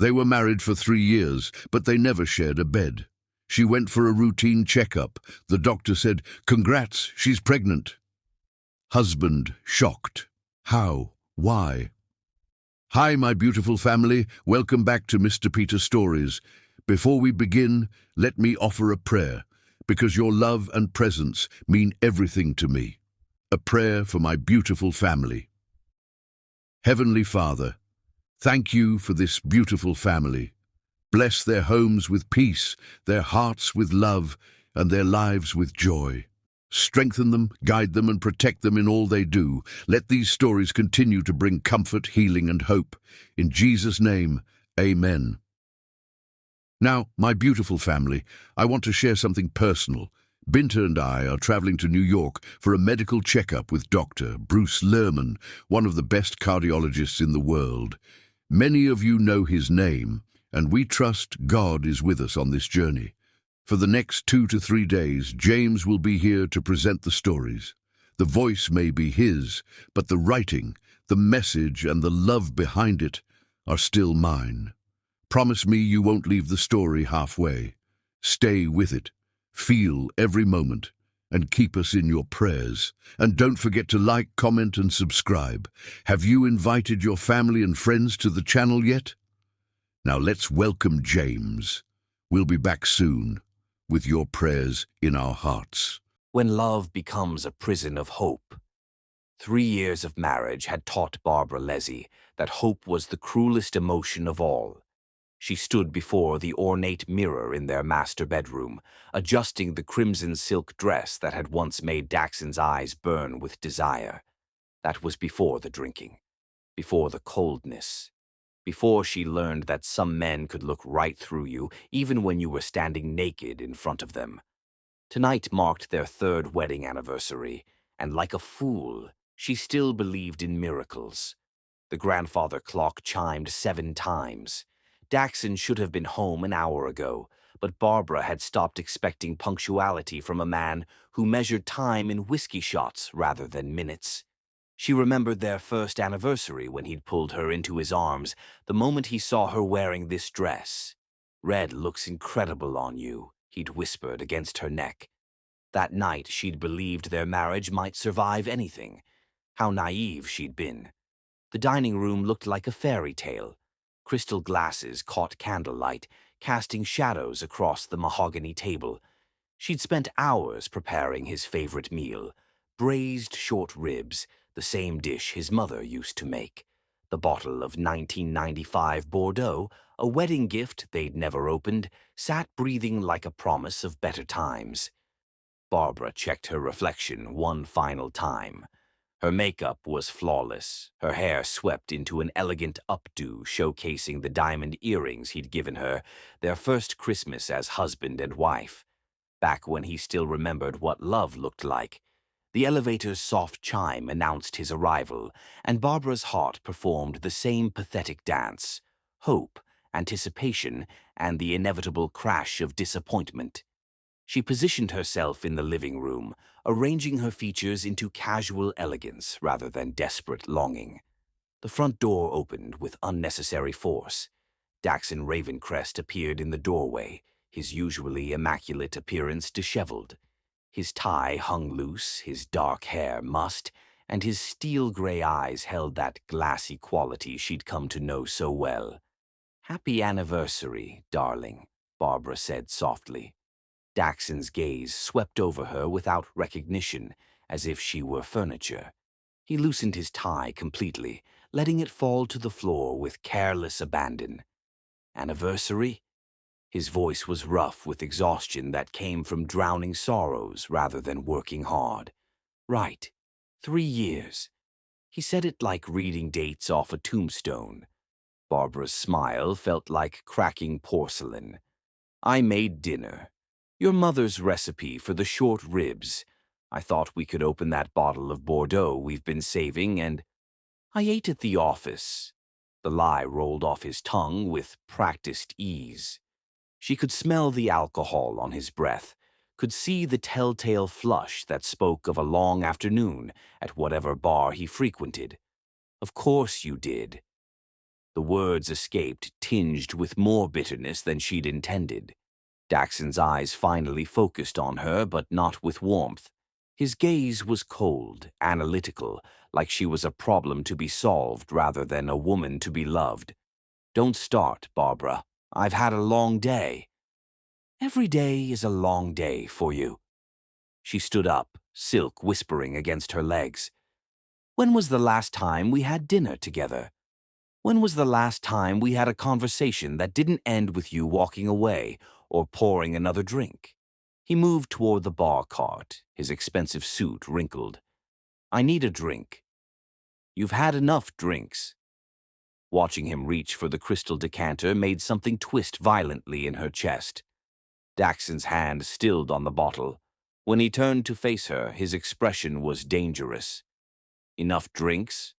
They were married for 3 years, but they never shared a bed. She went for a routine checkup. The doctor said, "Congrats, she's pregnant." Husband shocked. How? Why? Hi, my beautiful family. Welcome back to Mr. Peter Stories. Before we begin, let me offer a prayer, because your love and presence mean everything to me. A prayer for my beautiful family. Heavenly Father, thank you for this beautiful family. Bless their homes with peace, their hearts with love, and their lives with joy. Strengthen them, guide them, and protect them in all they do. Let these stories continue to bring comfort, healing, and hope. In Jesus' name, amen. Now, my beautiful family, I want to share something personal. Binta and I are traveling to New York for a medical checkup with Dr. Bruce Lerman, one of the best cardiologists in the world. Many of you know his name, and we trust God is with us on this journey. For the next 2 to 3 days, James will be here to present the stories. The voice may be his, but the writing, the message, and the love behind it are still mine. Promise me you won't leave the story halfway. Stay with it, feel every moment, and keep us in your prayers. And don't forget to like, comment, and subscribe. Have you invited your family and friends to the channel yet? Now let's welcome James. We'll be back soon, with your prayers in our hearts. When love becomes a prison of hope. 3 years of marriage had taught Barbara Leslie that hope was the cruelest emotion of all. She stood before the ornate mirror in their master bedroom, adjusting the crimson silk dress that had once made Daxon's eyes burn with desire. That was before the drinking, before the coldness, before she learned that some men could look right through you, even when you were standing naked in front of them. Tonight marked their 3rd wedding anniversary, and like a fool, she still believed in miracles. The grandfather clock chimed 7 times. Daxon should have been home an hour ago, but Barbara had stopped expecting punctuality from a man who measured time in whiskey shots rather than minutes. She remembered their first anniversary when he'd pulled her into his arms the moment he saw her wearing this dress. "Red looks incredible on you," he'd whispered against her neck. That night she'd believed their marriage might survive anything. How naive she'd been. The dining room looked like a fairy tale. Crystal glasses caught candlelight, casting shadows across the mahogany table. She'd spent hours preparing his favorite meal, braised short ribs, the same dish his mother used to make. The bottle of 1995 Bordeaux, a wedding gift they'd never opened, sat breathing like a promise of better times. Barbara checked her reflection one final time. Her makeup was flawless, her hair swept into an elegant updo showcasing the diamond earrings he'd given her, their first Christmas as husband and wife. Back when he still remembered what love looked like. The elevator's soft chime announced his arrival, and Barbara's heart performed the same pathetic dance. Hope, anticipation, and the inevitable crash of disappointment. She positioned herself in the living room, arranging her features into casual elegance rather than desperate longing. The front door opened with unnecessary force. Daxon Ravencrest appeared in the doorway, his usually immaculate appearance disheveled. His tie hung loose, his dark hair mussed, and his steel-gray eyes held that glassy quality she'd come to know so well. "Happy anniversary, darling," Barbara said softly. Daxon's gaze swept over her without recognition, as if she were furniture. He loosened his tie completely, letting it fall to the floor with careless abandon. "Anniversary?" His voice was rough with exhaustion that came from drowning sorrows rather than working hard. "Right. 3 years." He said it like reading dates off a tombstone. Barbara's smile felt like cracking porcelain. "I made dinner. Your mother's recipe for the short ribs. I thought we could open that bottle of Bordeaux we've been saving, and I ate at the office." The lie rolled off his tongue with practiced ease. She could smell the alcohol on his breath, could see the telltale flush that spoke of a long afternoon at whatever bar he frequented. "Of course you did." The words escaped, tinged with more bitterness than she'd intended. Daxon's eyes finally focused on her, but not with warmth. His gaze was cold, analytical, like she was a problem to be solved rather than a woman to be loved. "Don't start, Barbara. I've had a long day." "Every day is a long day for you." She stood up, silk whispering against her legs. "When was the last time we had dinner together? When was the last time we had a conversation that didn't end with you walking away or pouring another drink?" He moved toward the bar cart, his expensive suit wrinkled. "I need a drink." "You've had enough drinks." Watching him reach for the crystal decanter made something twist violently in her chest. Daxon's hand stilled on the bottle. When he turned to face her, his expression was dangerous. "Enough drinks?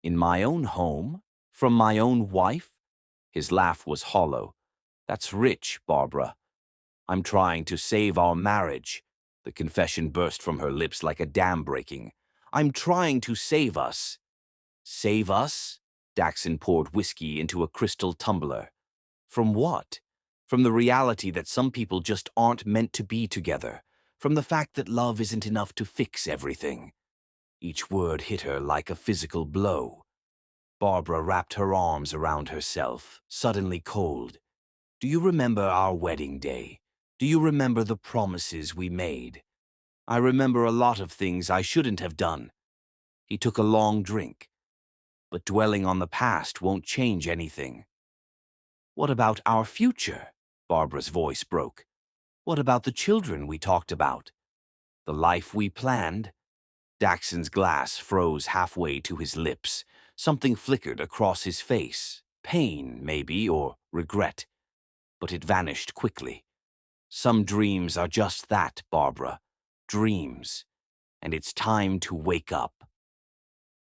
In my own home? From my own wife?" His laugh was hollow. "That's rich, Barbara." "I'm trying to save our marriage." The confession burst from her lips like a dam breaking. "I'm trying to save us." "Save us?" Daxon poured whiskey into a crystal tumbler. "From what?" "From the reality that some people just aren't meant to be together. From the fact that love isn't enough to fix everything." Each word hit her like a physical blow. Barbara wrapped her arms around herself, suddenly cold. "Do you remember our wedding day? Do you remember the promises we made?" "I remember a lot of things I shouldn't have done." He took a long drink. "But dwelling on the past won't change anything." "What about our future?" Barbara's voice broke. "What about the children we talked about? The life we planned?" Daxon's glass froze halfway to his lips. Something flickered across his face. Pain, maybe, or regret. But it vanished quickly. "Some dreams are just that, Barbara. Dreams. And it's time to wake up."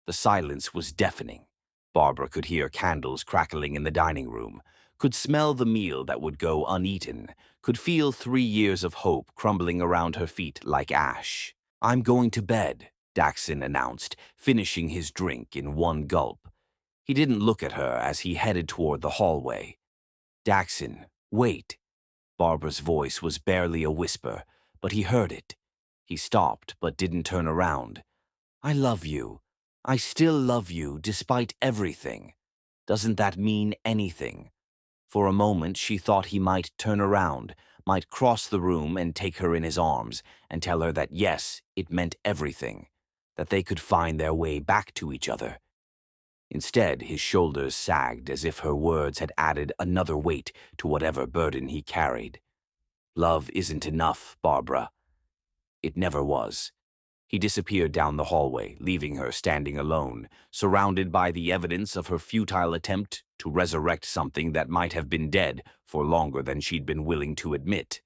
The silence was deafening. Barbara could hear candles crackling in the dining room, could smell the meal that would go uneaten, could feel 3 years of hope crumbling around her feet like ash. "I'm going to bed," Daxon announced, finishing his drink in one gulp. He didn't look at her as he headed toward the hallway. "Daxon, wait." Barbara's voice was barely a whisper, but he heard it. He stopped but didn't turn around. "I love you. I still love you despite everything." Doesn't that mean anything? For a moment she thought he might turn around, might cross the room and take her in his arms and tell her that yes, it meant everything, that they could find their way back to each other. Instead, his shoulders sagged as if her words had added another weight to whatever burden he carried. "Love isn't enough, Barbara." It never was. He disappeared down the hallway, leaving her standing alone, surrounded by the evidence of her futile attempt to resurrect something that might have been dead for longer than she'd been willing to admit.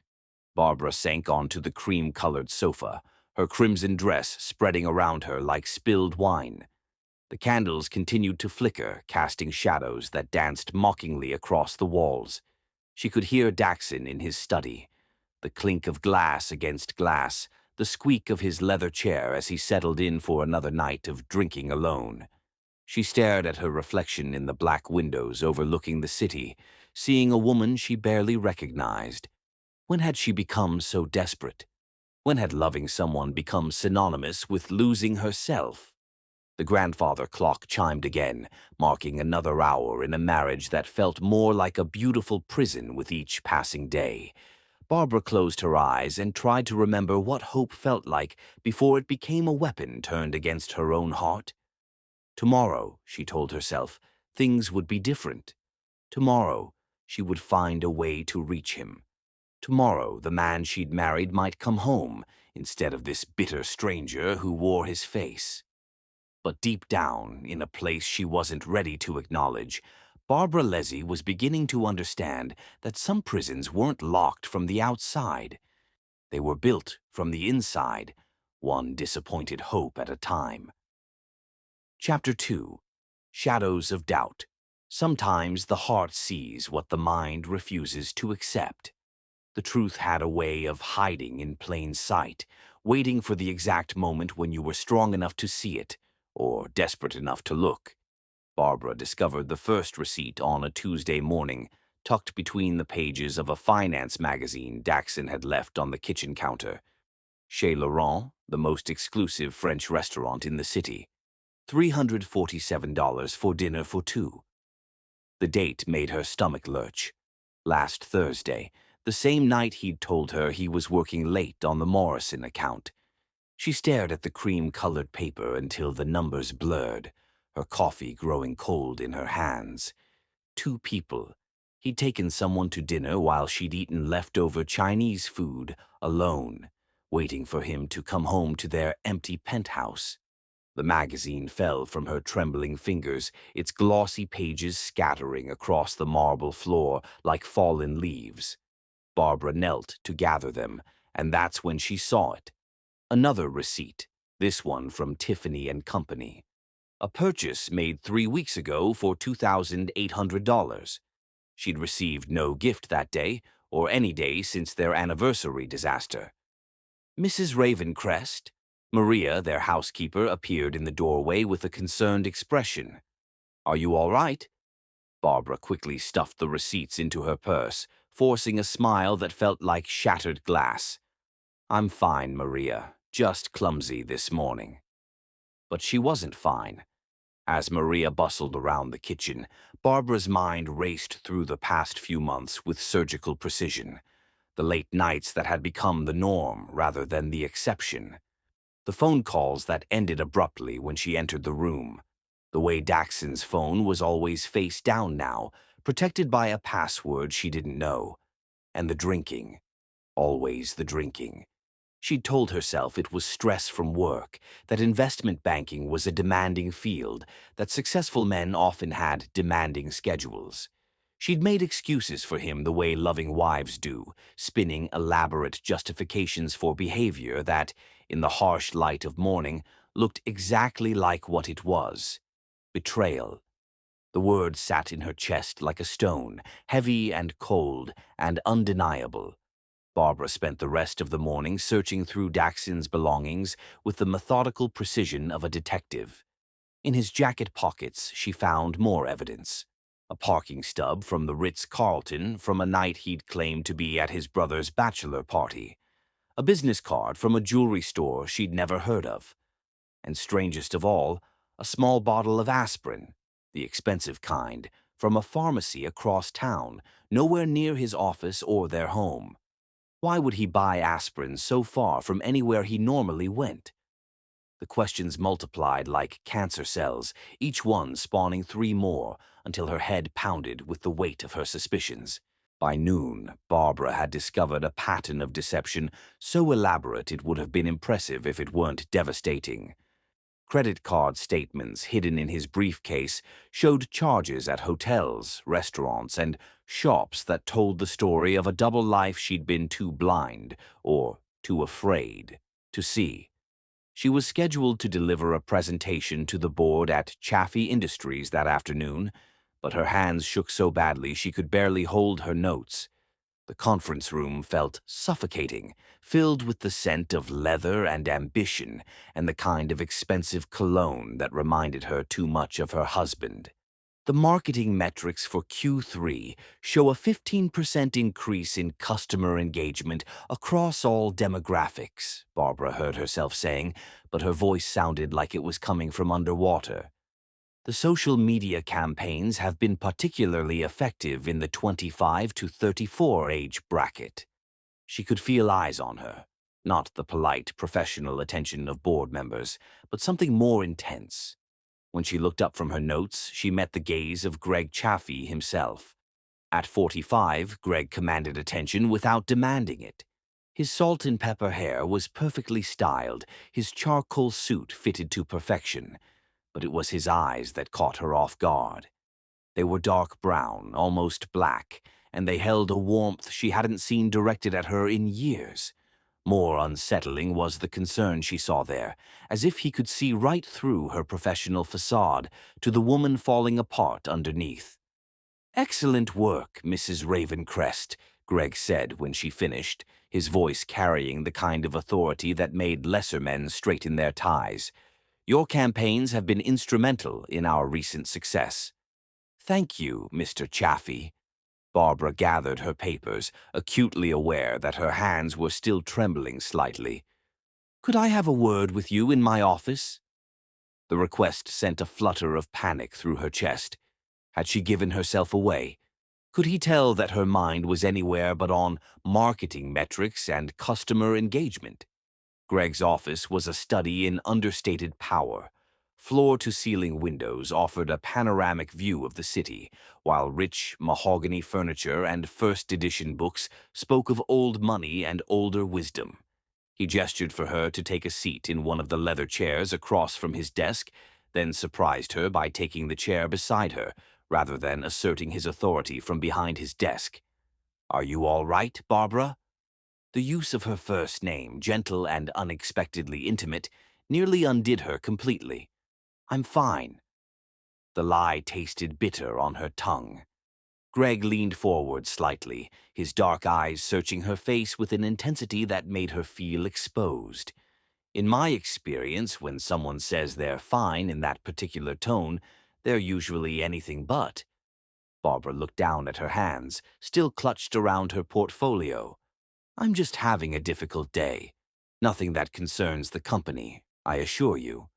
Barbara sank onto the cream-colored sofa, her crimson dress spreading around her like spilled wine. The candles continued to flicker, casting shadows that danced mockingly across the walls. She could hear Daxon in his study, the clink of glass against glass, the squeak of his leather chair as he settled in for another night of drinking alone. She stared at her reflection in the black windows overlooking the city, seeing a woman she barely recognized. When had she become so desperate? When had loving someone become synonymous with losing herself? The grandfather clock chimed again, marking another hour in a marriage that felt more like a beautiful prison with each passing day. Barbara closed her eyes and tried to remember what hope felt like before it became a weapon turned against her own heart. Tomorrow, she told herself, things would be different. Tomorrow, she would find a way to reach him. Tomorrow, the man she'd married might come home, instead of this bitter stranger who wore his face. But deep down, in a place she wasn't ready to acknowledge, Barbara Leslie was beginning to understand that some prisons weren't locked from the outside. They were built from the inside, one disappointed hope at a time. Chapter 2. Shadows of Doubt. Sometimes the heart sees what the mind refuses to accept. The truth had a way of hiding in plain sight, waiting for the exact moment when you were strong enough to see it, or desperate enough to look. Barbara discovered the first receipt on a Tuesday morning, tucked between the pages of a finance magazine Daxon had left on the kitchen counter. Chez Laurent, the most exclusive French restaurant in the city. $347 for dinner for two. The date made her stomach lurch. Last Thursday, the same night he'd told her he was working late on the Morrison account. She stared at the cream-colored paper until the numbers blurred, her coffee growing cold in her hands. Two people. He'd taken someone to dinner while she'd eaten leftover Chinese food alone, waiting for him to come home to their empty penthouse. The magazine fell from her trembling fingers, its glossy pages scattering across the marble floor like fallen leaves. Barbara knelt to gather them, and that's when she saw it. Another receipt, this one from Tiffany and Company. A purchase made 3 weeks ago for $2,800. She'd received no gift that day, or any day since their anniversary disaster. Mrs. Ravencrest? Maria, their housekeeper, appeared in the doorway with a concerned expression. "Are you all right?" Barbara quickly stuffed the receipts into her purse, forcing a smile that felt like shattered glass. "I'm fine, Maria. Just clumsy this morning." But she wasn't fine. As Maria bustled around the kitchen, Barbara's mind raced through the past few months with surgical precision. The late nights that had become the norm rather than the exception. The phone calls that ended abruptly when she entered the room. The way Daxon's phone was always face down now, protected by a password she didn't know. And the drinking. Always the drinking. She'd told herself it was stress from work, that investment banking was a demanding field, that successful men often had demanding schedules. She'd made excuses for him the way loving wives do, spinning elaborate justifications for behavior that, in the harsh light of morning, looked exactly like what it was. Betrayal. The word sat in her chest like a stone, heavy and cold and undeniable. Barbara spent the rest of the morning searching through Daxon's belongings with the methodical precision of a detective. In his jacket pockets, she found more evidence. A parking stub from the Ritz-Carlton from a night he'd claimed to be at his brother's bachelor party. A business card from a jewelry store she'd never heard of. And strangest of all, a small bottle of aspirin, the expensive kind, from a pharmacy across town, nowhere near his office or their home. Why would he buy aspirin so far from anywhere he normally went? The questions multiplied like cancer cells, each one spawning 3 more, until her head pounded with the weight of her suspicions. By noon, Barbara had discovered a pattern of deception so elaborate it would have been impressive if it weren't devastating. Credit card statements hidden in his briefcase showed charges at hotels, restaurants, and shops that told the story of a double life she'd been too blind, or too afraid, to see. She was scheduled to deliver a presentation to the board at Chaffee Industries that afternoon, but her hands shook so badly she could barely hold her notes. The conference room felt suffocating, filled with the scent of leather and ambition and the kind of expensive cologne that reminded her too much of her husband. The marketing metrics for Q3 show a 15% increase in customer engagement across all demographics, Barbara heard herself saying, but her voice sounded like it was coming from underwater. The social media campaigns have been particularly effective in the 25 to 34 age bracket. She could feel eyes on her, not the polite, professional attention of board members, but something more intense. When she looked up from her notes, she met the gaze of Greg Chaffee himself. At 45, Greg commanded attention without demanding it. His salt and pepper hair was perfectly styled, his charcoal suit fitted to perfection. But it was his eyes that caught her off guard. They were dark brown, almost black, and they held a warmth she hadn't seen directed at her in years. More unsettling was the concern she saw there, as if he could see right through her professional facade to the woman falling apart underneath. "Excellent work, Mrs. Ravencrest," Greg said when she finished, his voice carrying the kind of authority that made lesser men straighten their ties. Your campaigns have been instrumental in our recent success. Thank you, Mr. Chaffee. Barbara gathered her papers, acutely aware that her hands were still trembling slightly. Could I have a word with you in my office? The request sent a flutter of panic through her chest. Had she given herself away? Could he tell that her mind was anywhere but on marketing metrics and customer engagement? Greg's office was a study in understated power. Floor-to-ceiling windows offered a panoramic view of the city, while rich mahogany furniture and first-edition books spoke of old money and older wisdom. He gestured for her to take a seat in one of the leather chairs across from his desk, then surprised her by taking the chair beside her, rather than asserting his authority from behind his desk. "Are you all right, Barbara?" The use of her first name, gentle and unexpectedly intimate, nearly undid her completely. "I'm fine." The lie tasted bitter on her tongue. Greg leaned forward slightly, his dark eyes searching her face with an intensity that made her feel exposed. In my experience, when someone says they're fine in that particular tone, they're usually anything but. Barbara looked down at her hands, still clutched around her portfolio. "I'm just having a difficult day. Nothing that concerns the company, I assure you."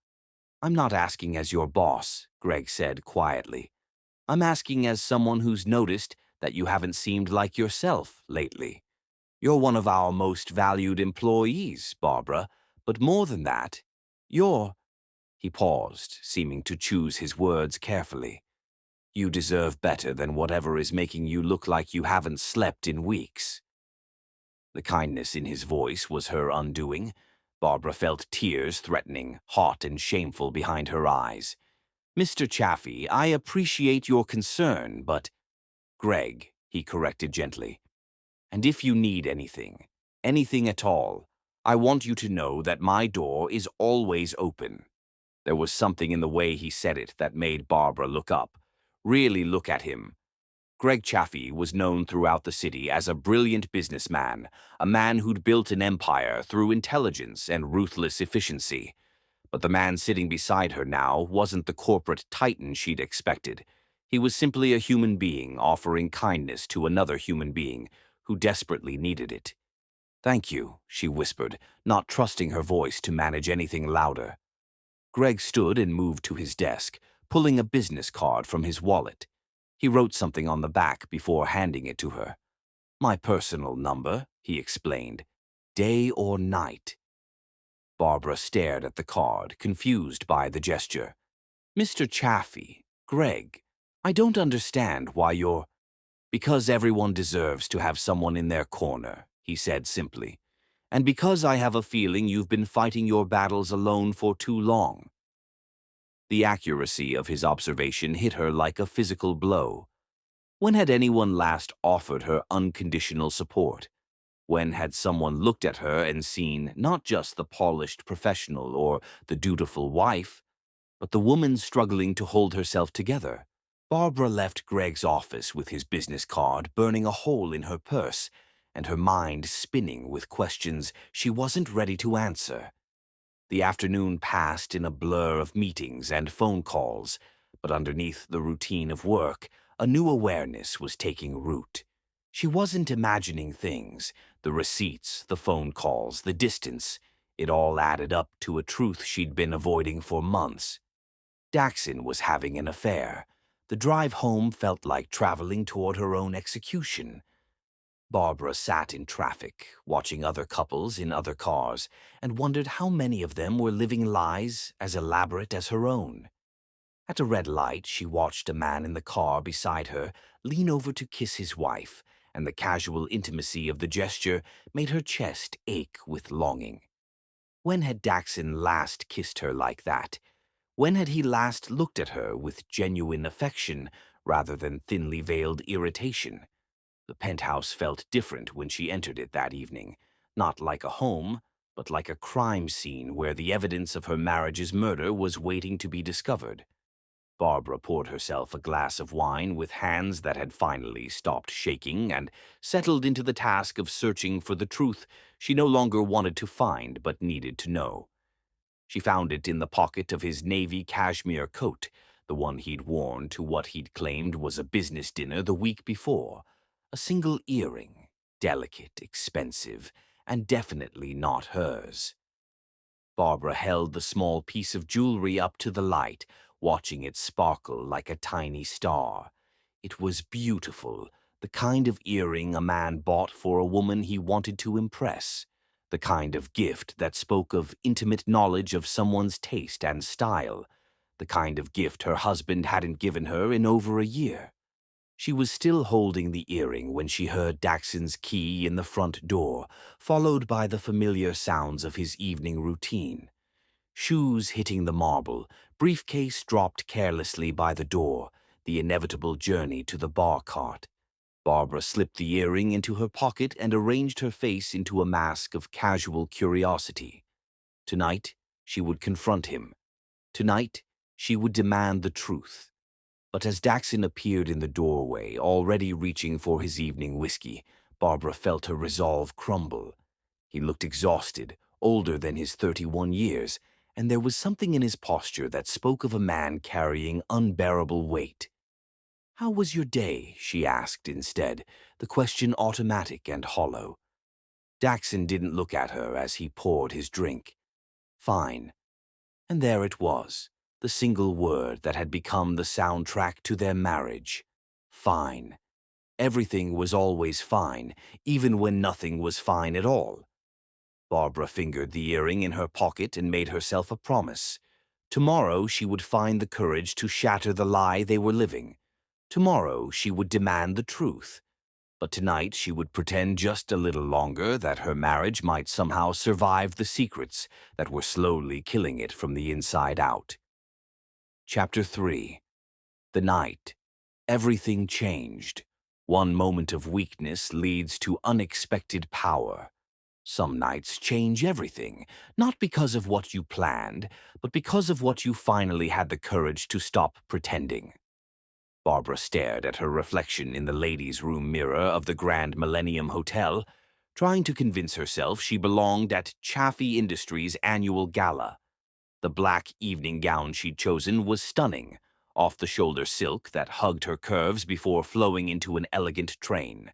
"I'm not asking as your boss," Greg said quietly. "I'm asking as someone who's noticed that you haven't seemed like yourself lately. You're one of our most valued employees, Barbara, but more than that, you're—" He paused, seeming to choose his words carefully. "You deserve better than whatever is making you look like you haven't slept in weeks." The kindness in his voice was her undoing. Barbara felt tears threatening, hot and shameful behind her eyes. "Mr. Chaffee, I appreciate your concern, but—" "Greg," he corrected gently. "And if you need anything, anything at all, I want you to know that my door is always open." There was something in the way he said it that made Barbara look up, really look at him. Greg Chaffee was known throughout the city as a brilliant businessman, a man who'd built an empire through intelligence and ruthless efficiency. But the man sitting beside her now wasn't the corporate titan she'd expected. He was simply a human being offering kindness to another human being who desperately needed it. "Thank you," she whispered, not trusting her voice to manage anything louder. Greg stood and moved to his desk, pulling a business card from his wallet. He wrote something on the back before handing it to her. "My personal number," he explained. "Day or night." Barbara stared at the card, confused by the gesture. "Mr. Chaffee, Greg, I don't understand why you're—" "Because everyone deserves to have someone in their corner," he said simply. "And because I have a feeling you've been fighting your battles alone for too long." The accuracy of his observation hit her like a physical blow. When had anyone last offered her unconditional support? When had someone looked at her and seen not just the polished professional or the dutiful wife, but the woman struggling to hold herself together? Barbara left Greg's office with his business card burning a hole in her purse and her mind spinning with questions she wasn't ready to answer. The afternoon passed in a blur of meetings and phone calls, but underneath the routine of work, a new awareness was taking root. She wasn't imagining things, the receipts, the phone calls, the distance. It all added up to a truth she'd been avoiding for months. Daxon was having an affair. The drive home felt like traveling toward her own execution. Barbara sat in traffic, watching other couples in other cars, and wondered how many of them were living lies as elaborate as her own. At a red light, she watched a man in the car beside her lean over to kiss his wife, and the casual intimacy of the gesture made her chest ache with longing. When had Daxon last kissed her like that? When had he last looked at her with genuine affection rather than thinly veiled irritation? The penthouse felt different when she entered it that evening, not like a home, but like a crime scene where the evidence of her marriage's murder was waiting to be discovered. Barbara poured herself a glass of wine with hands that had finally stopped shaking and settled into the task of searching for the truth she no longer wanted to find but needed to know. She found it in the pocket of his navy cashmere coat, the one he'd worn to what he'd claimed was a business dinner the week before. A single earring, delicate, expensive, and definitely not hers. Barbara held the small piece of jewelry up to the light, watching it sparkle like a tiny star. It was beautiful, the kind of earring a man bought for a woman he wanted to impress, the kind of gift that spoke of intimate knowledge of someone's taste and style, the kind of gift her husband hadn't given her in over a year. She was still holding the earring when she heard Daxon's key in the front door, followed by the familiar sounds of his evening routine. Shoes hitting the marble, briefcase dropped carelessly by the door, the inevitable journey to the bar cart. Barbara slipped the earring into her pocket and arranged her face into a mask of casual curiosity. Tonight, she would confront him. Tonight, she would demand the truth. But as Daxon appeared in the doorway, already reaching for his evening whiskey, Barbara felt her resolve crumble. He looked exhausted, older than his 31 years, and there was something in his posture that spoke of a man carrying unbearable weight. "How was your day?" she asked instead, the question automatic and hollow. Daxon didn't look at her as he poured his drink. "Fine." And there it was, the single word that had become the soundtrack to their marriage. Fine. Everything was always fine, even when nothing was fine at all. Barbara fingered the earring in her pocket and made herself a promise. Tomorrow she would find the courage to shatter the lie they were living. Tomorrow she would demand the truth. But tonight she would pretend just a little longer that her marriage might somehow survive the secrets that were slowly killing it from the inside out. Chapter 3. The night. Everything changed. One moment of weakness leads to unexpected power. Some nights change everything, not because of what you planned, but because of what you finally had the courage to stop pretending. Barbara stared at her reflection in the ladies' room mirror of the Grand Millennium Hotel, trying to convince herself she belonged at Chaffee Industries' annual gala. The black evening gown she'd chosen was stunning, off-the-shoulder silk that hugged her curves before flowing into an elegant train.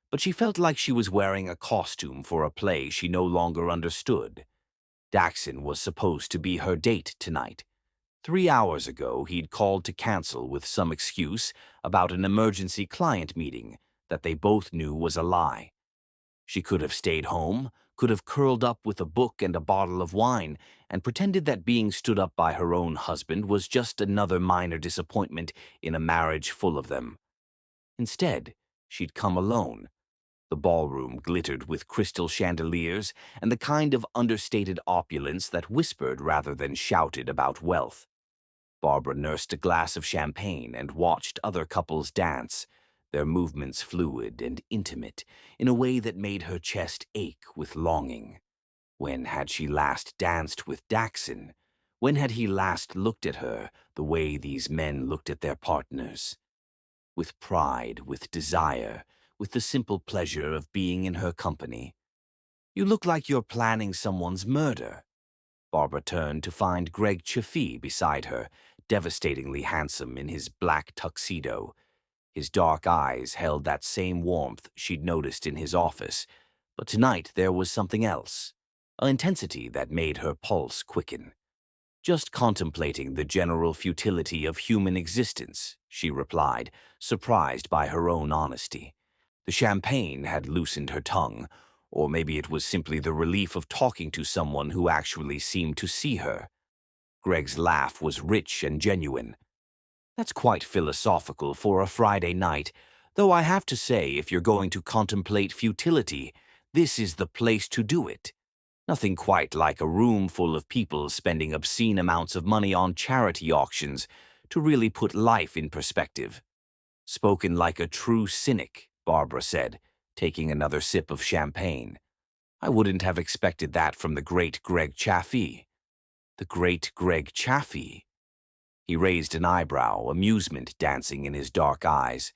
But she felt like she was wearing a costume for a play she no longer understood. Daxon was supposed to be her date tonight. 3 hours ago, he'd called to cancel with some excuse about an emergency client meeting that they both knew was a lie. She could have stayed home, could have curled up with a book and a bottle of wine, and pretended that being stood up by her own husband was just another minor disappointment in a marriage full of them. Instead, she'd come alone. The ballroom glittered with crystal chandeliers and the kind of understated opulence that whispered rather than shouted about wealth. Barbara nursed a glass of champagne and watched other couples dance, their movements fluid and intimate in a way that made her chest ache with longing. When had she last danced with Daxon? When had he last looked at her the way these men looked at their partners? With pride, with desire, with the simple pleasure of being in her company. "You look like you're planning someone's murder." Barbara turned to find Greg Chaffee beside her, devastatingly handsome in his black tuxedo. His dark eyes held that same warmth she'd noticed in his office, but tonight there was something else, an intensity that made her pulse quicken. "Just contemplating the general futility of human existence," she replied, surprised by her own honesty. The champagne had loosened her tongue, or maybe it was simply the relief of talking to someone who actually seemed to see her. Greg's laugh was rich and genuine. "That's quite philosophical for a Friday night, though I have to say if you're going to contemplate futility, this is the place to do it. Nothing quite like a room full of people spending obscene amounts of money on charity auctions to really put life in perspective." "Spoken like a true cynic," Barbara said, taking another sip of champagne. "I wouldn't have expected that from the great Greg Chaffee." "The great Greg Chaffee?" He raised an eyebrow, amusement dancing in his dark eyes.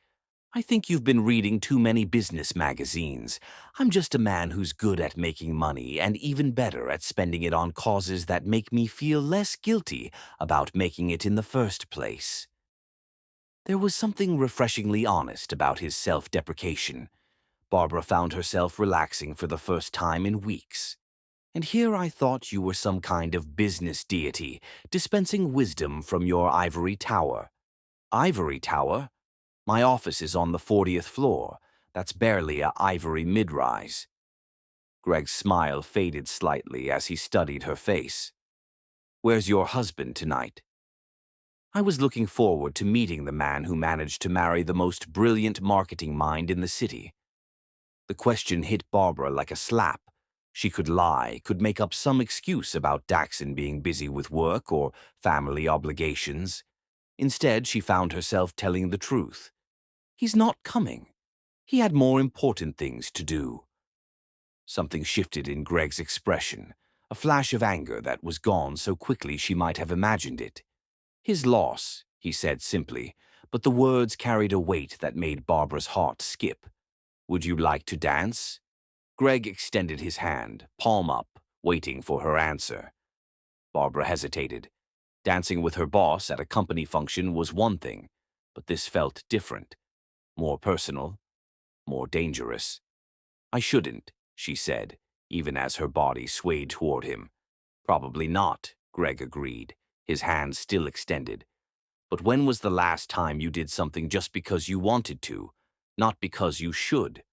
I think you've been reading too many business magazines. I'm just a man who's good at making money and even better at spending it on causes that make me feel less guilty about making it in the first place." There was something refreshingly honest about his self-deprecation. Barbara found herself relaxing for the first time in weeks. "And here I thought you were some kind of business deity, dispensing wisdom from your ivory tower." "Ivory tower? My office is on the 40th floor. That's barely a ivory mid-rise." Greg's smile faded slightly as he studied her face. "Where's your husband tonight?" "I was looking forward to meeting the man who managed to marry the most brilliant marketing mind in the city." The question hit Barbara like a slap. She could lie, could make up some excuse about Daxon being busy with work or family obligations. Instead, she found herself telling the truth. "He's not coming. He had more important things to do." Something shifted in Greg's expression, a flash of anger that was gone so quickly she might have imagined it. "His loss," he said simply, but the words carried a weight that made Barbara's heart skip. "Would you like to dance?" Greg extended his hand, palm up, waiting for her answer. Barbara hesitated. Dancing with her boss at a company function was one thing, but this felt different, more personal, more dangerous. "I shouldn't," she said, even as her body swayed toward him. "Probably not," Greg agreed, his hand still extended. "But when was the last time you did something just because you wanted to, not because you should?"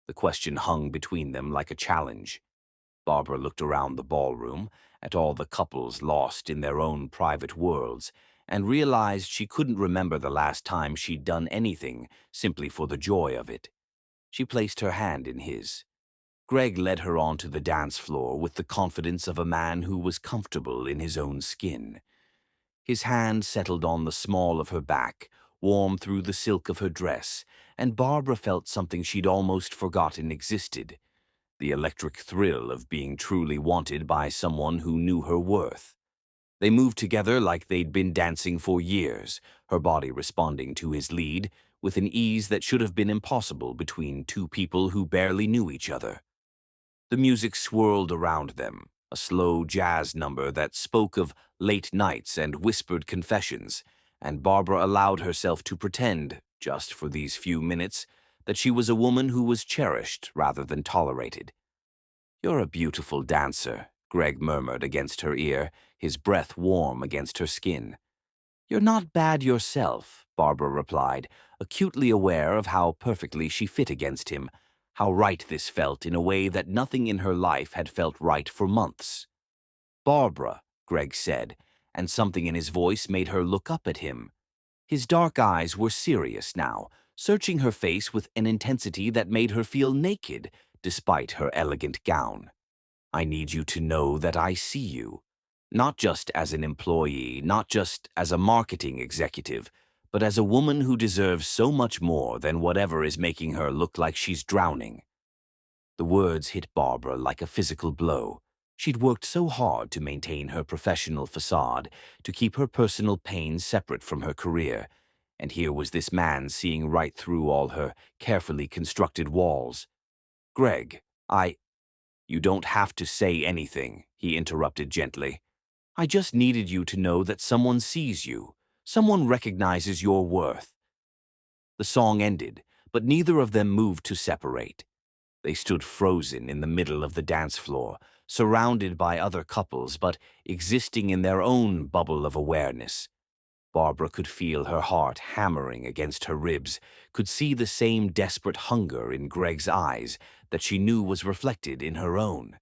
The question hung between them like a challenge. Barbara looked around the ballroom, at all the couples lost in their own private worlds, and realized she couldn't remember the last time she'd done anything simply for the joy of it. She placed her hand in his. Greg led her onto the dance floor with the confidence of a man who was comfortable in his own skin. His hand settled on the small of her back, warm through the silk of her dress, and Barbara felt something she'd almost forgotten existed, the electric thrill of being truly wanted by someone who knew her worth. They moved together like they'd been dancing for years, her body responding to his lead with an ease that should have been impossible between two people who barely knew each other. The music swirled around them, a slow jazz number that spoke of late nights and whispered confessions, and Barbara allowed herself to pretend, just for these few minutes, that she was a woman who was cherished rather than tolerated. "You're a beautiful dancer," Greg murmured against her ear, his breath warm against her skin. "You're not bad yourself," Barbara replied, acutely aware of how perfectly she fit against him, how right this felt in a way that nothing in her life had felt right for months. "Barbara," Greg said, and something in his voice made her look up at him. His dark eyes were serious now, searching her face with an intensity that made her feel naked, despite her elegant gown. "I need you to know that I see you. Not just as an employee, not just as a marketing executive, but as a woman who deserves so much more than whatever is making her look like she's drowning." The words hit Barbara like a physical blow. She'd worked so hard to maintain her professional facade, to keep her personal pain separate from her career, and here was this man seeing right through all her carefully constructed walls. "Greg, You don't have to say anything," he interrupted gently. "I just needed you to know that someone sees you, someone recognizes your worth." The song ended, but neither of them moved to separate. They stood frozen in the middle of the dance floor, surrounded by other couples, but existing in their own bubble of awareness. Barbara could feel her heart hammering against her ribs, could see the same desperate hunger in Greg's eyes that she knew was reflected in her own.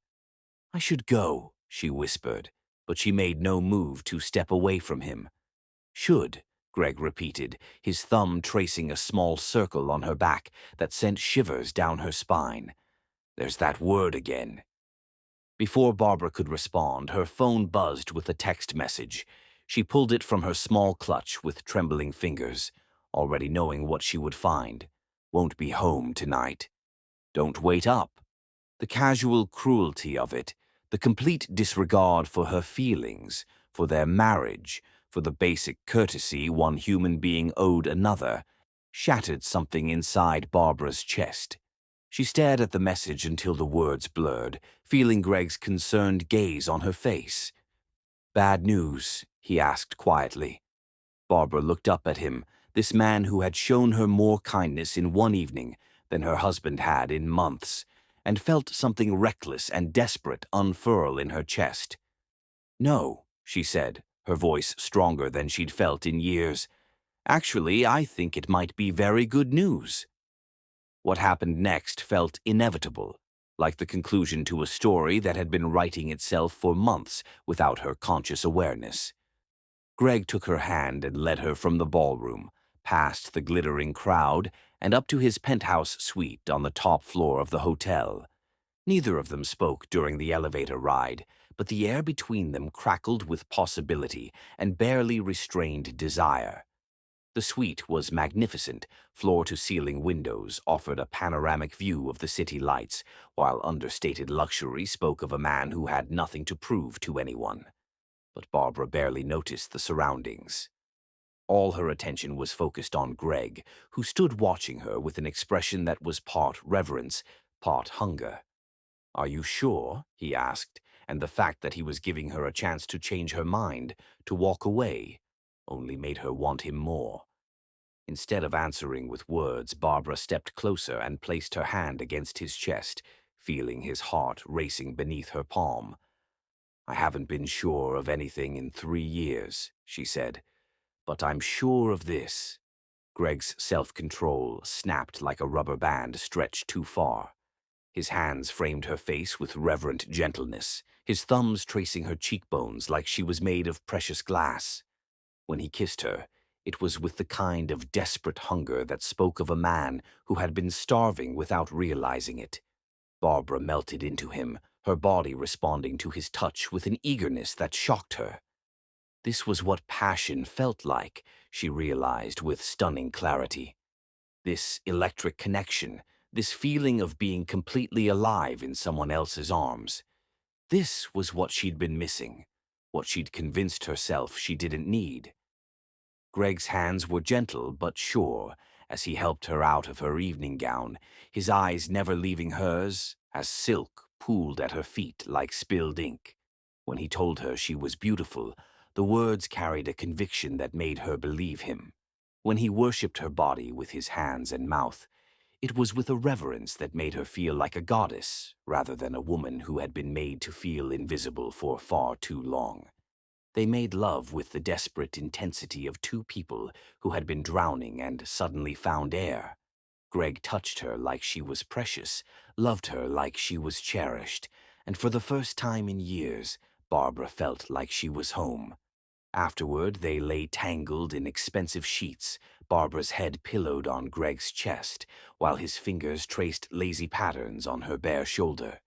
"I should go," she whispered, but she made no move to step away from him. "Should," Greg repeated, his thumb tracing a small circle on her back that sent shivers down her spine. "There's that word again." Before Barbara could respond, her phone buzzed with a text message. She pulled it from her small clutch with trembling fingers, already knowing what she would find. "Won't be home tonight." "Don't wait up." The casual cruelty of it, the complete disregard for her feelings, for their marriage, for the basic courtesy one human being owed another, shattered something inside Barbara's chest. She stared at the message until the words blurred, feeling Greg's concerned gaze on her face. "Bad news?" he asked quietly. Barbara looked up at him, this man who had shown her more kindness in one evening than her husband had in months, and felt something reckless and desperate unfurl in her chest. "No," she said, her voice stronger than she'd felt in years. "Actually, I think it might be very good news." What happened next felt inevitable, like the conclusion to a story that had been writing itself for months without her conscious awareness. Greg took her hand and led her from the ballroom, past the glittering crowd, and up to his penthouse suite on the top floor of the hotel. Neither of them spoke during the elevator ride, but the air between them crackled with possibility and barely restrained desire. The suite was magnificent. Floor-to-ceiling windows offered a panoramic view of the city lights, while understated luxury spoke of a man who had nothing to prove to anyone. But Barbara barely noticed the surroundings. All her attention was focused on Greg, who stood watching her with an expression that was part reverence, part hunger. "Are you sure?" he asked, and the fact that he was giving her a chance to change her mind, to walk away, only made her want him more. Instead of answering with words, Barbara stepped closer and placed her hand against his chest, feeling his heart racing beneath her palm. "I haven't been sure of anything in 3 years," she said, "but I'm sure of this." Greg's self-control snapped like a rubber band stretched too far. His hands framed her face with reverent gentleness, his thumbs tracing her cheekbones like she was made of precious glass. When he kissed her, it was with the kind of desperate hunger that spoke of a man who had been starving without realizing it. Barbara melted into him, her body responding to his touch with an eagerness that shocked her. This was what passion felt like, she realized with stunning clarity. This electric connection, this feeling of being completely alive in someone else's arms. This was what she'd been missing, what she'd convinced herself she didn't need. Greg's hands were gentle but sure as he helped her out of her evening gown, his eyes never leaving hers, as silk pooled at her feet like spilled ink. When he told her she was beautiful, the words carried a conviction that made her believe him. When he worshipped her body with his hands and mouth, it was with a reverence that made her feel like a goddess rather than a woman who had been made to feel invisible for far too long. They made love with the desperate intensity of two people who had been drowning and suddenly found air. Greg touched her like she was precious, loved her like she was cherished, and for the first time in years, Barbara felt like she was home. Afterward, they lay tangled in expensive sheets, Barbara's head pillowed on Greg's chest, while his fingers traced lazy patterns on her bare shoulder.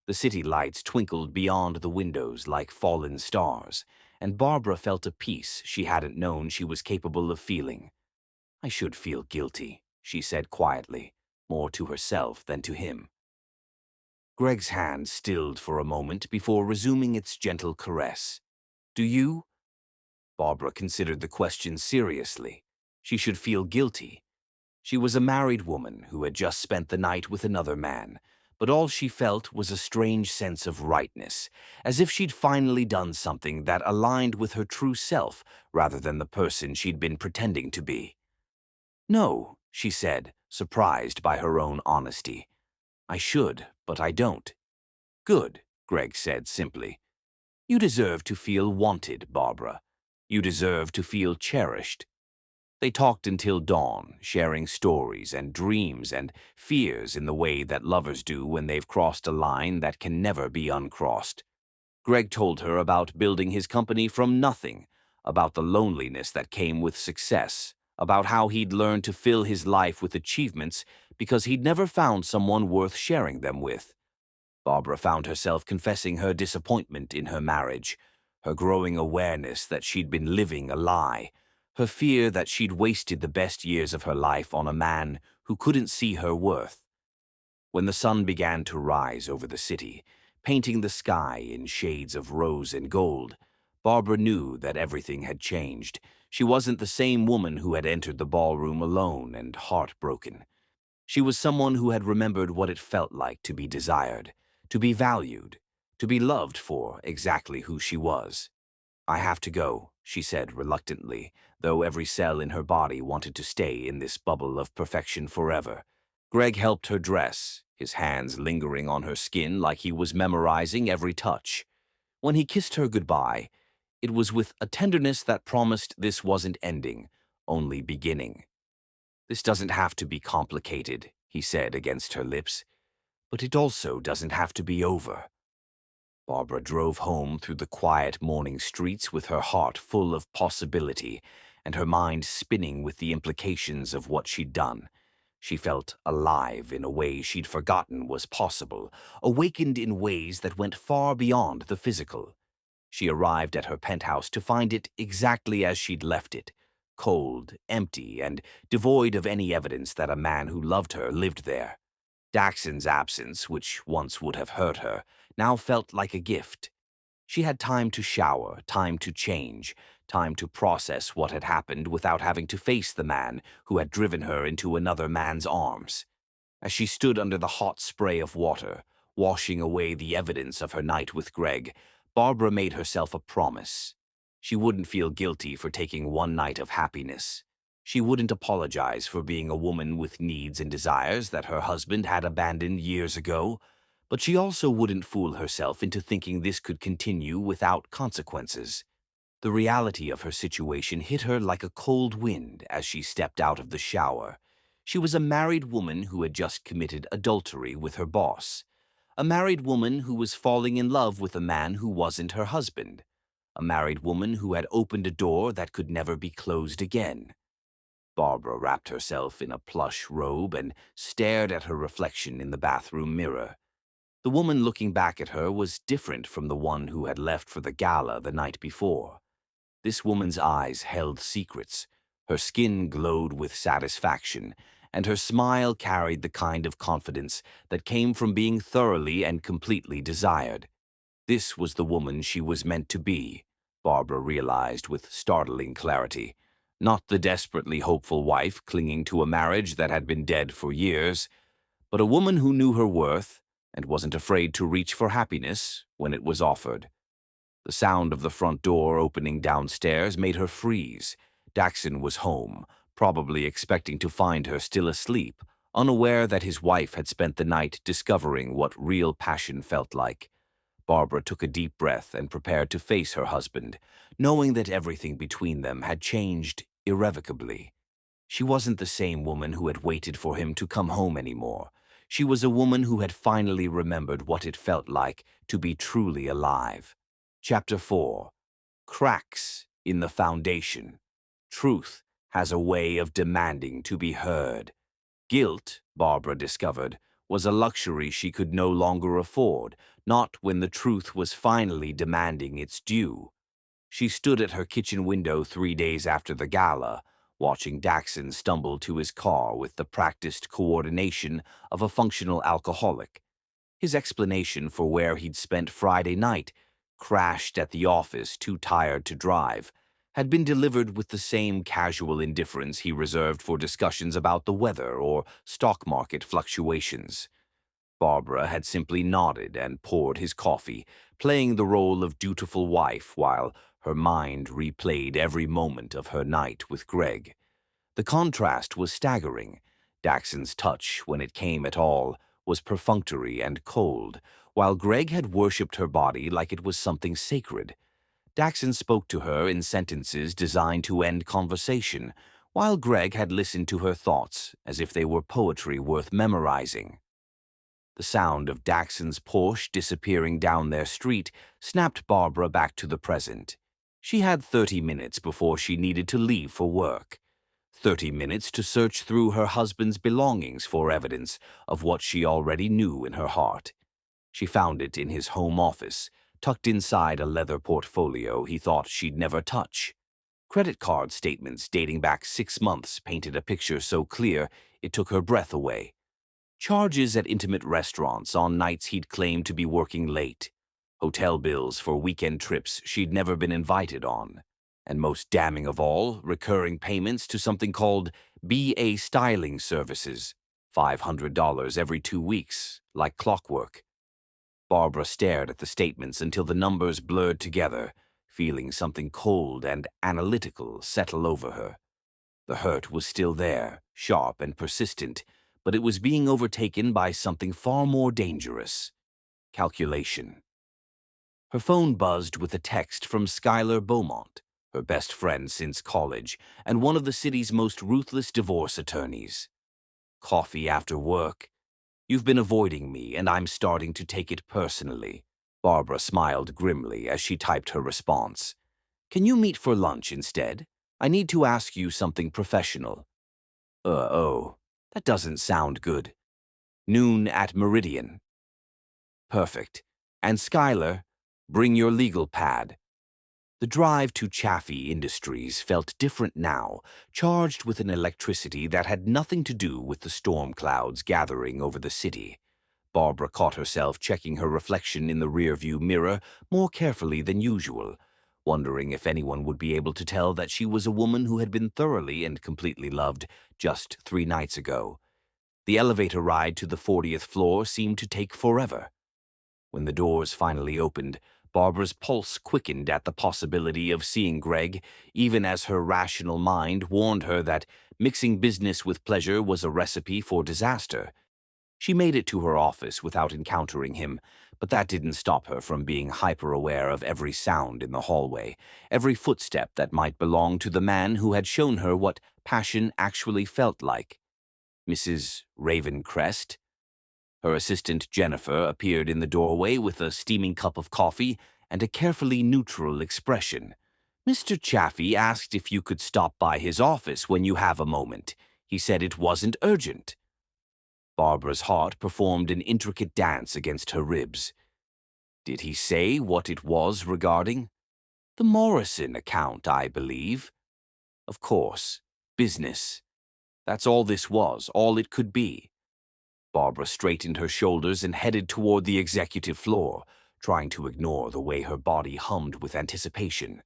The city lights twinkled beyond the windows like fallen stars, and Barbara felt a peace she hadn't known she was capable of feeling. "I should feel guilty," she said quietly, more to herself than to him. Greg's hand stilled for a moment before resuming its gentle caress. "Do you?" Barbara considered the question seriously. She should feel guilty. She was a married woman who had just spent the night with another man, but all she felt was a strange sense of rightness, as if she'd finally done something that aligned with her true self rather than the person she'd been pretending to be. "No," she said, surprised by her own honesty. "I should, but I don't." "Good," Greg said simply. "You deserve to feel wanted, Barbara. You deserve to feel cherished." They talked until dawn, sharing stories and dreams and fears in the way that lovers do when they've crossed a line that can never be uncrossed. Greg told her about building his company from nothing, about the loneliness that came with success, about how he'd learned to fill his life with achievements because he'd never found someone worth sharing them with. Barbara found herself confessing her disappointment in her marriage, her growing awareness that she'd been living a lie, her fear that she'd wasted the best years of her life on a man who couldn't see her worth. When the sun began to rise over the city, painting the sky in shades of rose and gold, Barbara knew that everything had changed. She wasn't the same woman who had entered the ballroom alone and heartbroken. She was someone who had remembered what it felt like to be desired, to be valued, to be loved for exactly who she was. "I have to go," she said reluctantly, though every cell in her body wanted to stay in this bubble of perfection forever. Greg helped her dress, his hands lingering on her skin like he was memorizing every touch. When he kissed her goodbye, it was with a tenderness that promised this wasn't ending, only beginning. "This doesn't have to be complicated," he said against her lips, "but it also doesn't have to be over." Barbara drove home through the quiet morning streets with her heart full of possibility and her mind spinning with the implications of what she'd done. She felt alive in a way she'd forgotten was possible, awakened in ways that went far beyond the physical. She arrived at her penthouse to find it exactly as she'd left it, cold, empty, and devoid of any evidence that a man who loved her lived there. Daxon's absence, which once would have hurt her, now felt like a gift. She had time to shower, time to change, time to process what had happened without having to face the man who had driven her into another man's arms. As she stood under the hot spray of water, washing away the evidence of her night with Greg, Barbara made herself a promise. She wouldn't feel guilty for taking one night of happiness. She wouldn't apologize for being a woman with needs and desires that her husband had abandoned years ago, but she also wouldn't fool herself into thinking this could continue without consequences. The reality of her situation hit her like a cold wind as she stepped out of the shower. She was a married woman who had just committed adultery with her boss. A married woman who was falling in love with a man who wasn't her husband. A married woman who had opened a door that could never be closed again. Barbara wrapped herself in a plush robe and stared at her reflection in the bathroom mirror. The woman looking back at her was different from the one who had left for the gala the night before. This woman's eyes held secrets, her skin glowed with satisfaction, and her smile carried the kind of confidence that came from being thoroughly and completely desired. This was the woman she was meant to be, Barbara realized with startling clarity. Not the desperately hopeful wife clinging to a marriage that had been dead for years, but a woman who knew her worth and wasn't afraid to reach for happiness when it was offered. The sound of the front door opening downstairs made her freeze. Daxon was home, probably expecting to find her still asleep, unaware that his wife had spent the night discovering what real passion felt like. Barbara took a deep breath and prepared to face her husband, knowing that everything between them had changed irrevocably. She wasn't the same woman who had waited for him to come home anymore. She was a woman who had finally remembered what it felt like to be truly alive. Chapter 4. Cracks in the Foundation. Truth has a way of demanding to be heard. Guilt, Barbara discovered, was a luxury she could no longer afford, not when the truth was finally demanding its due. She stood at her kitchen window 3 days after the gala, watching Daxon stumble to his car with the practiced coordination of a functional alcoholic. His explanation for where he'd spent Friday night, crashed at the office too tired to drive, had been delivered with the same casual indifference he reserved for discussions about the weather or stock market fluctuations. Barbara had simply nodded and poured his coffee, playing the role of dutiful wife while her mind replayed every moment of her night with Greg. The contrast was staggering. Daxon's touch, when it came at all, was perfunctory and cold, while Greg had worshipped her body like it was something sacred. Daxon spoke to her in sentences designed to end conversation, while Greg had listened to her thoughts as if they were poetry worth memorizing. The sound of Daxon's Porsche disappearing down their street snapped Barbara back to the present. She had 30 minutes before she needed to leave for work. 30 minutes to search through her husband's belongings for evidence of what she already knew in her heart. She found it in his home office, tucked inside a leather portfolio he thought she'd never touch. Credit card statements dating back 6 months painted a picture so clear it took her breath away. Charges at intimate restaurants on nights he'd claimed to be working late. Hotel bills for weekend trips she'd never been invited on. And most damning of all, recurring payments to something called BA Styling Services, $500 every 2 weeks, like clockwork. Barbara stared at the statements until the numbers blurred together, feeling something cold and analytical settle over her. The hurt was still there, sharp and persistent, but it was being overtaken by something far more dangerous: calculation. Her phone buzzed with a text from Skylar Beaumont, her best friend since college, and one of the city's most ruthless divorce attorneys. "Coffee after work? You've been avoiding me, and I'm starting to take it personally." Barbara smiled grimly as she typed her response. "Can you meet for lunch instead? I need to ask you something professional." Oh, that doesn't sound good. Noon at Meridian." "Perfect. And Skylar, bring your legal pad." The drive to Chaffee Industries felt different now, charged with an electricity that had nothing to do with the storm clouds gathering over the city. Barbara caught herself checking her reflection in the rearview mirror more carefully than usual, wondering if anyone would be able to tell that she was a woman who had been thoroughly and completely loved just 3 nights ago. The elevator ride to the 40th floor seemed to take forever. When the doors finally opened, Barbara's pulse quickened at the possibility of seeing Greg, even as her rational mind warned her that mixing business with pleasure was a recipe for disaster. She made it to her office without encountering him, but that didn't stop her from being hyper-aware of every sound in the hallway, every footstep that might belong to the man who had shown her what passion actually felt like. Mrs. Ravencrest? Her assistant Jennifer appeared in the doorway with a steaming cup of coffee and a carefully neutral expression. "Mr. Chaffee asked if you could stop by his office when you have a moment. He said it wasn't urgent." Barbara's heart performed an intricate dance against her ribs. "Did he say what it was regarding?" "The Morrison account, I believe." "Of course. Business. That's all this was, all it could be." Barbara straightened her shoulders and headed toward the executive floor, trying to ignore the way her body hummed with anticipation.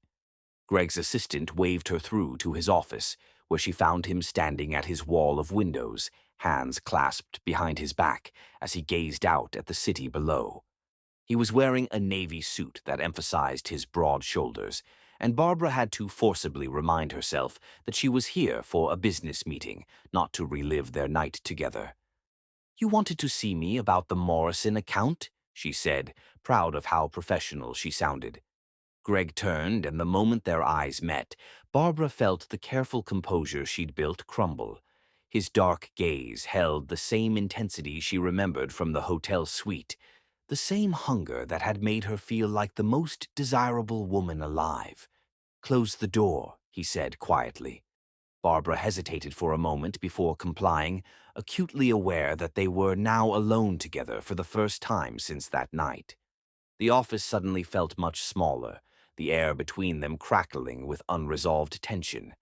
Greg's assistant waved her through to his office, where she found him standing at his wall of windows, hands clasped behind his back as he gazed out at the city below. He was wearing a navy suit that emphasized his broad shoulders, and Barbara had to forcibly remind herself that she was here for a business meeting, not to relive their night together. "You wanted to see me about the Morrison account?" she said, proud of how professional she sounded. Greg turned, and the moment their eyes met, Barbara felt the careful composure she'd built crumble. His dark gaze held the same intensity she remembered from the hotel suite, the same hunger that had made her feel like the most desirable woman alive. "Close the door," he said quietly. Barbara hesitated for a moment before complying, acutely aware that they were now alone together for the first time since that night. The office suddenly felt much smaller, the air between them crackling with unresolved tension.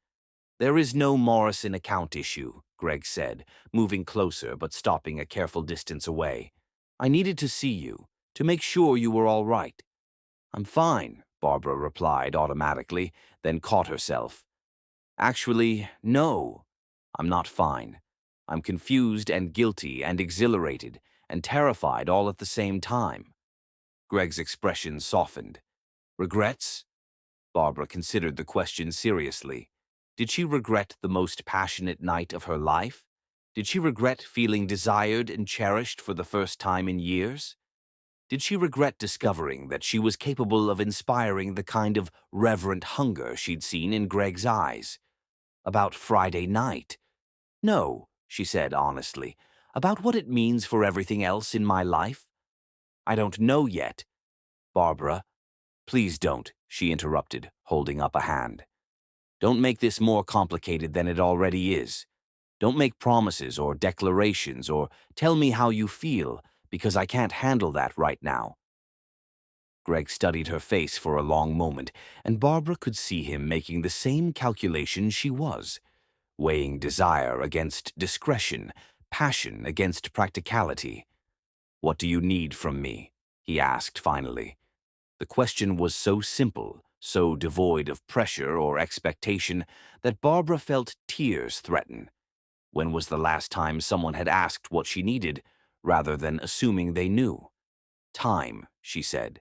"There is no Morrison account issue," Greg said, moving closer but stopping a careful distance away. "I needed to see you, to make sure you were all right." "I'm fine," Barbara replied automatically, then caught herself. "Actually, no, I'm not fine. I'm confused and guilty and exhilarated and terrified all at the same time." Greg's expression softened. "Regrets?" Barbara considered the question seriously. Did she regret the most passionate night of her life? Did she regret feeling desired and cherished for the first time in years? Did she regret discovering that she was capable of inspiring the kind of reverent hunger she'd seen in Greg's eyes? About Friday night? "No," she said honestly. "About what it means for everything else in my life? I don't know yet." "Barbara, please don't," she interrupted, holding up a hand. "Don't make this more complicated than it already is. Don't make promises or declarations or tell me how you feel, because I can't handle that right now." Greg studied her face for a long moment, and Barbara could see him making the same calculation she was, weighing desire against discretion, passion against practicality. "What do you need from me?" he asked finally. The question was so simple, so devoid of pressure or expectation that Barbara felt tears threaten. When was the last time someone had asked what she needed, rather than assuming they knew? Time, she said.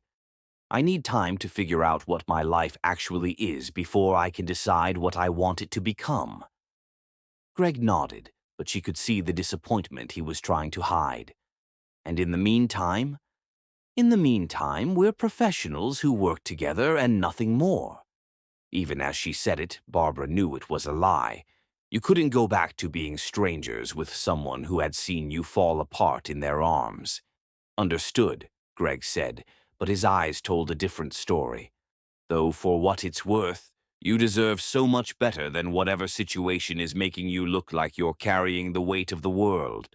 I need time to figure out what my life actually is before I can decide what I want it to become. Greg nodded, but she could see the disappointment he was trying to hide. And in the meantime? In the meantime, we're professionals who work together and nothing more. Even as she said it, Barbara knew it was a lie. You couldn't go back to being strangers with someone who had seen you fall apart in their arms. Understood, Greg said, but his eyes told a different story. Though for what it's worth, you deserve so much better than whatever situation is making you look like you're carrying the weight of the world.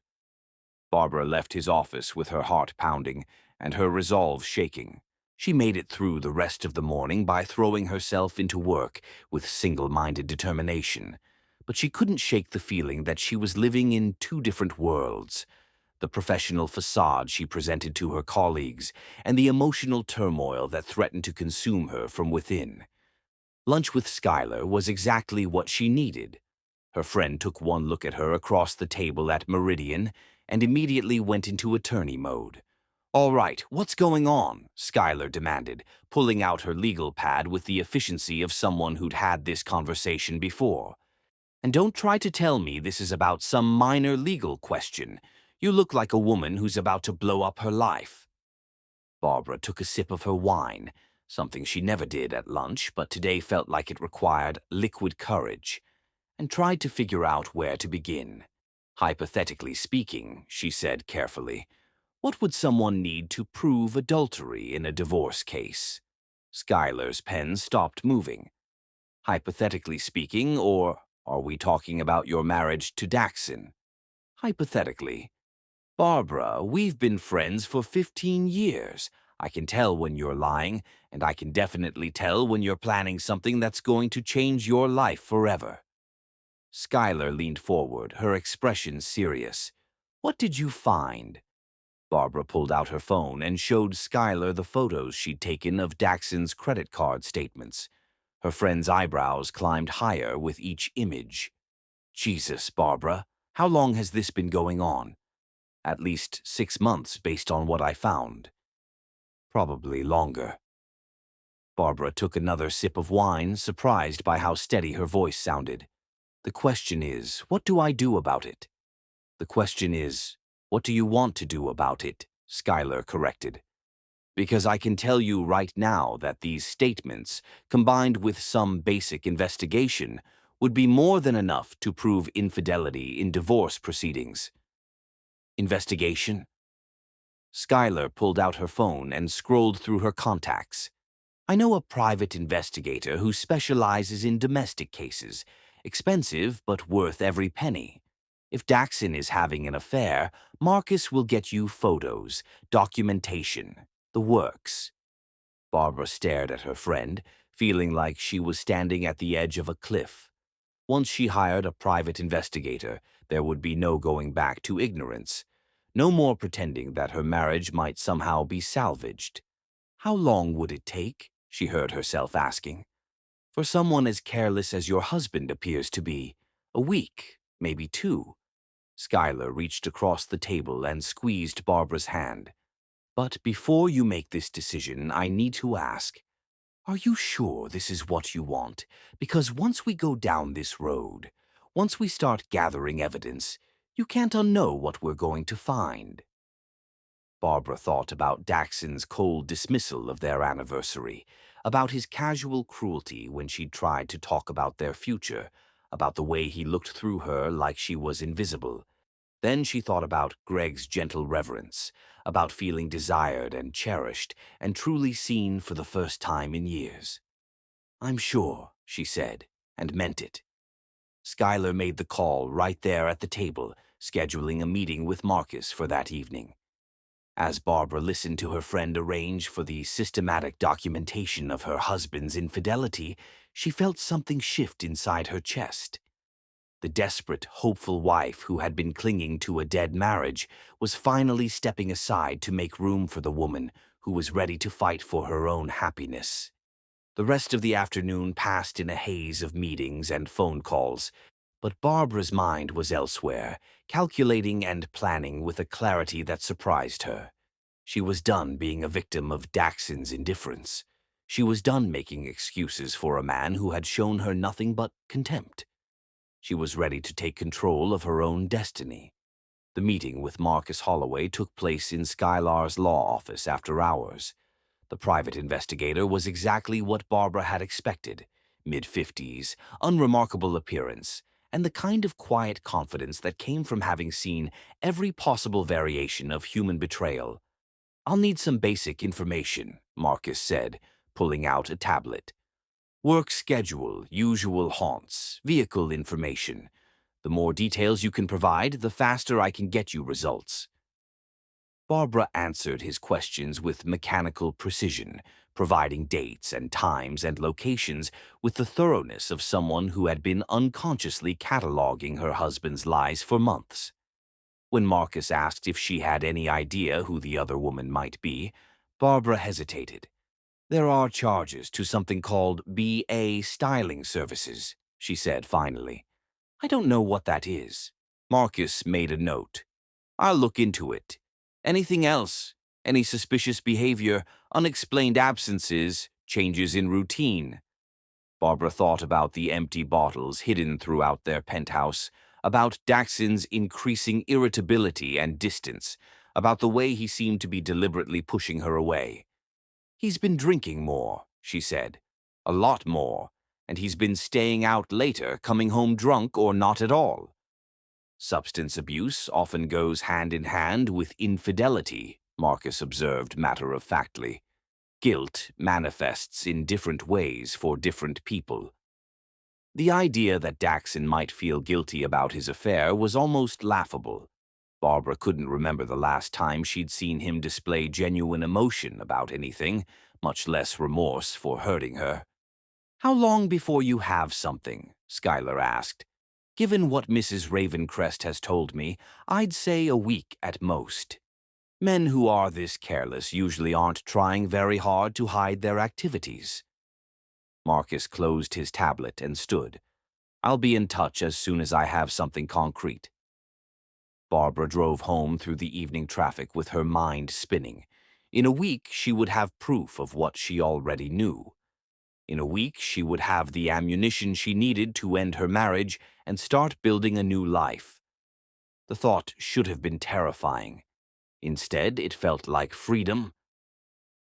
Barbara left his office with her heart pounding and her resolve shaking. She made it through the rest of the morning by throwing herself into work with single-minded determination. But she couldn't shake the feeling that she was living in two different worlds. The professional facade she presented to her colleagues and the emotional turmoil that threatened to consume her from within. Lunch with Skylar was exactly what she needed. Her friend took one look at her across the table at Meridian and immediately went into attorney mode. "All right, what's going on?" Skylar demanded, pulling out her legal pad with the efficiency of someone who'd had this conversation before. "And don't try to tell me this is about some minor legal question. You look like a woman who's about to blow up her life." Barbara took a sip of her wine, something she never did at lunch, but today felt like it required liquid courage, and tried to figure out where to begin. Hypothetically speaking, she said carefully, what would someone need to prove adultery in a divorce case? Skylar's pen stopped moving. Hypothetically speaking, or are we talking about your marriage to Daxon? Hypothetically. Barbara, we've been friends for 15 years. I can tell when you're lying, and I can definitely tell when you're planning something that's going to change your life forever. Skylar leaned forward, her expression serious. What did you find? Barbara pulled out her phone and showed Skylar the photos she'd taken of Daxon's credit card statements. Her friend's eyebrows climbed higher with each image. Jesus, Barbara, how long has this been going on? At least 6 months based on what I found. Probably longer. Barbara took another sip of wine, surprised by how steady her voice sounded. The question is, what do I do about it? The question is, what do you want to do about it? Skylar corrected. Because I can tell you right now that these statements, combined with some basic investigation, would be more than enough to prove infidelity in divorce proceedings. Investigation? Skylar pulled out her phone and scrolled through her contacts. I know a private investigator who specializes in domestic cases, expensive but worth every penny. If Daxon is having an affair, Marcus will get you photos, documentation, the works. Barbara stared at her friend, feeling like she was standing at the edge of a cliff. Once she hired a private investigator, there would be no going back to ignorance. No more pretending that her marriage might somehow be salvaged. How long would it take? She heard herself asking. For someone as careless as your husband appears to be, a week, maybe 2. Skylar reached across the table and squeezed Barbara's hand. But before you make this decision, I need to ask, are you sure this is what you want? Because once we go down this road, once we start gathering evidence, you can't unknow what we're going to find. Barbara thought about Daxon's cold dismissal of their anniversary, about his casual cruelty when she'd tried to talk about their future, about the way he looked through her like she was invisible. Then she thought about Greg's gentle reverence, about feeling desired and cherished and truly seen for the first time in years. I'm sure, she said, and meant it. Skylar made the call right there at the table, scheduling a meeting with Marcus for that evening. As Barbara listened to her friend arrange for the systematic documentation of her husband's infidelity, she felt something shift inside her chest. The desperate, hopeful wife who had been clinging to a dead marriage was finally stepping aside to make room for the woman who was ready to fight for her own happiness. The rest of the afternoon passed in a haze of meetings and phone calls, but Barbara's mind was elsewhere, calculating and planning with a clarity that surprised her. She was done being a victim of Daxon's indifference. She was done making excuses for a man who had shown her nothing but contempt. She was ready to take control of her own destiny. The meeting with Marcus Holloway took place in Skylar's law office after hours. The private investigator was exactly what Barbara had expected: mid-50s, unremarkable appearance, and the kind of quiet confidence that came from having seen every possible variation of human betrayal. "I'll need some basic information," Marcus said, pulling out a tablet. "Work schedule, usual haunts, vehicle information. The more details you can provide, the faster I can get you results." Barbara answered his questions with mechanical precision, providing dates and times and locations with the thoroughness of someone who had been unconsciously cataloging her husband's lies for months. When Marcus asked if she had any idea who the other woman might be, Barbara hesitated. "There are charges to something called BA styling services," she said finally. "I don't know what that is." Marcus made a note. "I'll look into it. Anything else? Any suspicious behavior, unexplained absences, changes in routine?" Barbara thought about the empty bottles hidden throughout their penthouse, about Daxon's increasing irritability and distance, about the way he seemed to be deliberately pushing her away. "He's been drinking more," she said. "A lot more. And he's been staying out later, coming home drunk or not at all." "Substance abuse often goes hand in hand with infidelity," Marcus observed matter-of-factly. "Guilt manifests in different ways for different people." The idea that Daxon might feel guilty about his affair was almost laughable. Barbara couldn't remember the last time she'd seen him display genuine emotion about anything, much less remorse for hurting her. "How long before you have something?" Schuyler asked. "Given what Mrs. Ravencrest has told me, I'd say a week at most. Men who are this careless usually aren't trying very hard to hide their activities." Marcus closed his tablet and stood. "I'll be in touch as soon as I have something concrete." Barbara drove home through the evening traffic with her mind spinning. In a week, she would have proof of what she already knew. In a week, she would have the ammunition she needed to end her marriage and start building a new life. The thought should have been terrifying. Instead, it felt like freedom.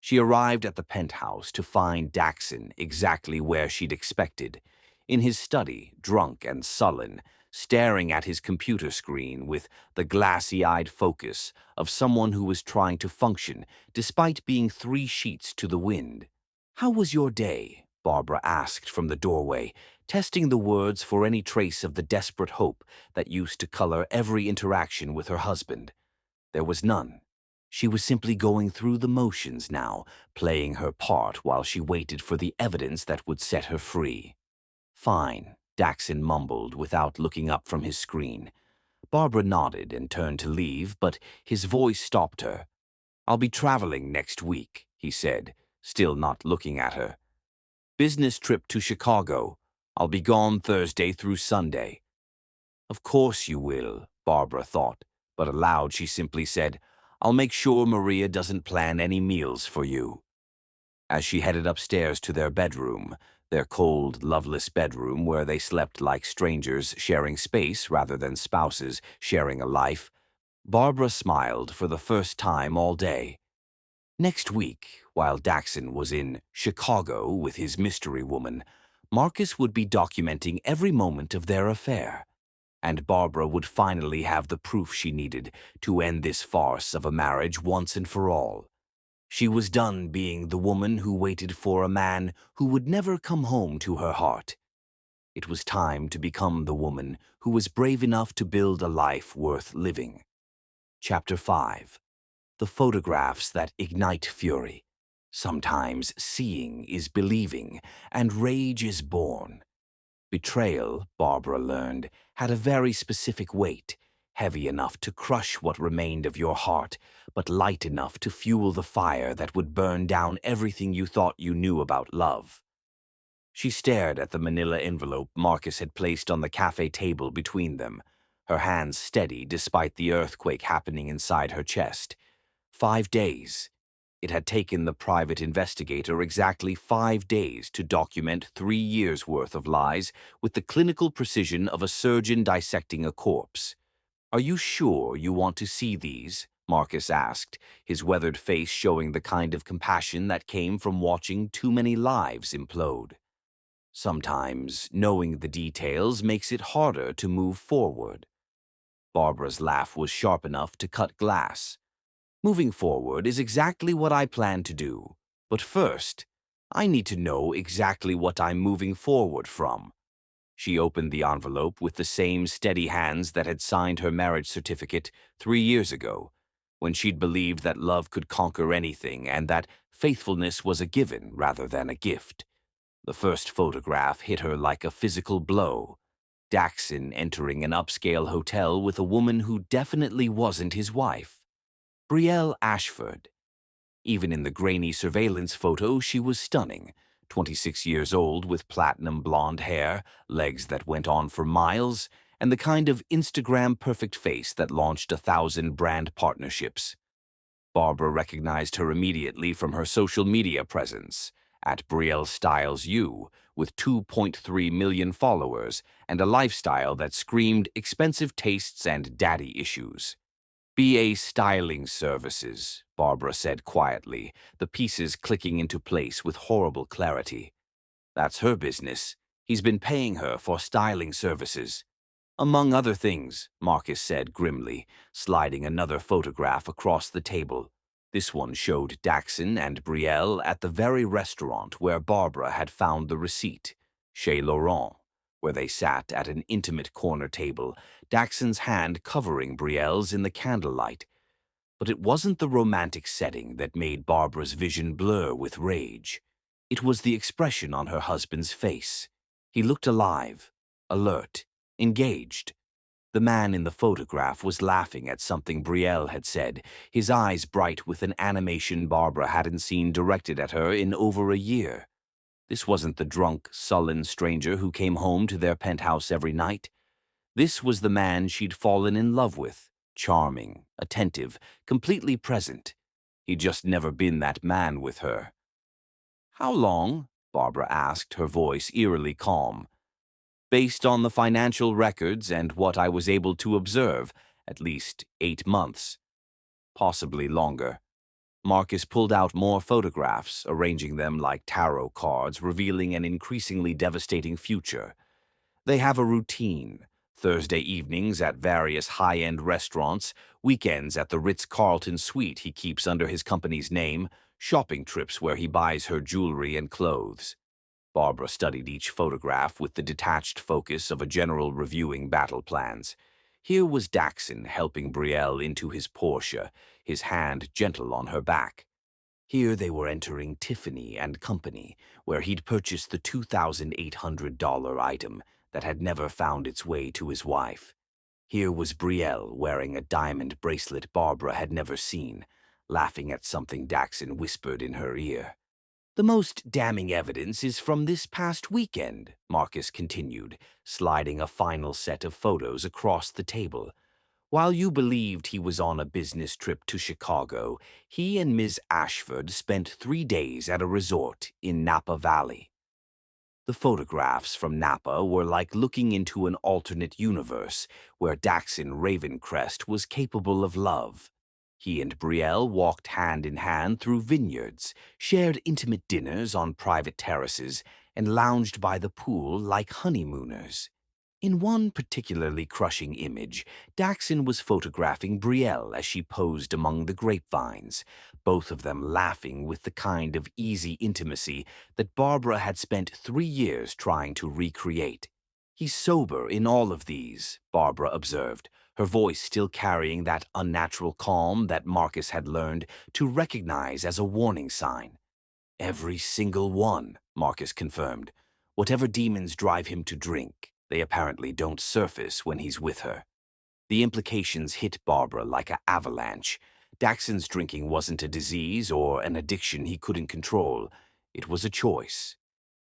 She arrived at the penthouse to find Daxon exactly where she'd expected, in his study, drunk and sullen, staring at his computer screen with the glassy-eyed focus of someone who was trying to function despite being 3 sheets to the wind. "How was your day?" Barbara asked from the doorway, testing the words for any trace of the desperate hope that used to color every interaction with her husband. There was none. She was simply going through the motions now, playing her part while she waited for the evidence that would set her free. "Fine," Daxon mumbled without looking up from his screen. Barbara nodded and turned to leave, but his voice stopped her. "I'll be traveling next week," he said, still not looking at her. "Business trip to Chicago. I'll be gone Thursday through Sunday." "Of course you will," Barbara thought, but aloud she simply said, "I'll make sure Maria doesn't plan any meals for you." As she headed upstairs to their bedroom, their cold, loveless bedroom where they slept like strangers sharing space rather than spouses sharing a life, Barbara smiled for the first time all day. Next week, while Daxon was in Chicago with his mystery woman, Marcus would be documenting every moment of their affair, and Barbara would finally have the proof she needed to end this farce of a marriage once and for all. She was done being the woman who waited for a man who would never come home to her heart. It was time to become the woman who was brave enough to build a life worth living. Chapter 5. The photographs that ignite fury. Sometimes seeing is believing, and rage is born. Betrayal, Barbara learned, had a very specific weight, heavy enough to crush what remained of your heart, but light enough to fuel the fire that would burn down everything you thought you knew about love. She stared at the manila envelope Marcus had placed on the cafe table between them, her hands steady despite the earthquake happening inside her chest. 5 days. It had taken the private investigator exactly 5 days to document 3 years' worth of lies with the clinical precision of a surgeon dissecting a corpse. "Are you sure you want to see these?" Marcus asked, his weathered face showing the kind of compassion that came from watching too many lives implode. "Sometimes knowing the details makes it harder to move forward." Barbara's laugh was sharp enough to cut glass. "Moving forward is exactly what I plan to do. But first, I need to know exactly what I'm moving forward from." She opened the envelope with the same steady hands that had signed her marriage certificate 3 years ago, when she'd believed that love could conquer anything and that faithfulness was a given rather than a gift. The first photograph hit her like a physical blow. Daxon entering an upscale hotel with a woman who definitely wasn't his wife. Brielle Ashford. Even in the grainy surveillance photo, she was stunning. 26 years old with platinum blonde hair, legs that went on for miles, and the kind of Instagram-perfect face that launched 1,000 brand partnerships. Barbara recognized her immediately from her social media presence, at Brielle Styles U, with 2.3 million followers and a lifestyle that screamed expensive tastes and daddy issues. "BA Styling Services," Barbara said quietly, the pieces clicking into place with horrible clarity. "That's her business. He's been paying her for styling services." "Among other things," Marcus said grimly, sliding another photograph across the table. This one showed Daxon and Brielle at the very restaurant where Barbara had found the receipt, Chez Laurent, where they sat at an intimate corner table, Daxon's hand covering Brielle's in the candlelight. But it wasn't the romantic setting that made Barbara's vision blur with rage. It was the expression on her husband's face. He looked alive, alert, engaged. The man in the photograph was laughing at something Brielle had said, his eyes bright with an animation Barbara hadn't seen directed at her in over a year. This wasn't the drunk, sullen stranger who came home to their penthouse every night. This was the man she'd fallen in love with, charming, attentive, completely present. He'd just never been that man with her. "How long?" Barbara asked, her voice eerily calm. "Based on the financial records and what I was able to observe, at least 8 months. Possibly longer." Marcus pulled out more photographs, arranging them like tarot cards, revealing an increasingly devastating future. They have a routine: Thursday evenings at various high-end restaurants, weekends at the Ritz-Carlton suite he keeps under his company's name, shopping trips where he buys her jewelry and clothes. Barbara studied each photograph with the detached focus of a general reviewing battle plans. Here was Daxon helping Brielle into his Porsche, his hand gentle on her back. Here they were entering Tiffany and Company, where he'd purchased the $2,800 item that had never found its way to his wife. Here was Brielle wearing a diamond bracelet Barbara had never seen, laughing at something Daxon whispered in her ear. "The most damning evidence is from this past weekend," Marcus continued, sliding a final set of photos across the table. "While you believed he was on a business trip to Chicago, he and Ms. Ashford spent 3 days at a resort in Napa Valley." The photographs from Napa were like looking into an alternate universe where Daxon Ravencrest was capable of love. He and Brielle walked hand in hand through vineyards, shared intimate dinners on private terraces, and lounged by the pool like honeymooners. In one particularly crushing image, Daxon was photographing Brielle as she posed among the grapevines, both of them laughing with the kind of easy intimacy that Barbara had spent 3 years trying to recreate. "He's sober in all of these," Barbara observed, her voice still carrying that unnatural calm that Marcus had learned to recognize as a warning sign. "Every single one," Marcus confirmed. "Whatever demons drive him to drink, they apparently don't surface when he's with her." The implications hit Barbara like an avalanche. Daxon's drinking wasn't a disease or an addiction he couldn't control. It was a choice.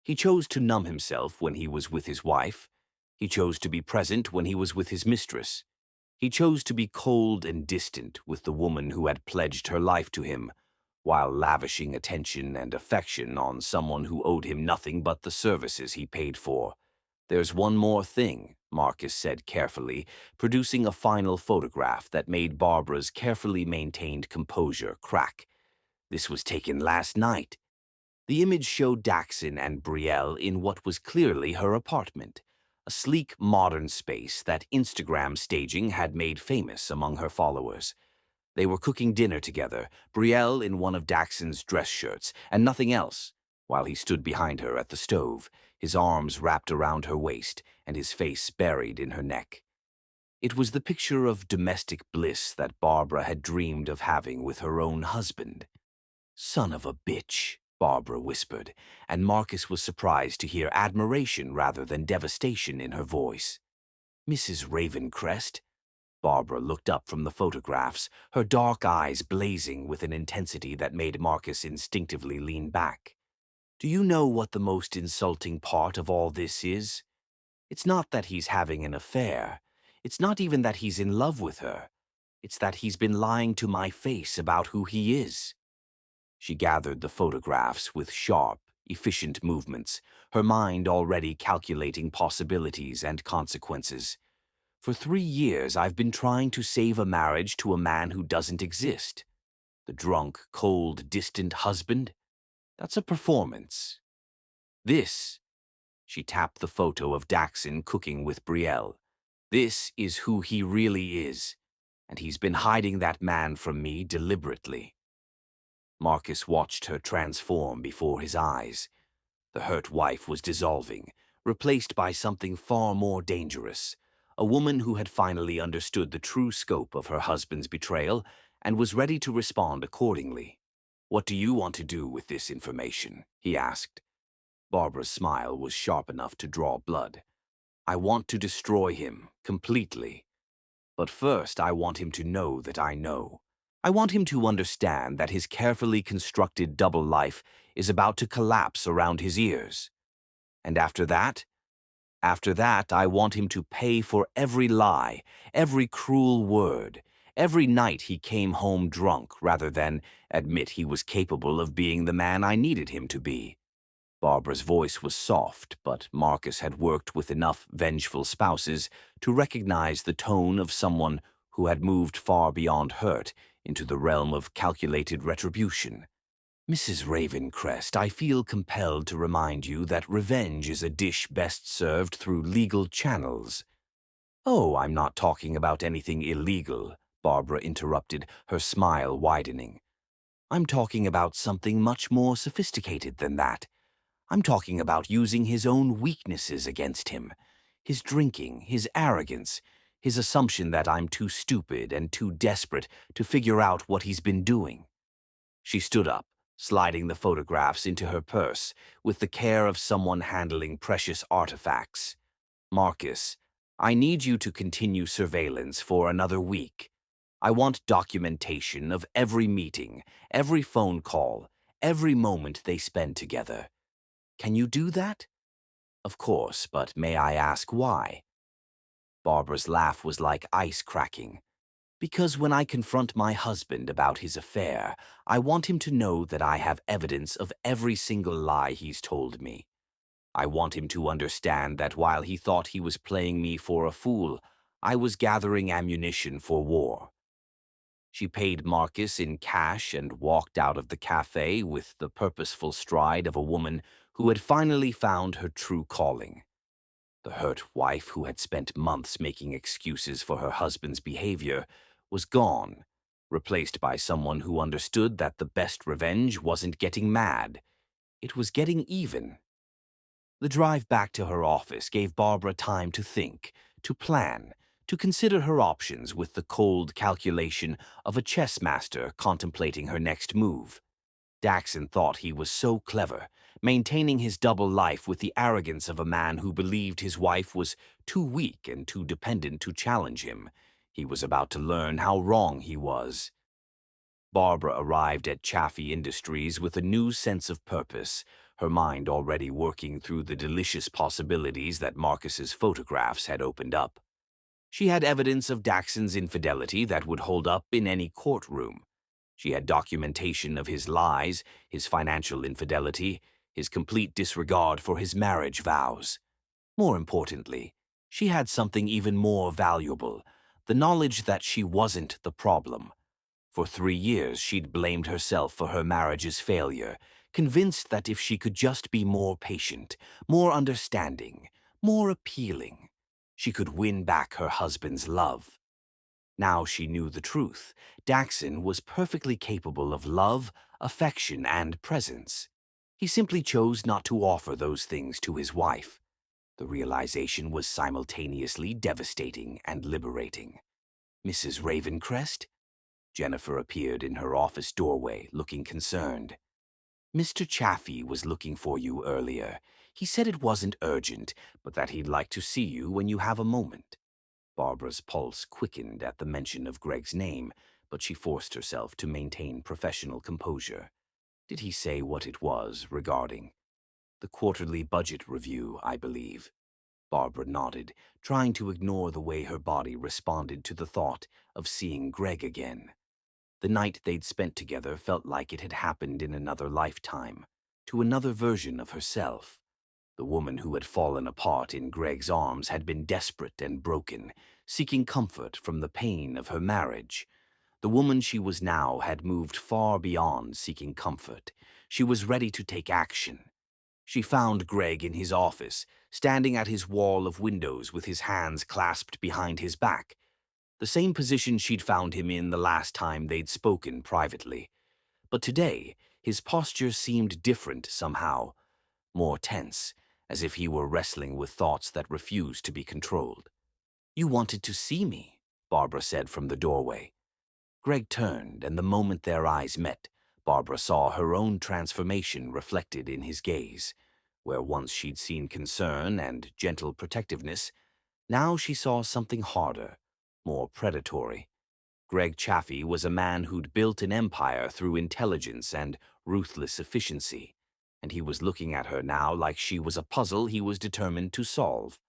He chose to numb himself when he was with his wife. He chose to be present when he was with his mistress. He chose to be cold and distant with the woman who had pledged her life to him, while lavishing attention and affection on someone who owed him nothing but the services he paid for. "There's one more thing," Marcus said carefully, producing a final photograph that made Barbara's carefully maintained composure crack. "This was taken last night." The image showed Daxon and Brielle in what was clearly her apartment, a sleek, modern space that Instagram staging had made famous among her followers. They were cooking dinner together, Brielle in one of Daxon's dress shirts, and nothing else, while he stood behind her at the stove, his arms wrapped around her waist and his face buried in her neck. It was the picture of domestic bliss that Barbara had dreamed of having with her own husband. "Son of a bitch," Barbara whispered, and Marcus was surprised to hear admiration rather than devastation in her voice. "Mrs. Ravencrest?" Barbara looked up from the photographs, her dark eyes blazing with an intensity that made Marcus instinctively lean back. "Do you know what the most insulting part of all this is? It's not that he's having an affair. It's not even that he's in love with her. It's that he's been lying to my face about who he is." She gathered the photographs with sharp, efficient movements, her mind already calculating possibilities and consequences. "For 3 years, I've been trying to save a marriage to a man who doesn't exist. The drunk, cold, distant husband? That's a performance. This," she tapped the photo of Daxon cooking with Brielle, "this is who he really is, and he's been hiding that man from me deliberately." Marcus watched her transform before his eyes. The hurt wife was dissolving, replaced by something far more dangerous, a woman who had finally understood the true scope of her husband's betrayal and was ready to respond accordingly. "What do you want to do with this information?" he asked. Barbara's smile was sharp enough to draw blood. "I want to destroy him, completely. But first I want him to know that I know. I want him to understand that his carefully constructed double life is about to collapse around his ears. And after that, I want him to pay for every lie, every cruel word, every night he came home drunk rather than admit he was capable of being the man I needed him to be." Barbara's voice was soft, but Marcus had worked with enough vengeful spouses to recognize the tone of someone who had moved far beyond hurt into the realm of calculated retribution. "Mrs. Ravencrest, I feel compelled to remind you that revenge is a dish best served through legal channels." "Oh, I'm not talking about anything illegal," Barbara interrupted, her smile widening. "I'm talking about something much more sophisticated than that. I'm talking about using his own weaknesses against him. His drinking, his arrogance, his assumption that I'm too stupid and too desperate to figure out what he's been doing." She stood up, sliding the photographs into her purse with the care of someone handling precious artifacts. "Marcus, I need you to continue surveillance for another week. I want documentation of every meeting, every phone call, every moment they spend together. Can you do that?" "Of course, but may I ask why?" Barbara's laugh was like ice cracking. "Because when I confront my husband about his affair, I want him to know that I have evidence of every single lie he's told me. I want him to understand that while he thought he was playing me for a fool, I was gathering ammunition for war." She paid Marcus in cash and walked out of the cafe with the purposeful stride of a woman who had finally found her true calling. The hurt wife who had spent months making excuses for her husband's behavior was gone, replaced by someone who understood that the best revenge wasn't getting mad. It was getting even. The drive back to her office gave Barbara time to think, to plan, to consider her options with the cold calculation of a chess master contemplating her next move. Daxon thought he was so clever, maintaining his double life with the arrogance of a man who believed his wife was too weak and too dependent to challenge him. He was about to learn how wrong he was. Barbara arrived at Chaffee Industries with a new sense of purpose, her mind already working through the delicious possibilities that Marcus's photographs had opened up. She had evidence of Daxon's infidelity that would hold up in any courtroom. She had documentation of his lies, his financial infidelity, his complete disregard for his marriage vows. More importantly, she had something even more valuable, the knowledge that she wasn't the problem. For 3 years, she'd blamed herself for her marriage's failure, convinced that if she could just be more patient, more understanding, more appealing, she could win back her husband's love. Now she knew the truth. Daxon was perfectly capable of love, affection, and presence. He simply chose not to offer those things to his wife. The realization was simultaneously devastating and liberating. "Mrs. Ravencrest?" Jennifer appeared in her office doorway, looking concerned. "Mr. Chaffee was looking for you earlier. He said it wasn't urgent, but that he'd like to see you when you have a moment." Barbara's pulse quickened at the mention of Greg's name, but she forced herself to maintain professional composure. "Did he say what it was regarding?" "The quarterly budget review, I believe." Barbara nodded, trying to ignore the way her body responded to the thought of seeing Greg again. The night they'd spent together felt like it had happened in another lifetime, to another version of herself. The woman who had fallen apart in Greg's arms had been desperate and broken, seeking comfort from the pain of her marriage. The woman she was now had moved far beyond seeking comfort. She was ready to take action. She found Greg in his office, standing at his wall of windows with his hands clasped behind his back. The same position she'd found him in the last time they'd spoken privately. But today, his posture seemed different somehow, more tense, as if he were wrestling with thoughts that refused to be controlled. "You wanted to see me," Barbara said from the doorway. Greg turned, and the moment their eyes met, Barbara saw her own transformation reflected in his gaze. Where once she'd seen concern and gentle protectiveness, now she saw something harder, more predatory. Greg Chaffee was a man who'd built an empire through intelligence and ruthless efficiency, and he was looking at her now like she was a puzzle he was determined to solve.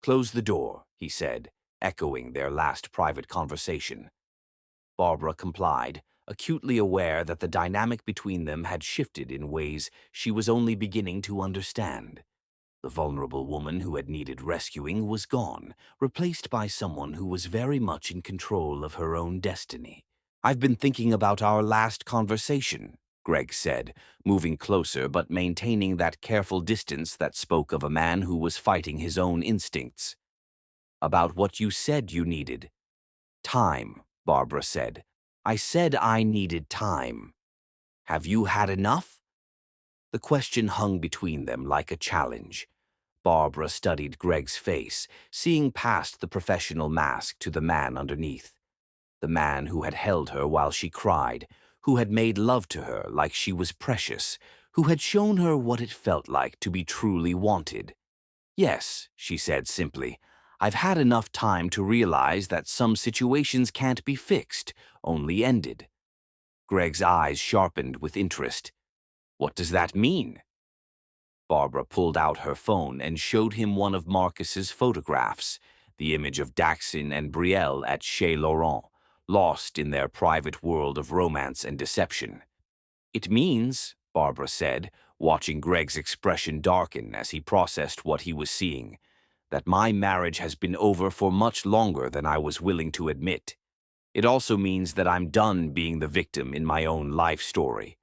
"Close the door," he said, echoing their last private conversation. Barbara complied, acutely aware that the dynamic between them had shifted in ways she was only beginning to understand. The vulnerable woman who had needed rescuing was gone, replaced by someone who was very much in control of her own destiny. "I've been thinking about our last conversation," Greg said, moving closer but maintaining that careful distance that spoke of a man who was fighting his own instincts. "About what you said you needed." "Time," Barbara said. "I said I needed time. Have you had enough?" The question hung between them like a challenge. Barbara studied Greg's face, seeing past the professional mask to the man underneath. The man who had held her while she cried, who had made love to her like she was precious, who had shown her what it felt like to be truly wanted. "Yes," she said simply, "I've had enough time to realize that some situations can't be fixed, only ended." Greg's eyes sharpened with interest. "What does that mean?" Barbara pulled out her phone and showed him one of Marcus's photographs, the image of Daxon and Brielle at Chez Laurent, lost in their private world of romance and deception. "It means," Barbara said, watching Greg's expression darken as he processed what he was seeing, "that my marriage has been over for much longer than I was willing to admit. It also means that I'm done being the victim in my own life story."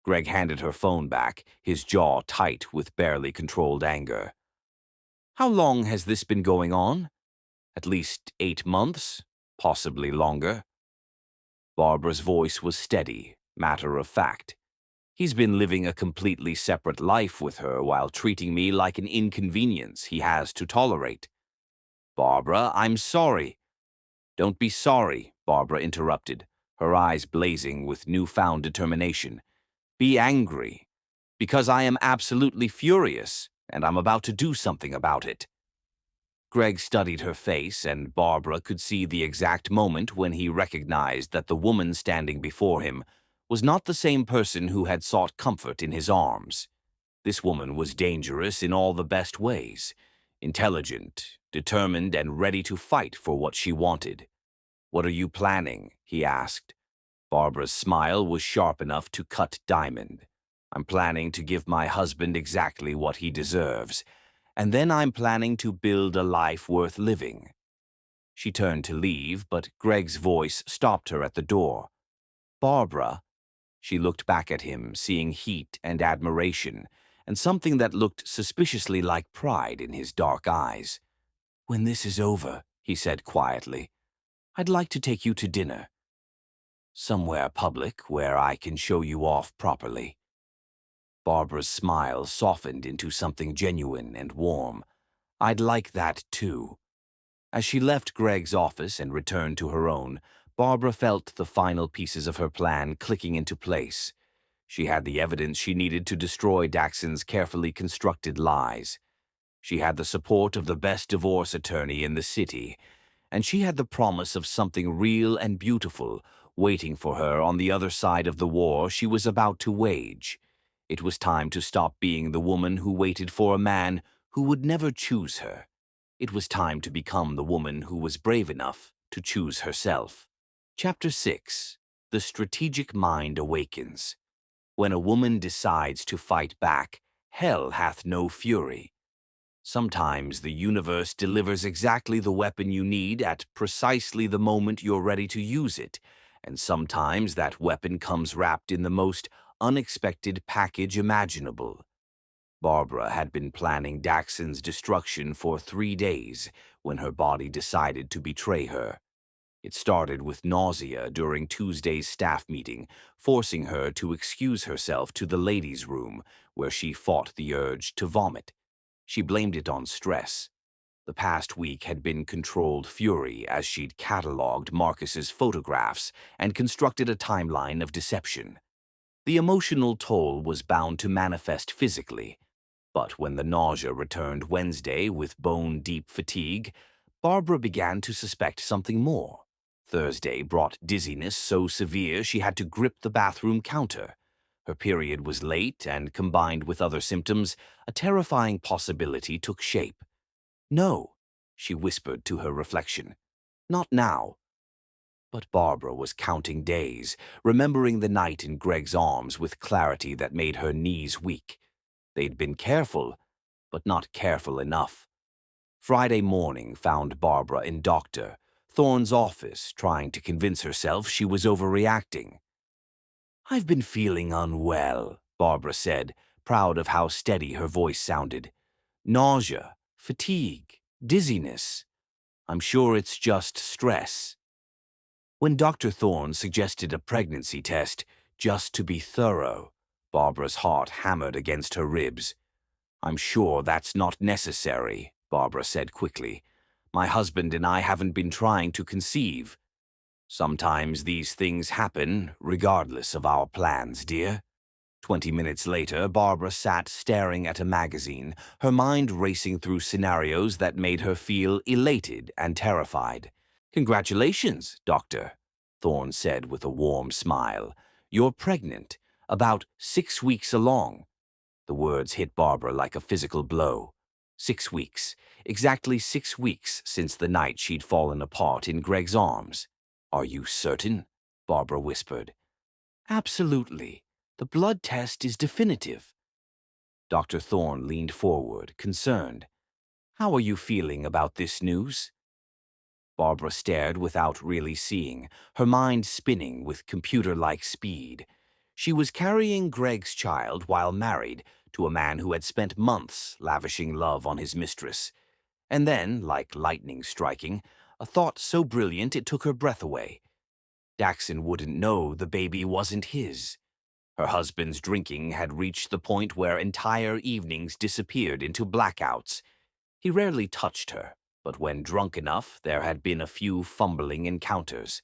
Greg handed her phone back, his jaw tight with barely controlled anger. "How long has this been going on? At least 8 months, possibly longer." Barbara's voice was steady, matter of fact. "He's been living a completely separate life with her while treating me like an inconvenience he has to tolerate." "Barbara, I'm sorry." "Don't be sorry," Barbara interrupted, her eyes blazing with newfound determination. "Be angry, because I am absolutely furious, and I'm about to do something about it." Greg studied her face, and Barbara could see the exact moment when he recognized that the woman standing before him was not the same person who had sought comfort in his arms. This woman was dangerous in all the best ways, intelligent, determined, and ready to fight for what she wanted. "What are you planning?" he asked. Barbara's smile was sharp enough to cut diamond. "I'm planning to give my husband exactly what he deserves, and then I'm planning to build a life worth living." She turned to leave, but Greg's voice stopped her at the door. "Barbara." She looked back at him, seeing heat and admiration, and something that looked suspiciously like pride in his dark eyes. "When this is over," he said quietly, "I'd like to take you to dinner. Somewhere public where I can show you off properly." Barbara's smile softened into something genuine and warm. "I'd like that too." As she left Greg's office and returned to her own, Barbara felt the final pieces of her plan clicking into place. She had the evidence she needed to destroy Daxon's carefully constructed lies. She had the support of the best divorce attorney in the city, and she had the promise of something real and beautiful waiting for her on the other side of the war she was about to wage. It was time to stop being the woman who waited for a man who would never choose her. It was time to become the woman who was brave enough to choose herself. Chapter 6. The Strategic Mind Awakens. When a woman decides to fight back, hell hath no fury. Sometimes the universe delivers exactly the weapon you need at precisely the moment you're ready to use it, and sometimes that weapon comes wrapped in the most unexpected package imaginable. Barbara had been planning Daxon's destruction for 3 days when her body decided to betray her. It started with nausea during Tuesday's staff meeting, forcing her to excuse herself to the ladies' room, where she fought the urge to vomit. She blamed it on stress. The past week had been controlled fury as she'd cataloged Marcus's photographs and constructed a timeline of deception. The emotional toll was bound to manifest physically, but when the nausea returned Wednesday with bone-deep fatigue, Barbara began to suspect something more. Thursday brought dizziness so severe she had to grip the bathroom counter. Her period was late, and combined with other symptoms, a terrifying possibility took shape. "No," she whispered to her reflection. "Not now." But Barbara was counting days, remembering the night in Greg's arms with clarity that made her knees weak. They'd been careful, but not careful enough. Friday morning found Barbara in Dr. Thorne's office, trying to convince herself she was overreacting. "I've been feeling unwell," Barbara said, proud of how steady her voice sounded. "Nausea, fatigue, dizziness. I'm sure it's just stress." When Dr. Thorne suggested a pregnancy test, just to be thorough, Barbara's heart hammered against her ribs. "I'm sure that's not necessary," Barbara said quickly. "My husband and I haven't been trying to conceive." "Sometimes these things happen, regardless of our plans, dear." 20 minutes later, Barbara sat staring at a magazine, her mind racing through scenarios that made her feel elated and terrified. "Congratulations, Doctor," Thorne said with a warm smile. "You're pregnant, about 6 weeks along." The words hit Barbara like a physical blow. 6 weeks, exactly 6 weeks since the night she'd fallen apart in Greg's arms. "Are you certain?" Barbara whispered. "Absolutely. The blood test is definitive." Dr. Thorne leaned forward, concerned. "How are you feeling about this news?" Barbara stared without really seeing, her mind spinning with computer-like speed. She was carrying Greg's child while married to a man who had spent months lavishing love on his mistress. And then, like lightning striking, a thought so brilliant it took her breath away. Daxon wouldn't know the baby wasn't his. Her husband's drinking had reached the point where entire evenings disappeared into blackouts. He rarely touched her, but when drunk enough, there had been a few fumbling encounters.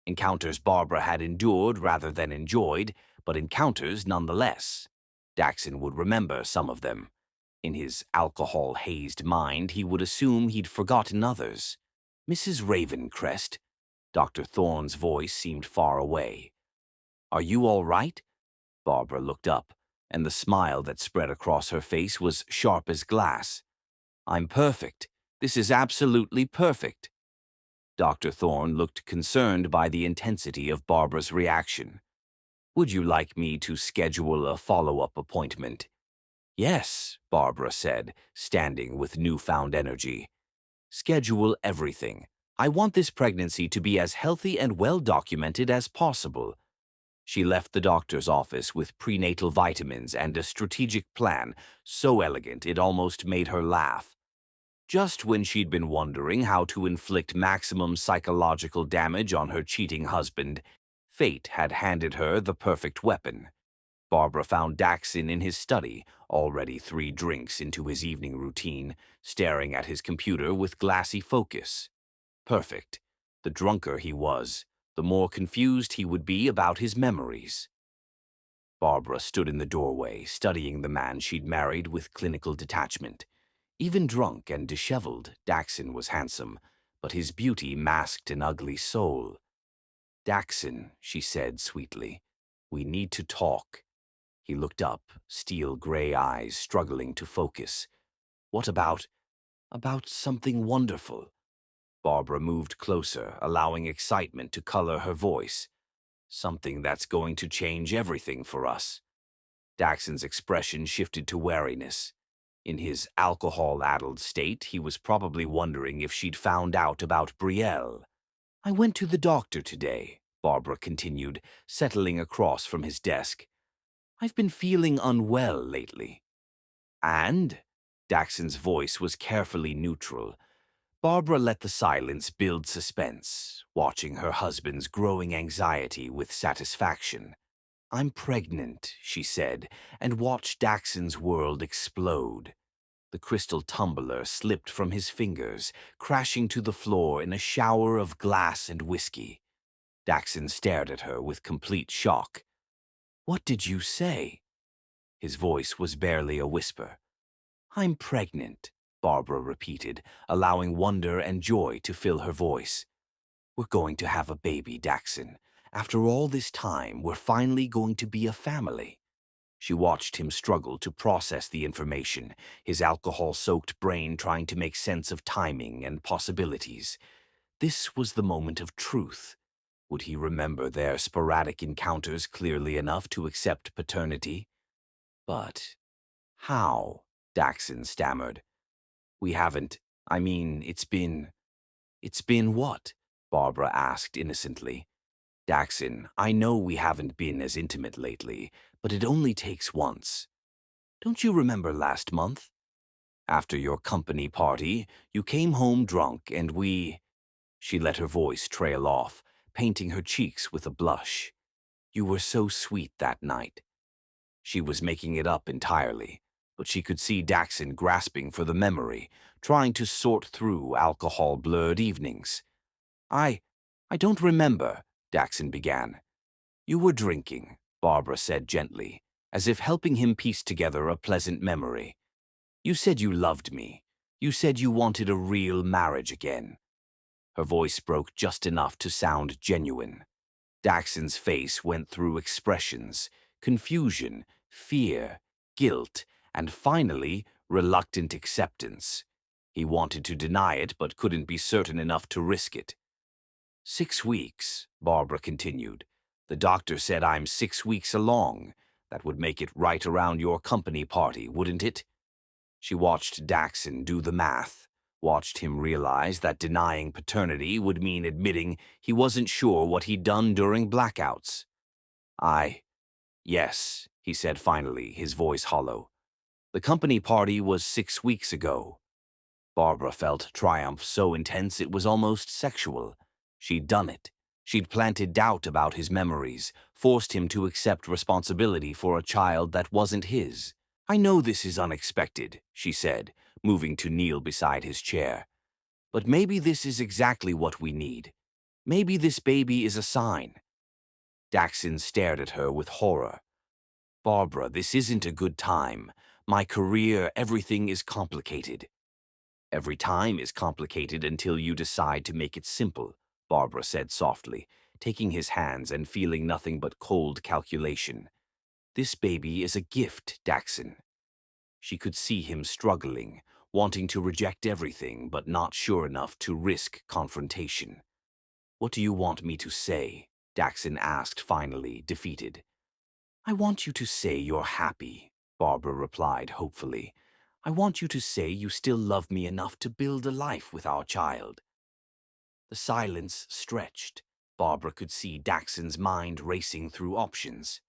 Encounters Barbara had endured rather than enjoyed, but encounters nonetheless. Daxon would remember some of them. In his alcohol-hazed mind, he would assume he'd forgotten others. "Mrs. Ravencrest?" Dr. Thorne's voice seemed far away. "Are you all right?" Barbara looked up. and the smile that spread across her face was sharp as glass. "I'm perfect. This is absolutely perfect." Dr. Thorne looked concerned by the intensity of Barbara's reaction. "Would you like me to schedule a follow-up appointment?" "Yes," Barbara said, standing with newfound energy. "Schedule everything. I want this pregnancy to be as healthy and well-documented as possible." She left the doctor's office with prenatal vitamins and a strategic plan so elegant it almost made her laugh. Just when she'd been wondering how to inflict maximum psychological damage on her cheating husband, fate had handed her the perfect weapon. Barbara found Daxon in his study, already 3 drinks into his evening routine, staring at his computer with glassy focus. Perfect. The drunker he was, the more confused he would be about his memories. Barbara stood in the doorway, studying the man she'd married with clinical detachment. Even drunk and disheveled, Daxon was handsome, but his beauty masked an ugly soul. "Daxon," she said sweetly, "we need to talk." He looked up, steel gray eyes struggling to focus. "What about something wonderful?" Barbara moved closer, allowing excitement to color her voice. "Something that's going to change everything for us." Daxon's expression shifted to wariness. In his alcohol-addled state, he was probably wondering if she'd found out about Brielle. "I went to the doctor today," Barbara continued, settling across from his desk. "I've been feeling unwell lately." "And?" Daxon's voice was carefully neutral. Barbara let the silence build suspense, watching her husband's growing anxiety with satisfaction. "I'm pregnant," she said, and watched Daxon's world explode. The crystal tumbler slipped from his fingers, crashing to the floor in a shower of glass and whiskey. Daxon stared at her with complete shock. "What did you say?" His voice was barely a whisper. "I'm pregnant," Barbara repeated, allowing wonder and joy to fill her voice. "We're going to have a baby, Daxon. After all this time, we're finally going to be a family." She watched him struggle to process the information, his alcohol-soaked brain trying to make sense of timing and possibilities. This was the moment of truth. Would he remember their sporadic encounters clearly enough to accept paternity? But how? Daxon stammered. "We haven't. I mean, it's been..." "It's been what?" Barbara asked innocently. "Daxon, I know we haven't been as intimate lately, but it only takes once. Don't you remember last month? After your company party, you came home drunk and we..." She let her voice trail off, painting her cheeks with a blush. "You were so sweet that night." She was making it up entirely, but she could see Daxon grasping for the memory, trying to sort through alcohol-blurred evenings. I don't remember," Daxon began. "You were drinking," Barbara said gently, as if helping him piece together a pleasant memory. "You said you loved me. You said you wanted a real marriage again." Her voice broke just enough to sound genuine. Daxon's face went through expressions: confusion, fear, guilt, and finally, reluctant acceptance. He wanted to deny it but couldn't be certain enough to risk it. "6 weeks," Barbara continued. "The doctor said I'm 6 weeks along. That would make it right around your company party, wouldn't it?" She watched Daxon do the math, watched him realize that denying paternity would mean admitting he wasn't sure what he'd done during blackouts. Yes," he said finally, his voice hollow. "The company party was 6 weeks ago." Barbara felt triumph so intense it was almost sexual. She'd done it. She'd planted doubt about his memories, forced him to accept responsibility for a child that wasn't his. "I know this is unexpected," she said, moving to kneel beside his chair. "But maybe this is exactly what we need. Maybe this baby is a sign." Daxon stared at her with horror. "Barbara, this isn't a good time. My career, everything is complicated." "Every time is complicated until you decide to make it simple," Barbara said softly, taking his hands and feeling nothing but cold calculation. This baby is a gift, Daxon. She could see him struggling, wanting to reject everything but not sure enough to risk confrontation. "What do you want me to say?" Daxon asked finally, defeated. "I want you to say you're happy," Barbara replied hopefully. "I want you to say you still love me enough to build a life with our child." The silence stretched. Barbara could see Daxon's mind racing through options.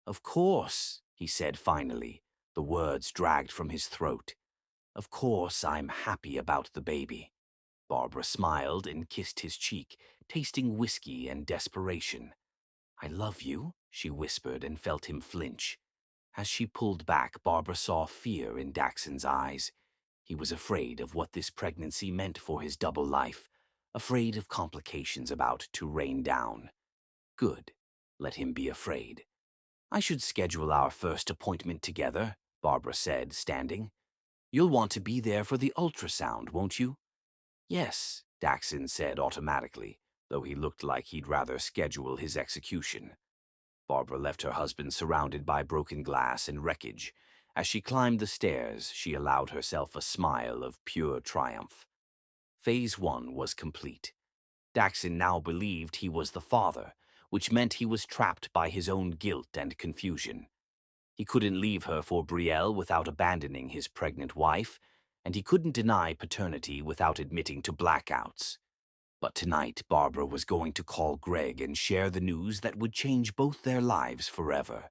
"Of course," he said finally, the words dragged from his throat. "Of course I'm happy about the baby." Barbara smiled and kissed his cheek, tasting whiskey and desperation. "I love you," she whispered and felt him flinch. As she pulled back, Barbara saw fear in Daxon's eyes. He was afraid of what this pregnancy meant for his double life, afraid of complications about to rain down. Good. Let him be afraid. "I should schedule our first appointment together," Barbara said, standing. "You'll want to be there for the ultrasound, won't you?" "Yes," Daxon said automatically, though he looked like he'd rather schedule his execution. Barbara left her husband surrounded by broken glass and wreckage. As she climbed the stairs, she allowed herself a smile of pure triumph. Phase 1 was complete. Daxon now believed he was the father, which meant he was trapped by his own guilt and confusion. He couldn't leave her for Brielle without abandoning his pregnant wife, and he couldn't deny paternity without admitting to blackouts. But tonight, Barbara was going to call Greg and share the news that would change both their lives forever.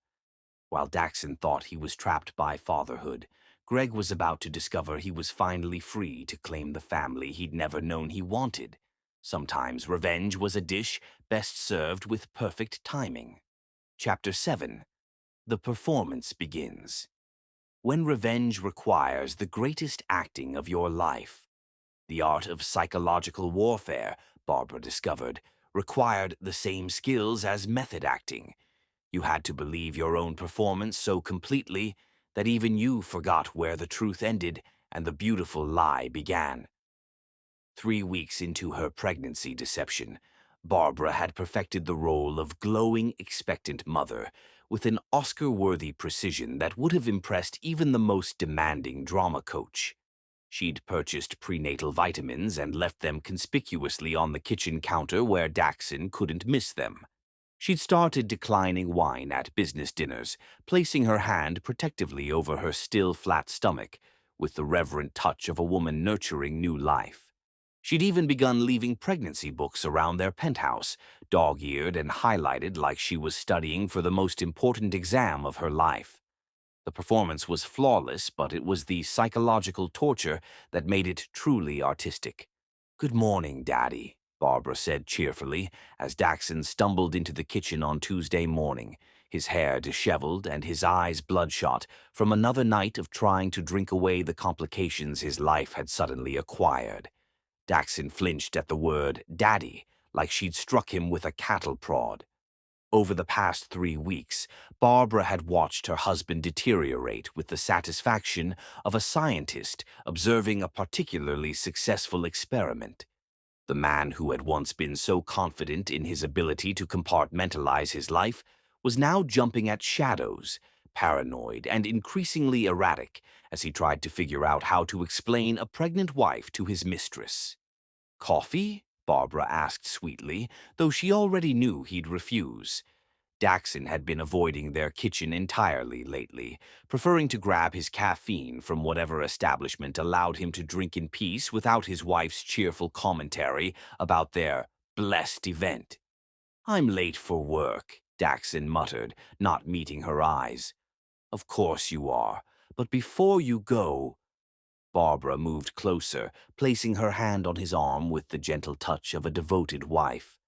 While Daxon thought he was trapped by fatherhood, Greg was about to discover he was finally free to claim the family he'd never known he wanted. Sometimes revenge was a dish best served with perfect timing. Chapter 7. The performance begins. When revenge requires the greatest acting of your life. The art of psychological warfare, Barbara discovered, required the same skills as method acting. You had to believe your own performance so completely that even you forgot where the truth ended and the beautiful lie began. 3 weeks into her pregnancy deception, Barbara had perfected the role of glowing, expectant mother with an Oscar-worthy precision that would have impressed even the most demanding drama coach. She'd purchased prenatal vitamins and left them conspicuously on the kitchen counter where Daxon couldn't miss them. She'd started declining wine at business dinners, placing her hand protectively over her still flat stomach, with the reverent touch of a woman nurturing new life. She'd even begun leaving pregnancy books around their penthouse, dog-eared and highlighted like she was studying for the most important exam of her life. The performance was flawless, but it was the psychological torture that made it truly artistic. "Good morning, Daddy," Barbara said cheerfully as Daxon stumbled into the kitchen on Tuesday morning, his hair disheveled and his eyes bloodshot from another night of trying to drink away the complications his life had suddenly acquired. Daxon flinched at the word "Daddy," like she'd struck him with a cattle prod. Over the past 3 weeks, Barbara had watched her husband deteriorate with the satisfaction of a scientist observing a particularly successful experiment. The man who had once been so confident in his ability to compartmentalize his life was now jumping at shadows, paranoid and increasingly erratic as he tried to figure out how to explain a pregnant wife to his mistress. "Coffee?" Barbara asked sweetly, though she already knew he'd refuse. Daxon had been avoiding their kitchen entirely lately, preferring to grab his caffeine from whatever establishment allowed him to drink in peace without his wife's cheerful commentary about their blessed event. "I'm late for work," Daxon muttered, not meeting her eyes. "Of course you are, but before you go—" Barbara moved closer, placing her hand on his arm with the gentle touch of a devoted wife.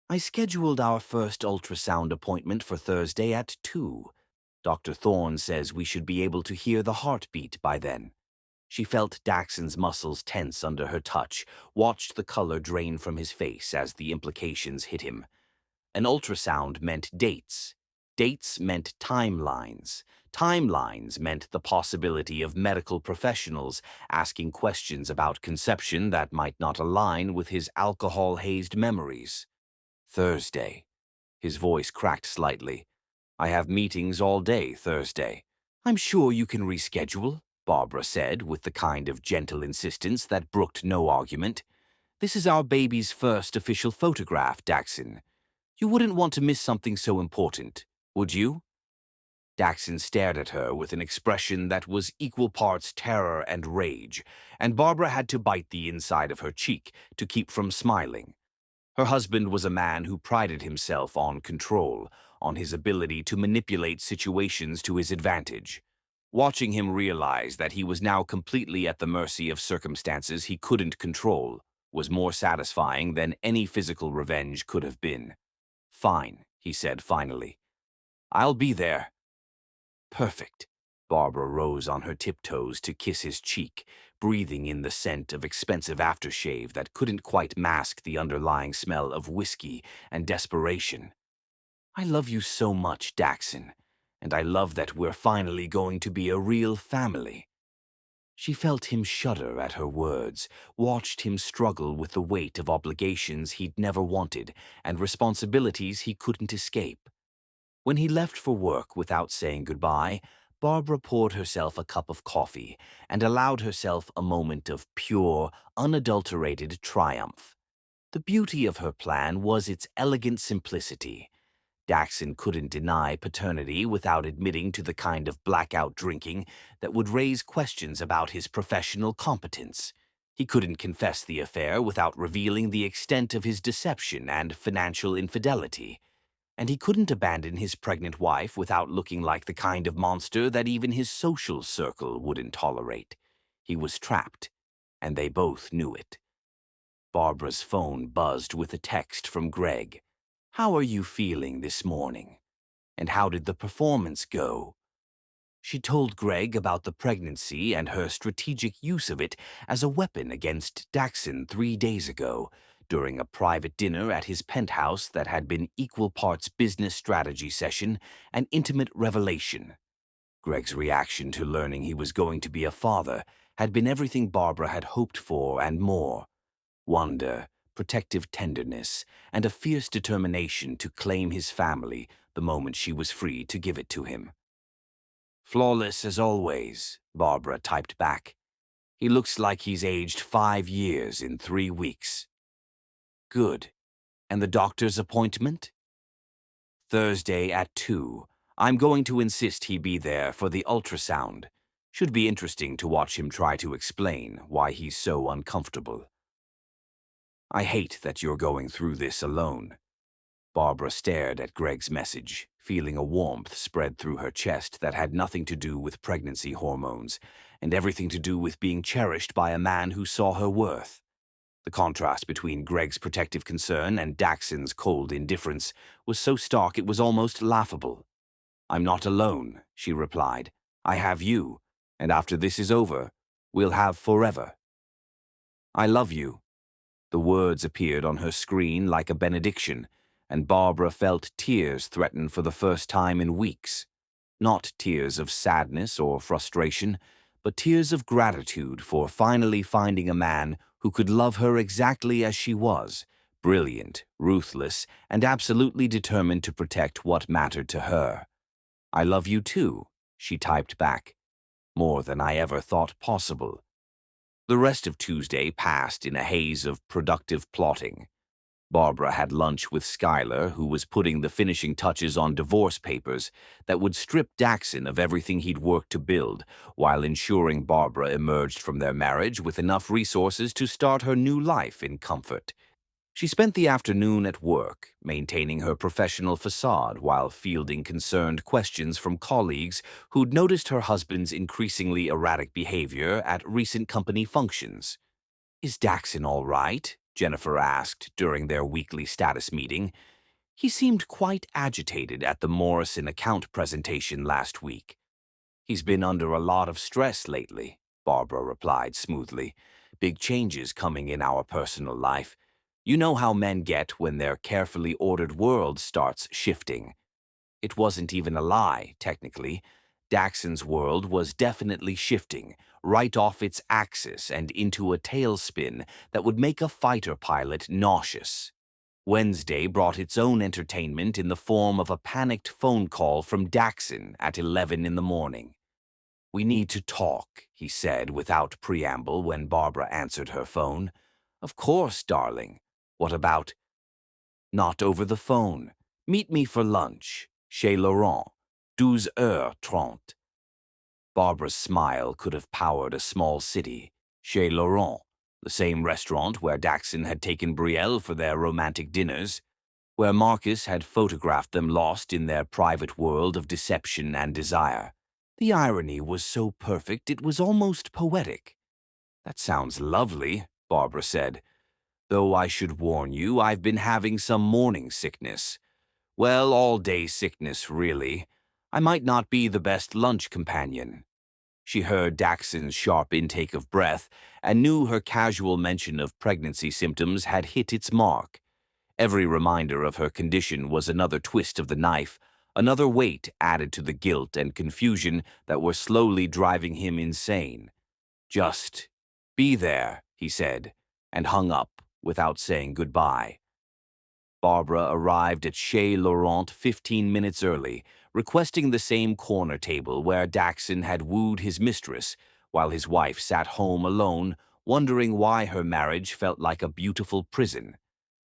"I scheduled our first ultrasound appointment for Thursday at 2. Dr. Thorne says we should be able to hear the heartbeat by then." She felt Daxon's muscles tense under her touch, watched the color drain from his face as the implications hit him. An ultrasound meant dates. Dates meant timelines. Timelines meant the possibility of medical professionals asking questions about conception that might not align with his alcohol-hazed memories. "Thursday." His voice cracked slightly. I have meetings all day Thursday. I'm sure you can reschedule, Barbara said with the kind of gentle insistence that brooked no argument. This is our baby's first official photograph, Daxon. You wouldn't want to miss something so important, would you? Daxon stared at her with an expression that was equal parts terror and rage, and Barbara had to bite the inside of her cheek to keep from smiling. Her husband was a man who prided himself on control, on his ability to manipulate situations to his advantage. Watching him realize that he was now completely at the mercy of circumstances he couldn't control was more satisfying than any physical revenge could have been. "Fine," he said finally. "I'll be there." "Perfect." Barbara rose on her tiptoes to kiss his cheek, breathing in the scent of expensive aftershave that couldn't quite mask the underlying smell of whiskey and desperation. "I love you so much, Daxon, and I love that we're finally going to be a real family." She felt him shudder at her words, watched him struggle with the weight of obligations he'd never wanted and responsibilities he couldn't escape. When he left for work without saying goodbye, Barbara poured herself a cup of coffee and allowed herself a moment of pure, unadulterated triumph. The beauty of her plan was its elegant simplicity. Daxon couldn't deny paternity without admitting to the kind of blackout drinking that would raise questions about his professional competence. He couldn't confess the affair without revealing the extent of his deception and financial infidelity. And he couldn't abandon his pregnant wife without looking like the kind of monster that even his social circle wouldn't tolerate. He was trapped, and they both knew it. Barbara's phone buzzed with a text from Greg. "How are you feeling this morning? And how did the performance go?" She told Greg about the pregnancy and her strategic use of it as a weapon against Daxon 3 days ago, during a private dinner at his penthouse that had been equal parts business strategy session and intimate revelation. Greg's reaction to learning he was going to be a father had been everything Barbara had hoped for and more: wonder, protective tenderness, and a fierce determination to claim his family the moment she was free to give it to him. "Flawless as always," Barbara typed back. "He looks like he's aged 5 years in 3 weeks." "Good. And the doctor's appointment?" "Thursday at 2. I'm going to insist he be there for the ultrasound. Should be interesting to watch him try to explain why he's so uncomfortable." "I hate that you're going through this alone." Barbara stared at Greg's message, feeling a warmth spread through her chest that had nothing to do with pregnancy hormones and everything to do with being cherished by a man who saw her worth. The contrast between Greg's protective concern and Daxon's cold indifference was so stark it was almost laughable. "I'm not alone," she replied. "I have you, and after this is over, we'll have forever." "I love you." The words appeared on her screen like a benediction, and Barbara felt tears threaten for the first time in weeks. Not tears of sadness or frustration, but tears of gratitude for finally finding a man who could love her exactly as she was, brilliant, ruthless, and absolutely determined to protect what mattered to her. "I love you too," she typed back. "More than I ever thought possible." The rest of Tuesday passed in a haze of productive plotting. Barbara had lunch with Skylar, who was putting the finishing touches on divorce papers that would strip Daxon of everything he'd worked to build, while ensuring Barbara emerged from their marriage with enough resources to start her new life in comfort. She spent the afternoon at work, maintaining her professional facade while fielding concerned questions from colleagues who'd noticed her husband's increasingly erratic behavior at recent company functions. "Is Daxon all right?" Jennifer asked during their weekly status meeting. "He seemed quite agitated at the Morrison account presentation last week." "He's been under a lot of stress lately," Barbara replied smoothly. "Big changes coming in our personal life. You know how men get when their carefully ordered world starts shifting." It wasn't even a lie, technically. Daxon's world was definitely shifting, right off its axis and into a tailspin that would make a fighter pilot nauseous. Wednesday brought its own entertainment in the form of a panicked phone call from Daxon at 11 in the morning. "We need to talk," he said without preamble when Barbara answered her phone. "Of course, darling. What about—" "Not over the phone. Meet me for lunch. Chez Laurent. 12h30. Barbara's smile could have powered a small city. Chez Laurent, the same restaurant where Daxon had taken Brielle for their romantic dinners, where Marcus had photographed them lost in their private world of deception and desire. The irony was so perfect it was almost poetic. "That sounds lovely," Barbara said. "Though I should warn you, I've been having some morning sickness. Well, all-day sickness, really. I might not be the best lunch companion." She heard Daxon's sharp intake of breath and knew her casual mention of pregnancy symptoms had hit its mark. Every reminder of her condition was another twist of the knife, another weight added to the guilt and confusion that were slowly driving him insane. "Just be there," he said, and hung up without saying goodbye. Barbara arrived at Chez Laurent 15 minutes early, requesting the same corner table where Daxon had wooed his mistress, while his wife sat home alone, wondering why her marriage felt like a beautiful prison.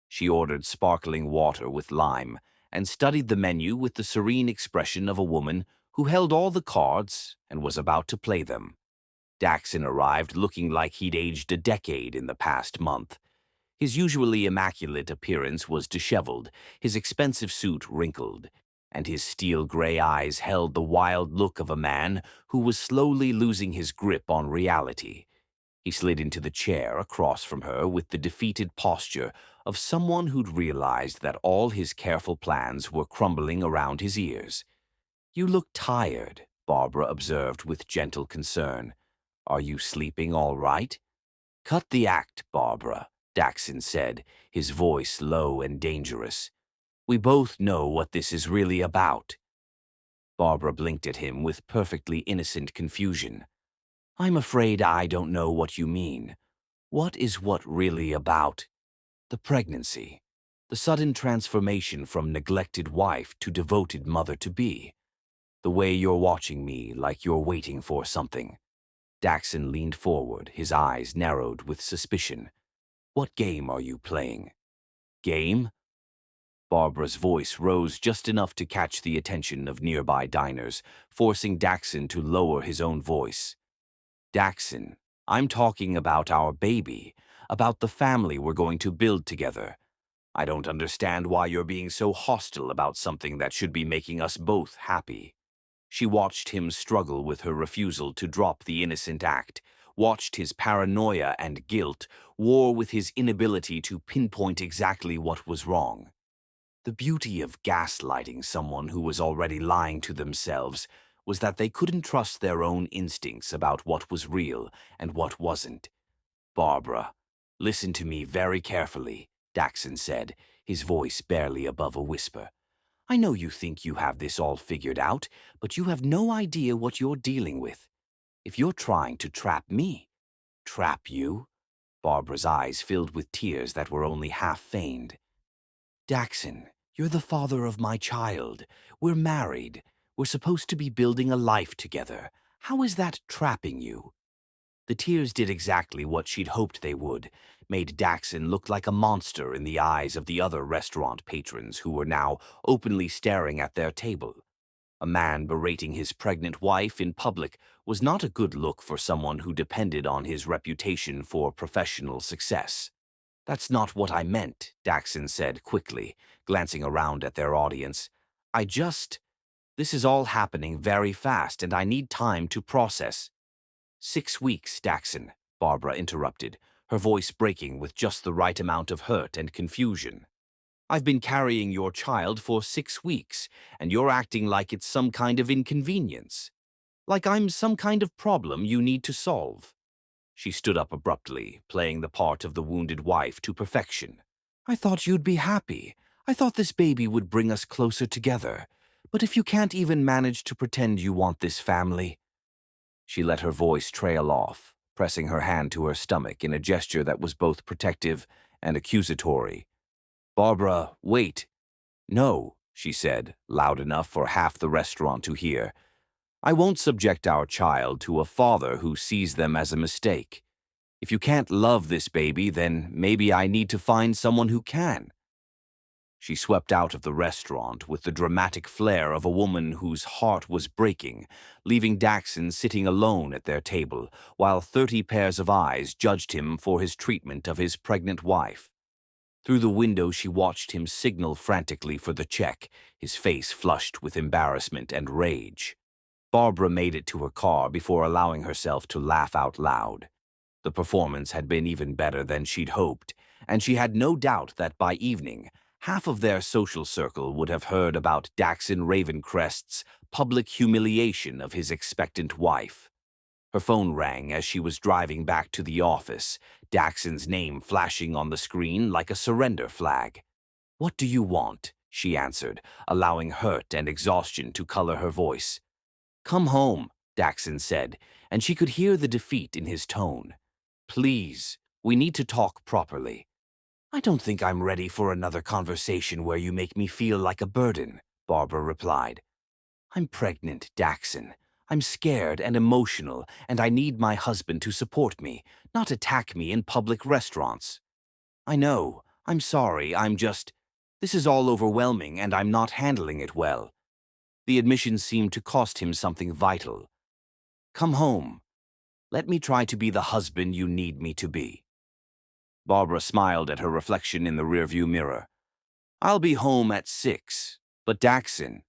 She ordered sparkling water with lime and studied the menu with the serene expression of a woman who held all the cards and was about to play them. Daxon arrived looking like he'd aged a decade in the past month. His usually immaculate appearance was disheveled, his expensive suit wrinkled, and his steel-gray eyes held the wild look of a man who was slowly losing his grip on reality. He slid into the chair across from her with the defeated posture of someone who'd realized that all his careful plans were crumbling around his ears. "You look tired," Barbara observed with gentle concern. "Are you sleeping all right?" "Cut the act, Barbara," Daxon said, his voice low and dangerous. "We both know what this is really about." Barbara blinked at him with perfectly innocent confusion. "I'm afraid I don't know what you mean. What is what really about?" "The pregnancy. The sudden transformation from neglected wife to devoted mother-to-be. The way you're watching me like you're waiting for something." Daxon leaned forward, his eyes narrowed with suspicion. "What game are you playing?" "Game?" Barbara's voice rose just enough to catch the attention of nearby diners, forcing Daxon to lower his own voice. "Daxon, I'm talking about our baby, about the family we're going to build together. I don't understand why you're being so hostile about something that should be making us both happy." She watched him struggle with her refusal to drop the innocent act, watched his paranoia and guilt war with his inability to pinpoint exactly what was wrong. The beauty of gaslighting someone who was already lying to themselves was that they couldn't trust their own instincts about what was real and what wasn't. "Barbara, listen to me very carefully," Daxon said, his voice barely above a whisper. "I know you think you have this all figured out, but you have no idea what you're dealing with. If you're trying to trap me—" "Trap you?" Barbara's eyes filled with tears that were only half feigned. "Daxon, you're the father of my child. We're married. We're supposed to be building a life together. How is that trapping you?" The tears did exactly what she'd hoped they would, made Daxon look like a monster in the eyes of the other restaurant patrons who were now openly staring at their table. A man berating his pregnant wife in public was not a good look for someone who depended on his reputation for professional success. "That's not what I meant," Daxon said quickly, glancing around at their audience. This is all happening very fast and I need time to process." 6 weeks, Daxon," Barbara interrupted, her voice breaking with just the right amount of hurt and confusion. "I've been carrying your child for 6 weeks, and you're acting like it's some kind of inconvenience. Like I'm some kind of problem you need to solve." She stood up abruptly, playing the part of the wounded wife to perfection. "I thought you'd be happy. I thought this baby would bring us closer together. But if you can't even manage to pretend you want this family—" She let her voice trail off, pressing her hand to her stomach in a gesture that was both protective and accusatory. "Barbara, wait." "No," she said, loud enough for half the restaurant to hear. "I won't subject our child to a father who sees them as a mistake. If you can't love this baby, then maybe I need to find someone who can." She swept out of the restaurant with the dramatic flair of a woman whose heart was breaking, leaving Daxon sitting alone at their table, while 30 pairs of eyes judged him for his treatment of his pregnant wife. Through the window she watched him signal frantically for the check, his face flushed with embarrassment and rage. Barbara made it to her car before allowing herself to laugh out loud. The performance had been even better than she'd hoped, and she had no doubt that by evening, half of their social circle would have heard about Daxon Ravencrest's public humiliation of his expectant wife. Her phone rang as she was driving back to the office, Daxon's name flashing on the screen like a surrender flag. "What do you want?" she answered, allowing hurt and exhaustion to color her voice. "Come home," Daxon said, and she could hear the defeat in his tone. "Please, we need to talk properly." "I don't think I'm ready for another conversation where you make me feel like a burden," Barbara replied. "I'm pregnant, Daxon. I'm scared and emotional, and I need my husband to support me, not attack me in public restaurants." "I know. I'm sorry. This is all overwhelming, and I'm not handling it well." The admission seemed to cost him something vital. "Come home. Let me try to be the husband you need me to be." Barbara smiled at her reflection in the rearview mirror. "I'll be home at 6, but Daxon,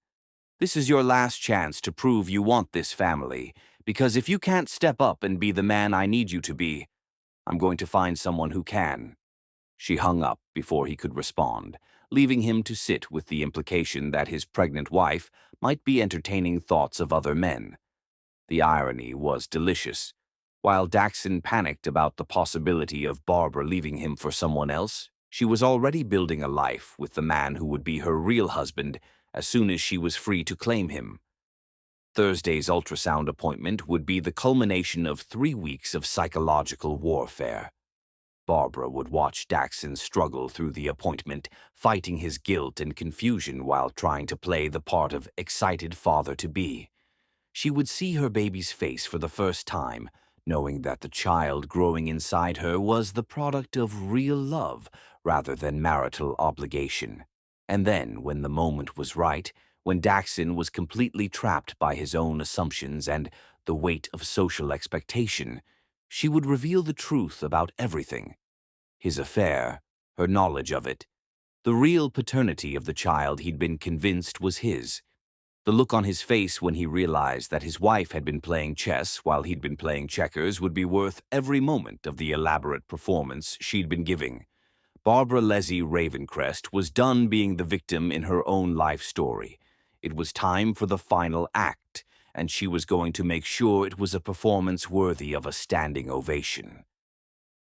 this is your last chance to prove you want this family, because if you can't step up and be the man I need you to be, I'm going to find someone who can." She hung up before he could respond, leaving him to sit with the implication that his pregnant wife might be entertaining thoughts of other men. The irony was delicious. While Daxon panicked about the possibility of Barbara leaving him for someone else, she was already building a life with the man who would be her real husband as soon as she was free to claim him. Thursday's ultrasound appointment would be the culmination of 3 weeks of psychological warfare. Barbara would watch Daxon struggle through the appointment, fighting his guilt and confusion while trying to play the part of excited father-to-be. She would see her baby's face for the first time, knowing that the child growing inside her was the product of real love rather than marital obligation. And then, when the moment was right, when Daxon was completely trapped by his own assumptions and the weight of social expectation, she would reveal the truth about everything. His affair, her knowledge of it, the real paternity of the child he'd been convinced was his. The look on his face when he realized that his wife had been playing chess while he'd been playing checkers would be worth every moment of the elaborate performance she'd been giving. Barbara Leslie Ravencrest was done being the victim in her own life story. It was time for the final act, and she was going to make sure it was a performance worthy of a standing ovation.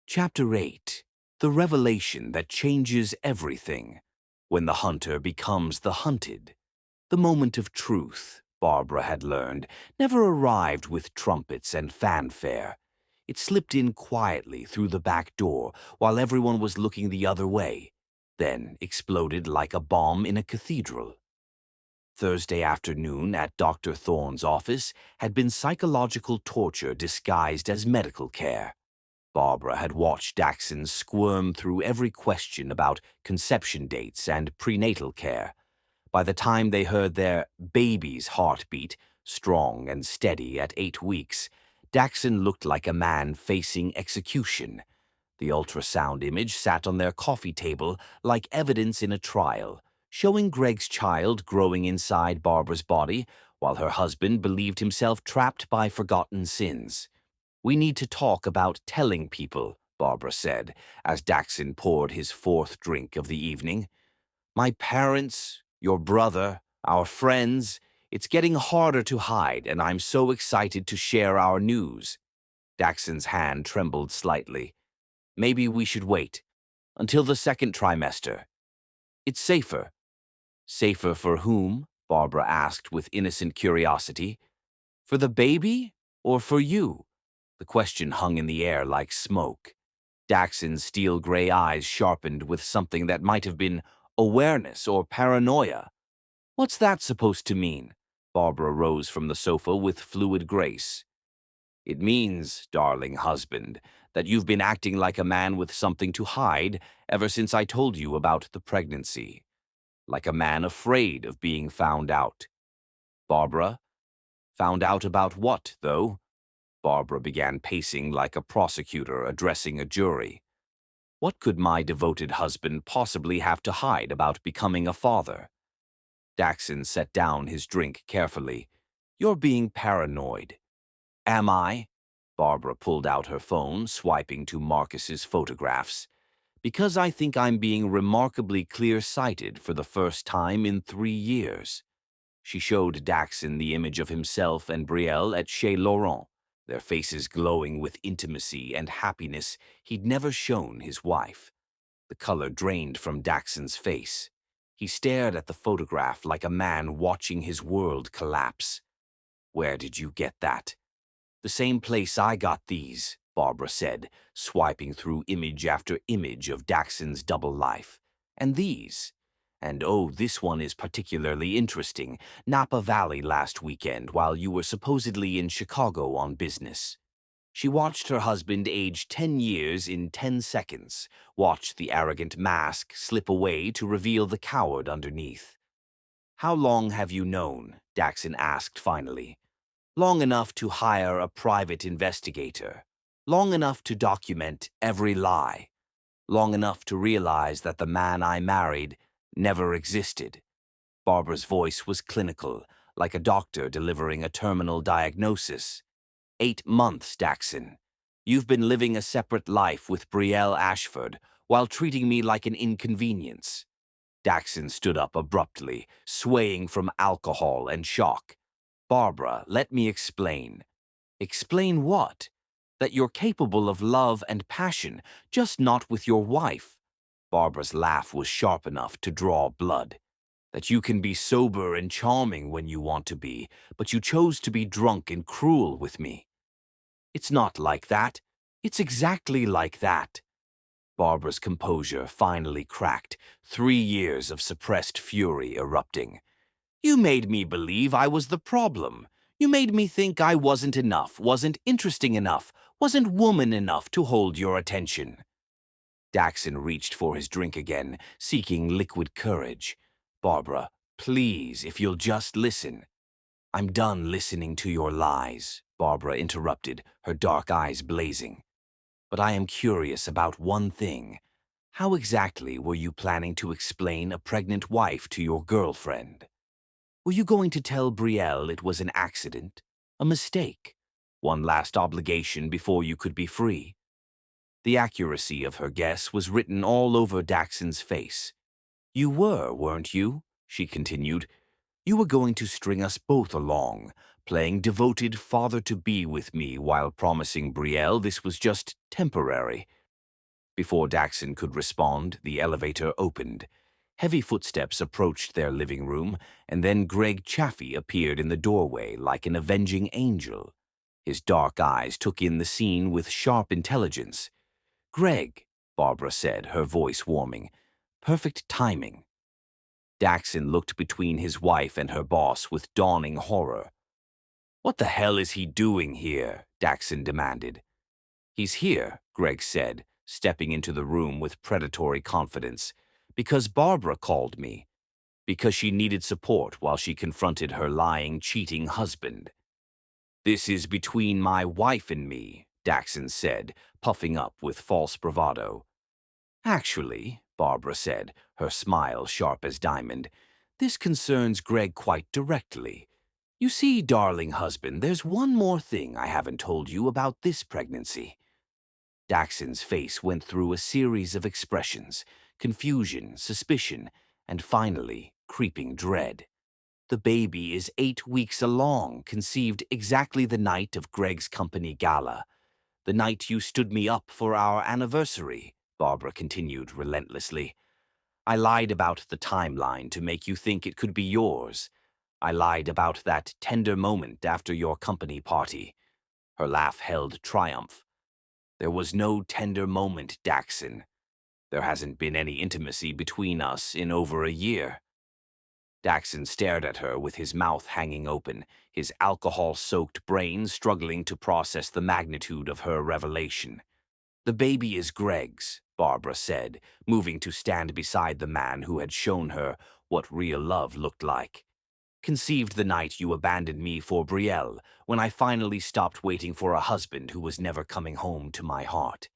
Chapter 8. The revelation that changes everything. When the hunter becomes the hunted. The moment of truth, Barbara had learned, never arrived with trumpets and fanfare. It slipped in quietly through the back door while everyone was looking the other way, then exploded like a bomb in a cathedral. Thursday afternoon at Dr. Thorne's office had been psychological torture disguised as medical care. Barbara had watched Daxon squirm through every question about conception dates and prenatal care. By the time they heard their baby's heartbeat, strong and steady at 8 weeks, Daxon looked like a man facing execution. The ultrasound image sat on their coffee table like evidence in a trial, showing Greg's child growing inside Barbara's body, while her husband believed himself trapped by forgotten sins. "We need to talk about telling people," Barbara said, as Daxon poured his 4th drink of the evening. "My parents, your brother, our friends, it's getting harder to hide, and I'm so excited to share our news." Daxon's hand trembled slightly. "Maybe we should wait until the 2nd trimester. It's safer." "Safer for whom?" Barbara asked with innocent curiosity. "For the baby or for you?" The question hung in the air like smoke. Daxon's steel gray eyes sharpened with something that might have been awareness or paranoia. What's that supposed to mean? Barbara rose from the sofa with fluid grace. It means, darling husband, that you've been acting like a man with something to hide ever since I told you about the pregnancy. Like a man afraid of being found out. Barbara? Found out about what, though? Barbara began pacing like a prosecutor addressing a jury. What could my devoted husband possibly have to hide about becoming a father? Daxon set down his drink carefully. You're being paranoid. Am I? Barbara pulled out her phone, swiping to Marcus's photographs. Because I think I'm being remarkably clear-sighted for the first time in 3 years. She showed Daxon the image of himself and Brielle at Chez Laurent, their faces glowing with intimacy and happiness he'd never shown his wife. The color drained from Daxon's face. He stared at the photograph like a man watching his world collapse. Where did you get that? The same place I got these, Barbara said, swiping through image after image of Daxon's double life. And these? And oh, this one is particularly interesting. Napa Valley last weekend while you were supposedly in Chicago on business. She watched her husband age 10 years in 10 seconds, watched the arrogant mask slip away to reveal the coward underneath. How long have you known? Daxon asked finally. Long enough to hire a private investigator. Long enough to document every lie. Long enough to realize that the man I married never existed. Barbara's voice was clinical, like a doctor delivering a terminal diagnosis. 8 months, Daxon. You've been living a separate life with Brielle Ashford while treating me like an inconvenience. Daxon stood up abruptly, swaying from alcohol and shock. Barbara, let me explain. Explain what? That you're capable of love and passion, just not with your wife. Barbara's laugh was sharp enough to draw blood. That you can be sober and charming when you want to be, but you chose to be drunk and cruel with me. It's not like that. It's exactly like that. Barbara's composure finally cracked, 3 years of suppressed fury erupting. You made me believe I was the problem. You made me think I wasn't enough, wasn't interesting enough, wasn't woman enough to hold your attention. Daxon reached for his drink again, seeking liquid courage. Barbara, please, if you'll just listen. I'm done listening to your lies, Barbara interrupted, her dark eyes blazing. But I am curious about one thing. How exactly were you planning to explain a pregnant wife to your girlfriend? Were you going to tell Brielle it was an accident, a mistake, one last obligation before you could be free? The accuracy of her guess was written all over Daxon's face. You were, weren't you? She continued. You were going to string us both along, playing devoted father-to-be with me while promising Brielle this was just temporary. Before Daxon could respond, the elevator opened. Heavy footsteps approached their living room, and then Greg Chaffee appeared in the doorway like an avenging angel. His dark eyes took in the scene with sharp intelligence. Greg, Barbara said, her voice warming. Perfect timing. Daxon looked between his wife and her boss with dawning horror. What the hell is he doing here? Daxon demanded. He's here, Greg said, stepping into the room with predatory confidence. Because Barbara called me. Because she needed support while she confronted her lying, cheating husband. This is between my wife and me, Daxon said, puffing up with false bravado. Actually, Barbara said, her smile sharp as diamond, this concerns Greg quite directly. You see, darling husband, there's one more thing I haven't told you about this pregnancy. Daxon's face went through a series of expressions, confusion, suspicion, and finally, creeping dread. The baby is 8 weeks along, conceived exactly the night of Greg's company gala. The night you stood me up for our anniversary, Barbara continued relentlessly. I lied about the timeline to make you think it could be yours. I lied about that tender moment after your company party. Her laugh held triumph. There was no tender moment, Daxon. There hasn't been any intimacy between us in over a year. Daxon stared at her with his mouth hanging open, his alcohol-soaked brain struggling to process the magnitude of her revelation. "The baby is Greg's," Barbara said, moving to stand beside the man who had shown her what real love looked like. "Conceived the night you abandoned me for Brielle, when I finally stopped waiting for a husband who was never coming home to my heart."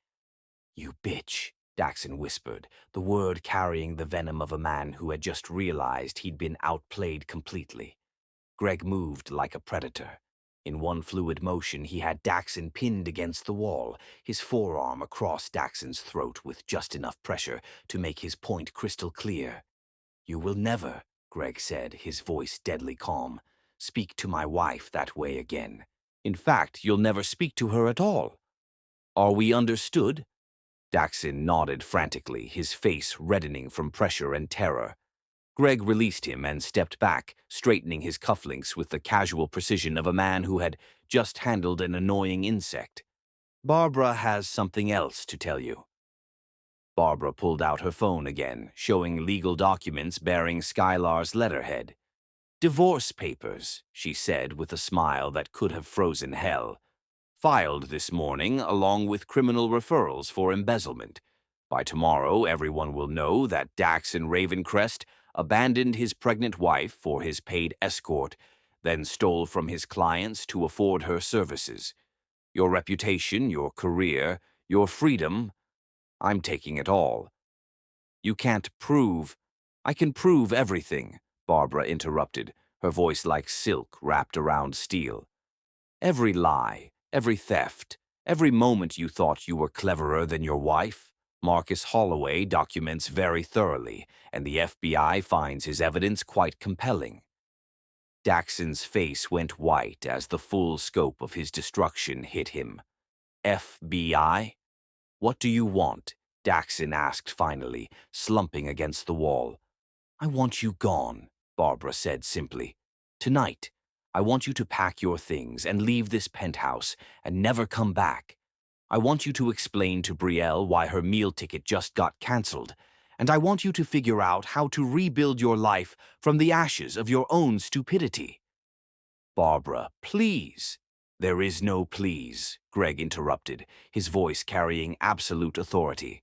"You bitch," Daxon whispered, the word carrying the venom of a man who had just realized he'd been outplayed completely. Greg moved like a predator. In one fluid motion, he had Daxon pinned against the wall, his forearm across Daxon's throat with just enough pressure to make his point crystal clear. "You will never," Greg said, his voice deadly calm, "speak to my wife that way again. In fact, you'll never speak to her at all. Are we understood?" Daxon nodded frantically, his face reddening from pressure and terror. Greg released him and stepped back, straightening his cufflinks with the casual precision of a man who had just handled an annoying insect. "Barbara has something else to tell you." Barbara pulled out her phone again, showing legal documents bearing Skylar's letterhead. "Divorce papers," she said with a smile that could have frozen hell. "Filed this morning, along with criminal referrals for embezzlement. By tomorrow, everyone will know that Daxon Ravencrest abandoned his pregnant wife for his paid escort, then stole from his clients to afford her services. Your reputation, your career, your freedom, I'm taking it all. You can't prove—" "I can prove everything," Barbara interrupted, her voice like silk wrapped around steel. "Every lie, every theft, every moment you thought you were cleverer than your wife, Marcus Holloway documents very thoroughly, and the FBI finds his evidence quite compelling." Daxon's face went white as the full scope of his destruction hit him. "FBI? What do you want?" Daxon asked finally, slumping against the wall. "I want you gone," Barbara said simply. "Tonight. I want you to pack your things and leave this penthouse and never come back. I want you to explain to Brielle why her meal ticket just got cancelled, and I want you to figure out how to rebuild your life from the ashes of your own stupidity." "Barbara, please." "There is no please," Greg interrupted, his voice carrying absolute authority.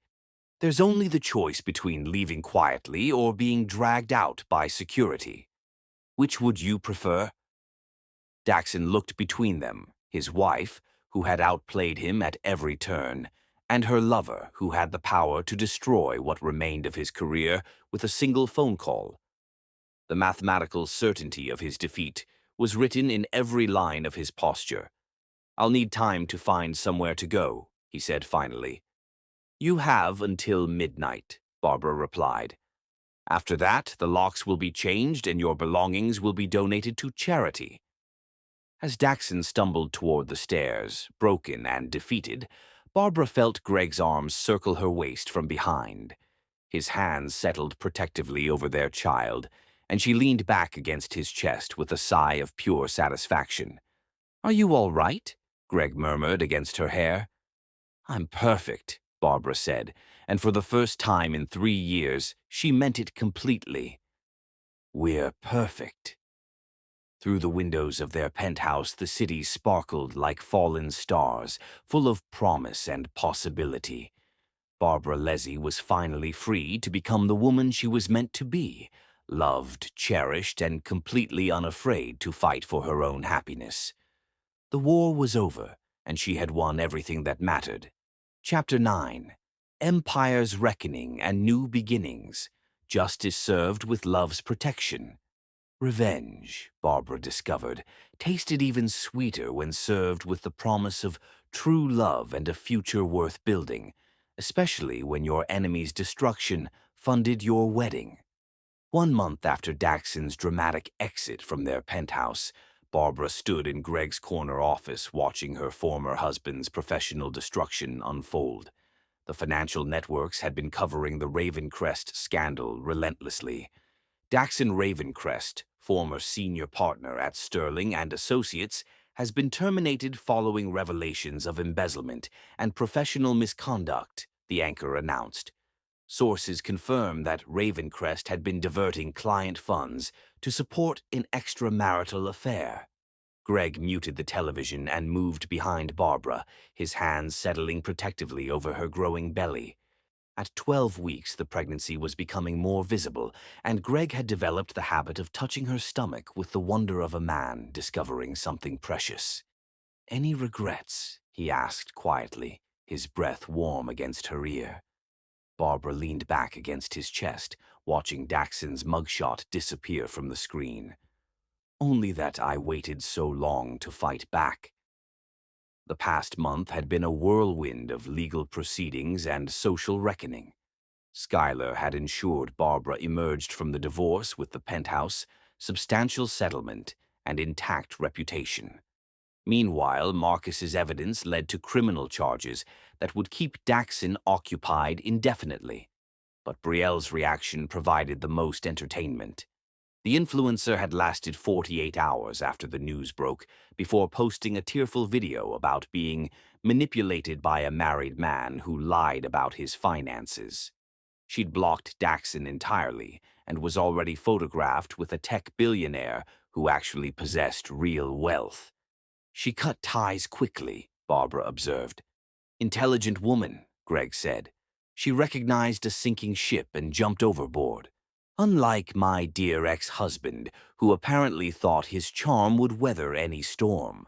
"There's only the choice between leaving quietly or being dragged out by security. Which would you prefer?" Daxon looked between them, his wife, who had outplayed him at every turn, and her lover, who had the power to destroy what remained of his career with a single phone call. The mathematical certainty of his defeat was written in every line of his posture. "I'll need time to find somewhere to go," he said finally. "You have until midnight," Barbara replied. "After that, the locks will be changed and your belongings will be donated to charity." As Daxon stumbled toward the stairs, broken and defeated, Barbara felt Greg's arms circle her waist from behind. His hands settled protectively over their child, and she leaned back against his chest with a sigh of pure satisfaction. "Are you all right?" Greg murmured against her hair. "I'm perfect," Barbara said, and for the first time in 3 years, she meant it completely. "We're perfect." Through the windows of their penthouse, the city sparkled like fallen stars, full of promise and possibility. Barbara Leslie was finally free to become the woman she was meant to be, loved, cherished, and completely unafraid to fight for her own happiness. The war was over, and she had won everything that mattered. Chapter 9. Empire's Reckoning and New Beginnings. Justice served with love's protection. Revenge, Barbara discovered, tasted even sweeter when served with the promise of true love and a future worth building, especially when your enemy's destruction funded your wedding. 1 month after Daxon's dramatic exit from their penthouse, Barbara stood in Greg's corner office watching her former husband's professional destruction unfold. The financial networks had been covering the Ravencrest scandal relentlessly. Daxon Ravencrest, former senior partner at Sterling and Associates, has been terminated following revelations of embezzlement and professional misconduct, the anchor announced. Sources confirm that Ravencrest had been diverting client funds to support an extramarital affair. Greg muted the television and moved behind Barbara, his hands settling protectively over her growing belly. At 12 weeks, the pregnancy was becoming more visible, and Greg had developed the habit of touching her stomach with the wonder of a man discovering something precious. "Any regrets?" he asked quietly, his breath warm against her ear. Barbara leaned back against his chest, watching Daxon's mugshot disappear from the screen. "Only that I waited so long to fight back." The past month had been a whirlwind of legal proceedings and social reckoning. Schuyler had ensured Barbara emerged from the divorce with the penthouse, substantial settlement, and intact reputation. Meanwhile, Marcus's evidence led to criminal charges that would keep Daxon occupied indefinitely. But Brielle's reaction provided the most entertainment. The influencer had lasted 48 hours after the news broke before posting a tearful video about being manipulated by a married man who lied about his finances. She'd blocked Daxon entirely and was already photographed with a tech billionaire who actually possessed real wealth. "She cut ties quickly," Barbara observed. "Intelligent woman," Greg said. "She recognized a sinking ship and jumped overboard. Unlike my dear ex-husband, who apparently thought his charm would weather any storm."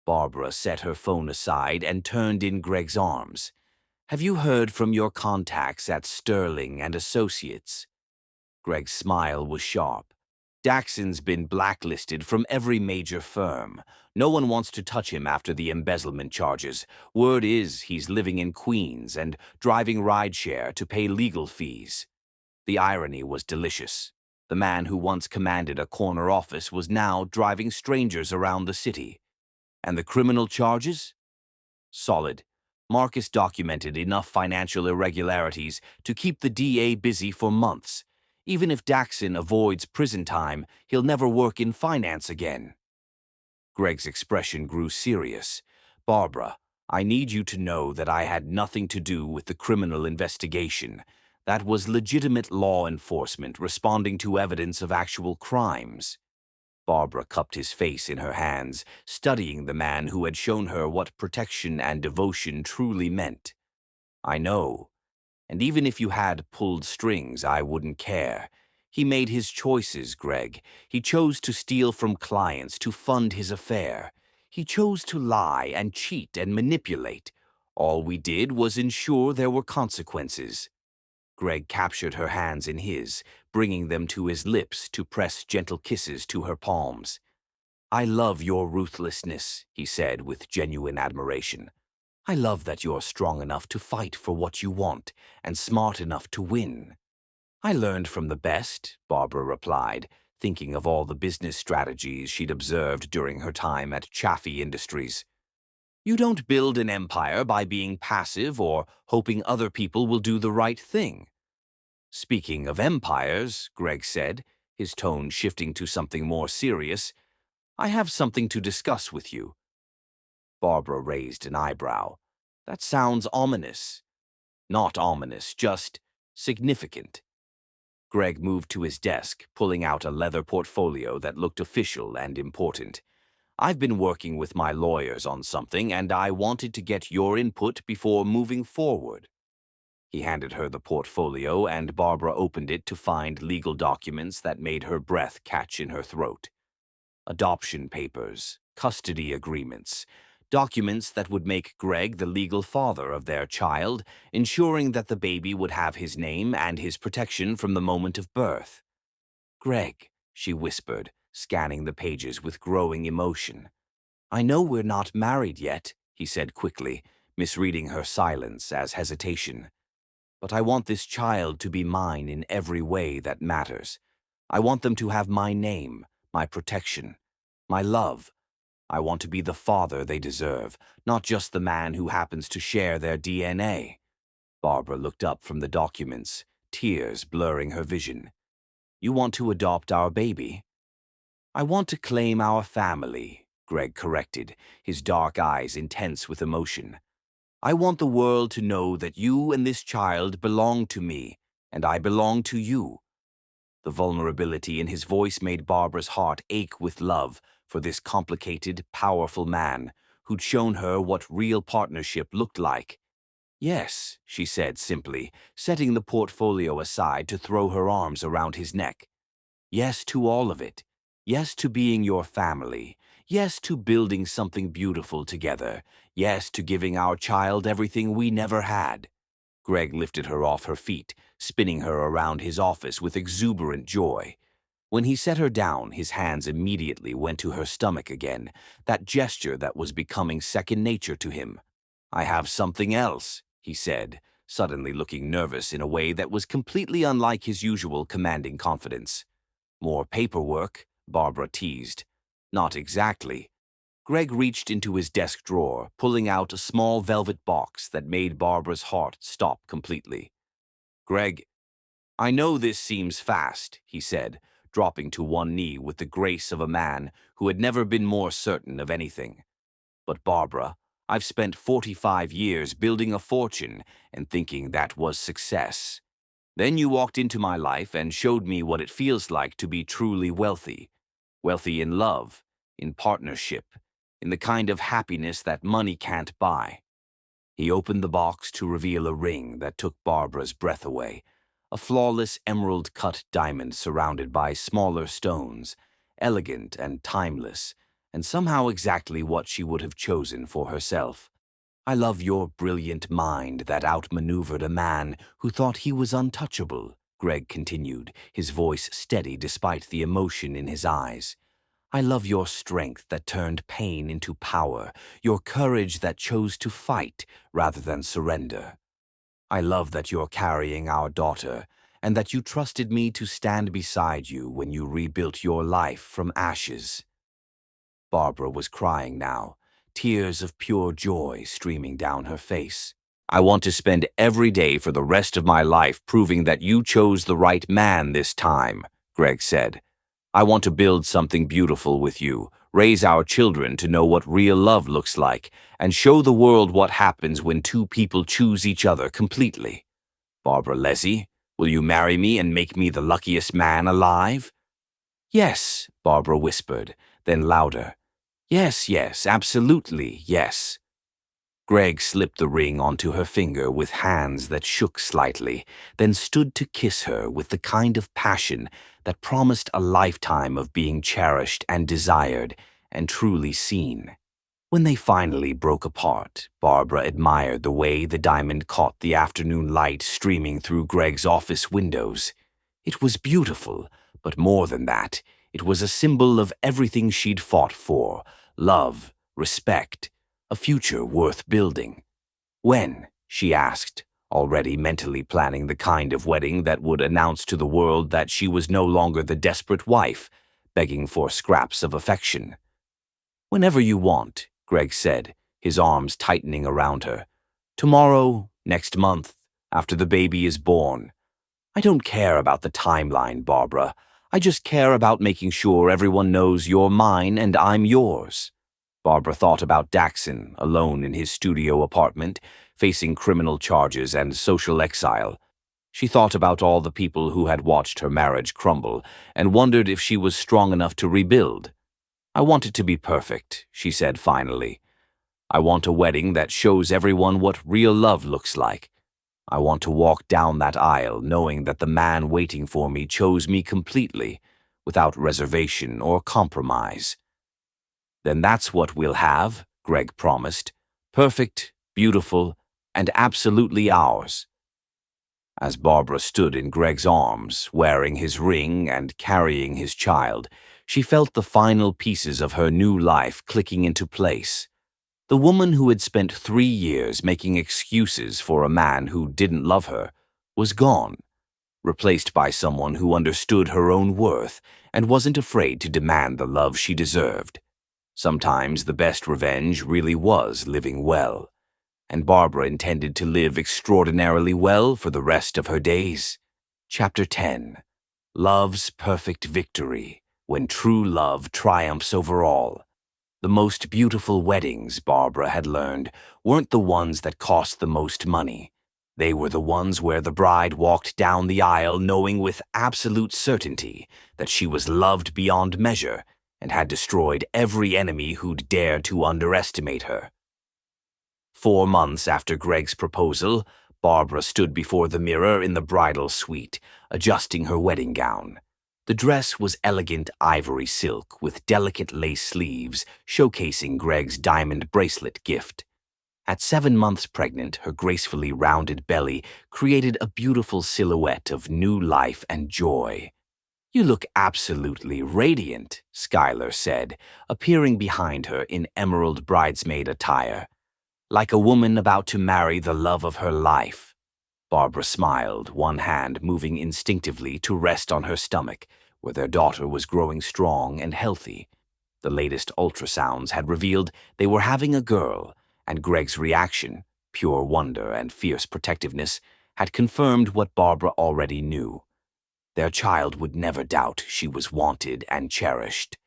Barbara set her phone aside and turned in Greg's arms. "Have you heard from your contacts at Sterling and Associates?" Greg's smile was sharp. "Daxon's been blacklisted from every major firm. No one wants to touch him after the embezzlement charges. Word is he's living in Queens and driving rideshare to pay legal fees." The irony was delicious. The man who once commanded a corner office was now driving strangers around the city. And the criminal charges? Solid. Marcus documented enough financial irregularities to keep the DA busy for months. Even if Daxon avoids prison time, he'll never work in finance again. Greg's expression grew serious. "Barbara, I need you to know that I had nothing to do with the criminal investigation. That was legitimate law enforcement responding to evidence of actual crimes." Barbara cupped his face in her hands, studying the man who had shown her what protection and devotion truly meant. "I know. And even if you had pulled strings, I wouldn't care. He made his choices, Greg. He chose to steal from clients to fund his affair. He chose to lie and cheat and manipulate. All we did was ensure there were consequences." Greg captured her hands in his, bringing them to his lips to press gentle kisses to her palms. "I love your ruthlessness," he said with genuine admiration. "I love that you're strong enough to fight for what you want and smart enough to win." "I learned from the best," Barbara replied, thinking of all the business strategies she'd observed during her time at Chaffee Industries. "You don't build an empire by being passive or hoping other people will do the right thing." "Speaking of empires," Greg said, his tone shifting to something more serious, "I have something to discuss with you." Barbara raised an eyebrow. "That sounds ominous." "Not ominous, just significant." Greg moved to his desk, pulling out a leather portfolio that looked official and important. "I've been working with my lawyers on something, and I wanted to get your input before moving forward." He handed her the portfolio, and Barbara opened it to find legal documents that made her breath catch in her throat. Adoption papers, custody agreements, documents that would make Greg the legal father of their child, ensuring that the baby would have his name and his protection from the moment of birth. "Greg," she whispered, scanning the pages with growing emotion. "I know we're not married yet," he said quickly, misreading her silence as hesitation. "But I want this child to be mine in every way that matters. I want them to have my name, my protection, my love. I want to be the father they deserve, not just the man who happens to share their DNA." Barbara looked up from the documents, tears blurring her vision. "You want to adopt our baby?" "I want to claim our family," Greg corrected, his dark eyes intense with emotion. "I want the world to know that you and this child belong to me, and I belong to you." The vulnerability in his voice made Barbara's heart ache with love for this complicated, powerful man who'd shown her what real partnership looked like. "Yes," she said simply, setting the portfolio aside to throw her arms around his neck. "Yes to all of it. Yes to being your family. Yes to building something beautiful together. Yes to giving our child everything we never had." Greg lifted her off her feet, spinning her around his office with exuberant joy. When he set her down, his hands immediately went to her stomach again, that gesture that was becoming second nature to him. "I have something else," he said, suddenly looking nervous in a way that was completely unlike his usual commanding confidence. "More paperwork?" Barbara teased. "Not exactly." Greg reached into his desk drawer, pulling out a small velvet box that made Barbara's heart stop completely. "Greg, I know this seems fast," he said, dropping to one knee with the grace of a man who had never been more certain of anything. "But Barbara, I've spent 45 years building a fortune and thinking that was success. Then you walked into my life and showed me what it feels like to be truly wealthy. Wealthy in love, in partnership, in the kind of happiness that money can't buy." He opened the box to reveal a ring that took Barbara's breath away, a flawless emerald-cut diamond surrounded by smaller stones, elegant and timeless, and somehow exactly what she would have chosen for herself. "I love your brilliant mind that outmaneuvered a man who thought he was untouchable," Greg continued, his voice steady despite the emotion in his eyes. "I love your strength that turned pain into power, your courage that chose to fight rather than surrender. I love that you're carrying our daughter, and that you trusted me to stand beside you when you rebuilt your life from ashes." Barbara was crying now, tears of pure joy streaming down her face. "I want to spend every day for the rest of my life proving that you chose the right man this time," Greg said. "I want to build something beautiful with you, raise our children to know what real love looks like, and show the world what happens when two people choose each other completely. Barbara Leslie, will you marry me and make me the luckiest man alive?" "Yes," Barbara whispered, then louder. "Yes, yes, absolutely, yes." Greg slipped the ring onto her finger with hands that shook slightly, then stood to kiss her with the kind of passion that promised a lifetime of being cherished and desired and truly seen. When they finally broke apart, Barbara admired the way the diamond caught the afternoon light streaming through Greg's office windows. It was beautiful, but more than that, it was a symbol of everything she'd fought for: love, respect, a future worth building. "When?" she asked, already mentally planning the kind of wedding that would announce to the world that she was no longer the desperate wife, begging for scraps of affection. "Whenever you want," Greg said, his arms tightening around her. "Tomorrow, next month, after the baby is born. I don't care about the timeline, Barbara. I just care about making sure everyone knows you're mine and I'm yours." Barbara thought about Daxon, alone in his studio apartment, facing criminal charges and social exile. She thought about all the people who had watched her marriage crumble and wondered if she was strong enough to rebuild. "I want it to be perfect," she said finally. "I want a wedding that shows everyone what real love looks like. I want to walk down that aisle knowing that the man waiting for me chose me completely, without reservation or compromise." "Then that's what we'll have," Greg promised. "Perfect, beautiful, and absolutely ours." As Barbara stood in Greg's arms, wearing his ring and carrying his child, she felt the final pieces of her new life clicking into place. The woman who had spent 3 years making excuses for a man who didn't love her was gone, replaced by someone who understood her own worth and wasn't afraid to demand the love she deserved. Sometimes the best revenge really was living well, and Barbara intended to live extraordinarily well for the rest of her days. Chapter 10. Love's Perfect Victory, When True Love Triumphs Over All. The most beautiful weddings, Barbara had learned, weren't the ones that cost the most money. They were the ones where the bride walked down the aisle knowing with absolute certainty that she was loved beyond measure and had destroyed every enemy who'd dared to underestimate her. 4 months after Greg's proposal, Barbara stood before the mirror in the bridal suite, adjusting her wedding gown. The dress was elegant ivory silk with delicate lace sleeves, showcasing Greg's diamond bracelet gift. At 7 months pregnant, her gracefully rounded belly created a beautiful silhouette of new life and joy. "You look absolutely radiant," Skylar said, appearing behind her in emerald bridesmaid attire. "Like a woman about to marry the love of her life." Barbara smiled, one hand moving instinctively to rest on her stomach, where their daughter was growing strong and healthy. The latest ultrasounds had revealed they were having a girl, and Greg's reaction, pure wonder and fierce protectiveness, had confirmed what Barbara already knew. Their child would never doubt she was wanted and cherished.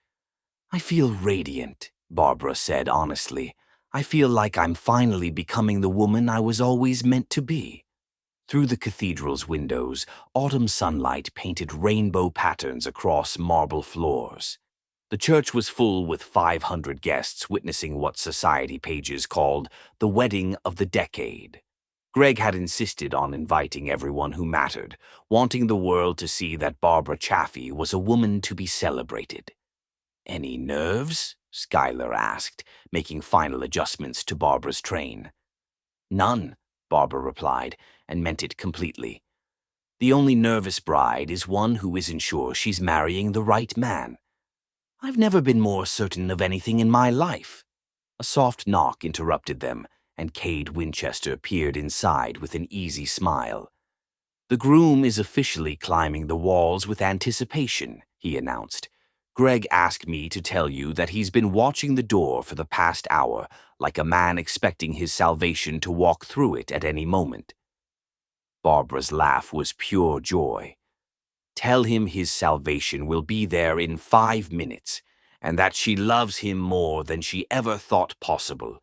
"I feel radiant," Barbara said honestly. "I feel like I'm finally becoming the woman I was always meant to be." Through the cathedral's windows, autumn sunlight painted rainbow patterns across marble floors. The church was full with 500 guests witnessing what society pages called the wedding of the decade. Greg had insisted on inviting everyone who mattered, wanting the world to see that Barbara Chaffee was a woman to be celebrated. "Any nerves?" Skylar asked, making final adjustments to Barbara's train. "None," Barbara replied, and meant it completely. "The only nervous bride is one who isn't sure she's marrying the right man." "I've never been more certain of anything in my life." A soft knock interrupted them, and Cade Winchester peered inside with an easy smile. "The groom is officially climbing the walls with anticipation," he announced. "Greg asked me to tell you that he's been watching the door for the past hour, like a man expecting his salvation to walk through it at any moment." Barbara's laugh was pure joy. "Tell him his salvation will be there in 5 minutes, and that she loves him more than she ever thought possible."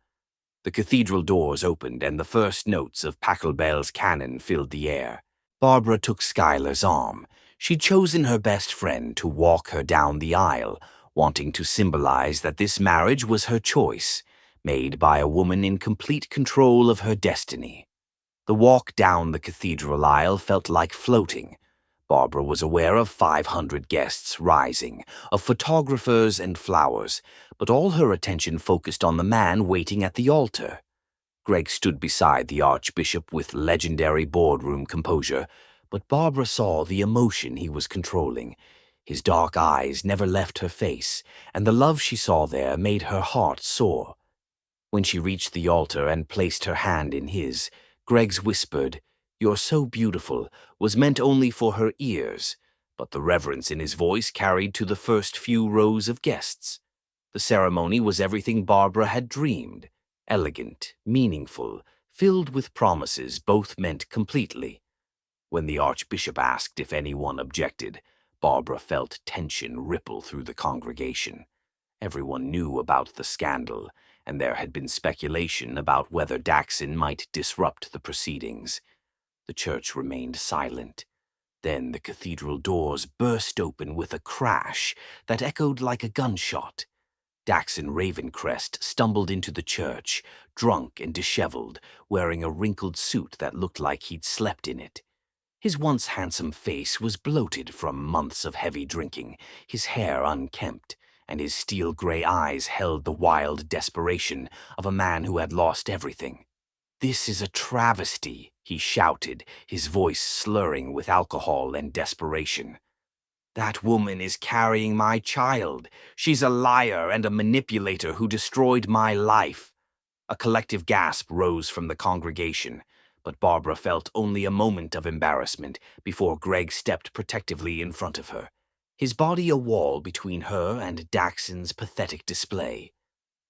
The cathedral doors opened, and the first notes of Pachelbel's cannon filled the air. Barbara took Skylar's arm. She'd chosen her best friend to walk her down the aisle, wanting to symbolize that this marriage was her choice, made by a woman in complete control of her destiny. The walk down the cathedral aisle felt like floating. Barbara was aware of 500 guests rising, of photographers and flowers, but all her attention focused on the man waiting at the altar. Greg stood beside the Archbishop with legendary boardroom composure, but Barbara saw the emotion he was controlling. His dark eyes never left her face, and the love she saw there made her heart soar. When she reached the altar and placed her hand in his, Greg's whispered, "You're so beautiful," was meant only for her ears, but the reverence in his voice carried to the first few rows of guests. The ceremony was everything Barbara had dreamed. Elegant, meaningful, filled with promises both meant completely. When the Archbishop asked if anyone objected, Barbara felt tension ripple through the congregation. Everyone knew about the scandal, and there had been speculation about whether Daxon might disrupt the proceedings. The church remained silent. Then the cathedral doors burst open with a crash that echoed like a gunshot. Daxon Ravencrest stumbled into the church, drunk and disheveled, wearing a wrinkled suit that looked like he'd slept in it. His once handsome face was bloated from months of heavy drinking, his hair unkempt, and his steel-gray eyes held the wild desperation of a man who had lost everything. "This is a travesty," he shouted, his voice slurring with alcohol and desperation. "That woman is carrying my child. She's a liar and a manipulator who destroyed my life." A collective gasp rose from the congregation, but Barbara felt only a moment of embarrassment before Greg stepped protectively in front of her, his body a wall between her and Daxon's pathetic display.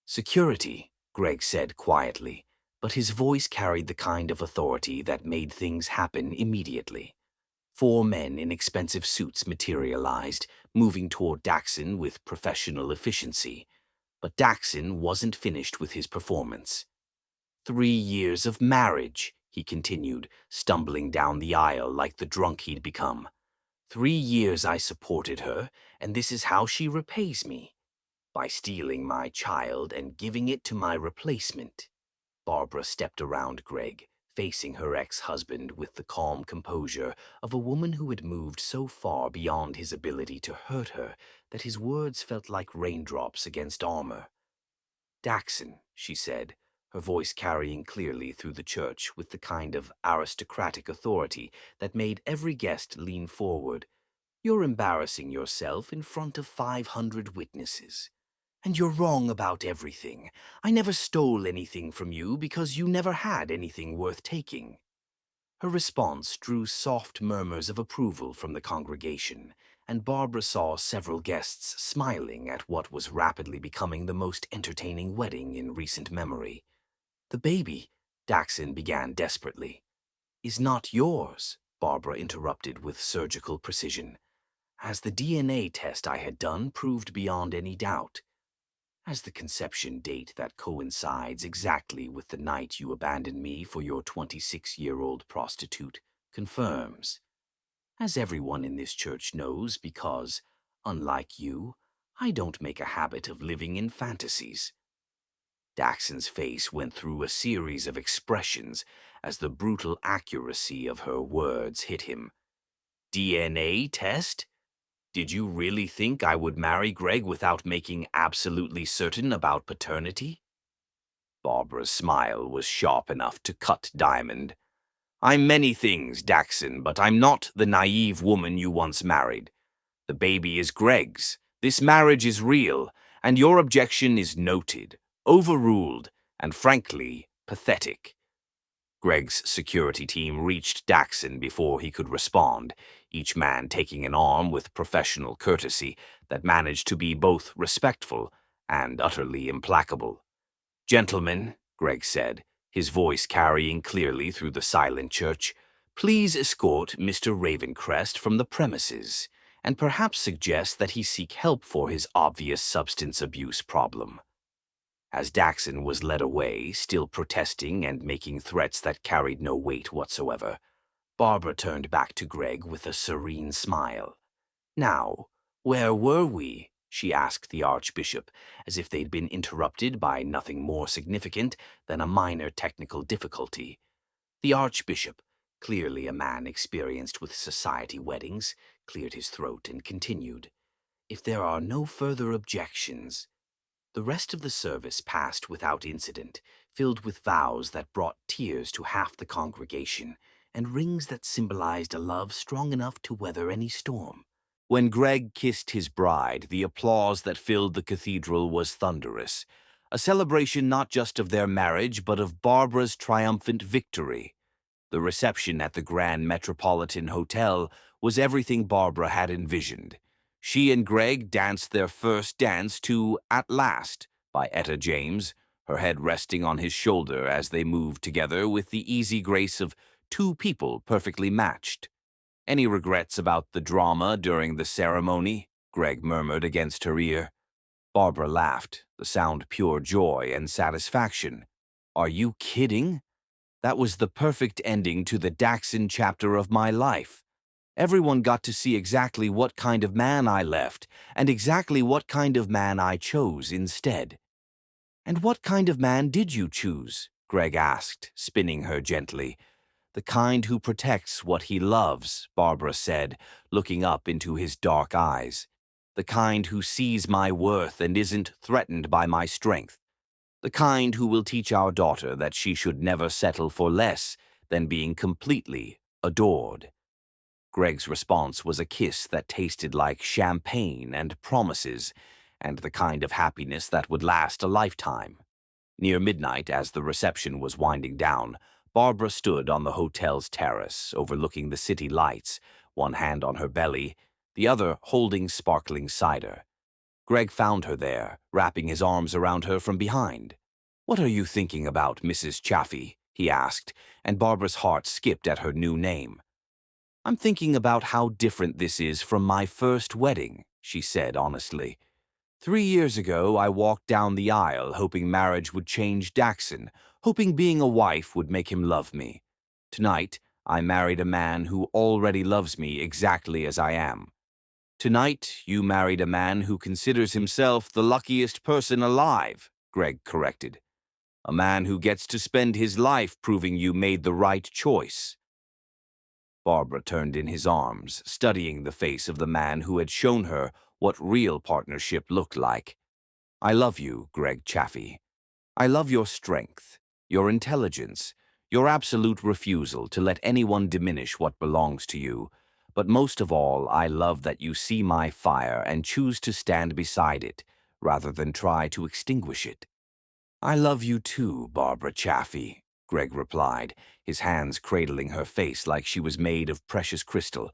"Security," Greg said quietly, but his voice carried the kind of authority that made things happen immediately. 4 men in expensive suits materialized, moving toward Daxon with professional efficiency. But Daxon wasn't finished with his performance. 3 years of marriage, he continued, stumbling down the aisle like the drunk he'd become. 3 years I supported her, and this is how she repays me. By stealing my child and giving it to my replacement. Barbara stepped around Greg, facing her ex-husband with the calm composure of a woman who had moved so far beyond his ability to hurt her that his words felt like raindrops against armor. Daxon, she said, her voice carrying clearly through the church with the kind of aristocratic authority that made every guest lean forward. You're embarrassing yourself in front of 500 witnesses. And you're wrong about everything. I never stole anything from you because you never had anything worth taking. Her response drew soft murmurs of approval from the congregation, and Barbara saw several guests smiling at what was rapidly becoming the most entertaining wedding in recent memory. The baby, Daxon began desperately. Is not yours, Barbara interrupted with surgical precision, as the DNA test I had done proved beyond any doubt. As the conception date that coincides exactly with the night you abandoned me for your 26-year-old prostitute confirms. As everyone in this church knows because, unlike you, I don't make a habit of living in fantasies. Daxon's face went through a series of expressions as the brutal accuracy of her words hit him. DNA test? Did you really think I would marry Greg without making absolutely certain about paternity? Barbara's smile was sharp enough to cut diamond. I'm many things, Daxon, but I'm not the naive woman you once married. The baby is Greg's. This marriage is real, and your objection is noted, overruled, and frankly, pathetic. Greg's security team reached Daxon before he could respond, each man taking an arm with professional courtesy that managed to be both respectful and utterly implacable. Gentlemen, Greg said, his voice carrying clearly through the silent church, please escort Mr. Ravencrest from the premises, and perhaps suggest that he seek help for his obvious substance abuse problem. As Daxon was led away, still protesting and making threats that carried no weight whatsoever, Barbara turned back to Greg with a serene smile. Now, where were we? She asked the Archbishop, as if they'd been interrupted by nothing more significant than a minor technical difficulty. The Archbishop, clearly a man experienced with society weddings, cleared his throat and continued. If there are no further objections. The rest of the service passed without incident, filled with vows that brought tears to half the congregation, and rings that symbolized a love strong enough to weather any storm. When Greg kissed his bride, the applause that filled the cathedral was thunderous, a celebration not just of their marriage but of Barbara's triumphant victory. The reception at the Grand Metropolitan Hotel was everything Barbara had envisioned. She and Greg danced their first dance to At Last by Etta James, her head resting on his shoulder as they moved together with the easy grace of two people perfectly matched. Any regrets about the drama during the ceremony? Greg murmured against her ear. Barbara laughed, the sound pure joy and satisfaction. Are you kidding? That was the perfect ending to the Daxon chapter of my life. Everyone got to see exactly what kind of man I left, and exactly what kind of man I chose instead. And what kind of man did you choose? Greg asked, spinning her gently. The kind who protects what he loves, Barbara said, looking up into his dark eyes. The kind who sees my worth and isn't threatened by my strength. The kind who will teach our daughter that she should never settle for less than being completely adored. Greg's response was a kiss that tasted like champagne and promises, and the kind of happiness that would last a lifetime. Near midnight, as the reception was winding down, Barbara stood on the hotel's terrace, overlooking the city lights, one hand on her belly, the other holding sparkling cider. Greg found her there, wrapping his arms around her from behind. "What are you thinking about, Mrs. Chaffee?" he asked, and Barbara's heart skipped at her new name. "I'm thinking about how different this is from my first wedding," she said honestly. 3 years ago, I walked down the aisle hoping marriage would change Daxon, hoping being a wife would make him love me. Tonight, I married a man who already loves me exactly as I am. Tonight, you married a man who considers himself the luckiest person alive, Greg corrected. A man who gets to spend his life proving you made the right choice. Barbara turned in his arms, studying the face of the man who had shown her what real partnership looked like. I love you, Greg Chaffee. I love your strength, your intelligence, your absolute refusal to let anyone diminish what belongs to you. But most of all, I love that you see my fire and choose to stand beside it, rather than try to extinguish it. I love you too, Barbara Chaffee, Greg replied, his hands cradling her face like she was made of precious crystal.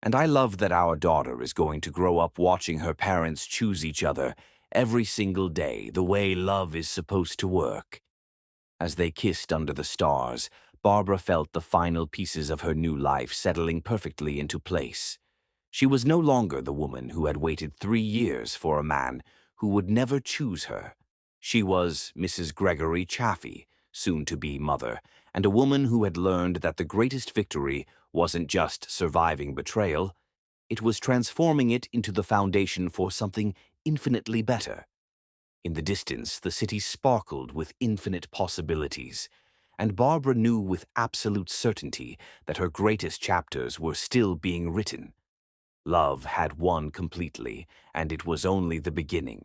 And I love that our daughter is going to grow up watching her parents choose each other every single day the way love is supposed to work. As they kissed under the stars, Barbara felt the final pieces of her new life settling perfectly into place. She was no longer the woman who had waited 3 years for a man who would never choose her. She was Mrs. Gregory Chaffee, soon-to-be mother, and a woman who had learned that the greatest victory wasn't just surviving betrayal, it was transforming it into the foundation for something infinitely better. In the distance, the city sparkled with infinite possibilities, and Barbara knew with absolute certainty that her greatest chapters were still being written. Love had won completely, and it was only the beginning.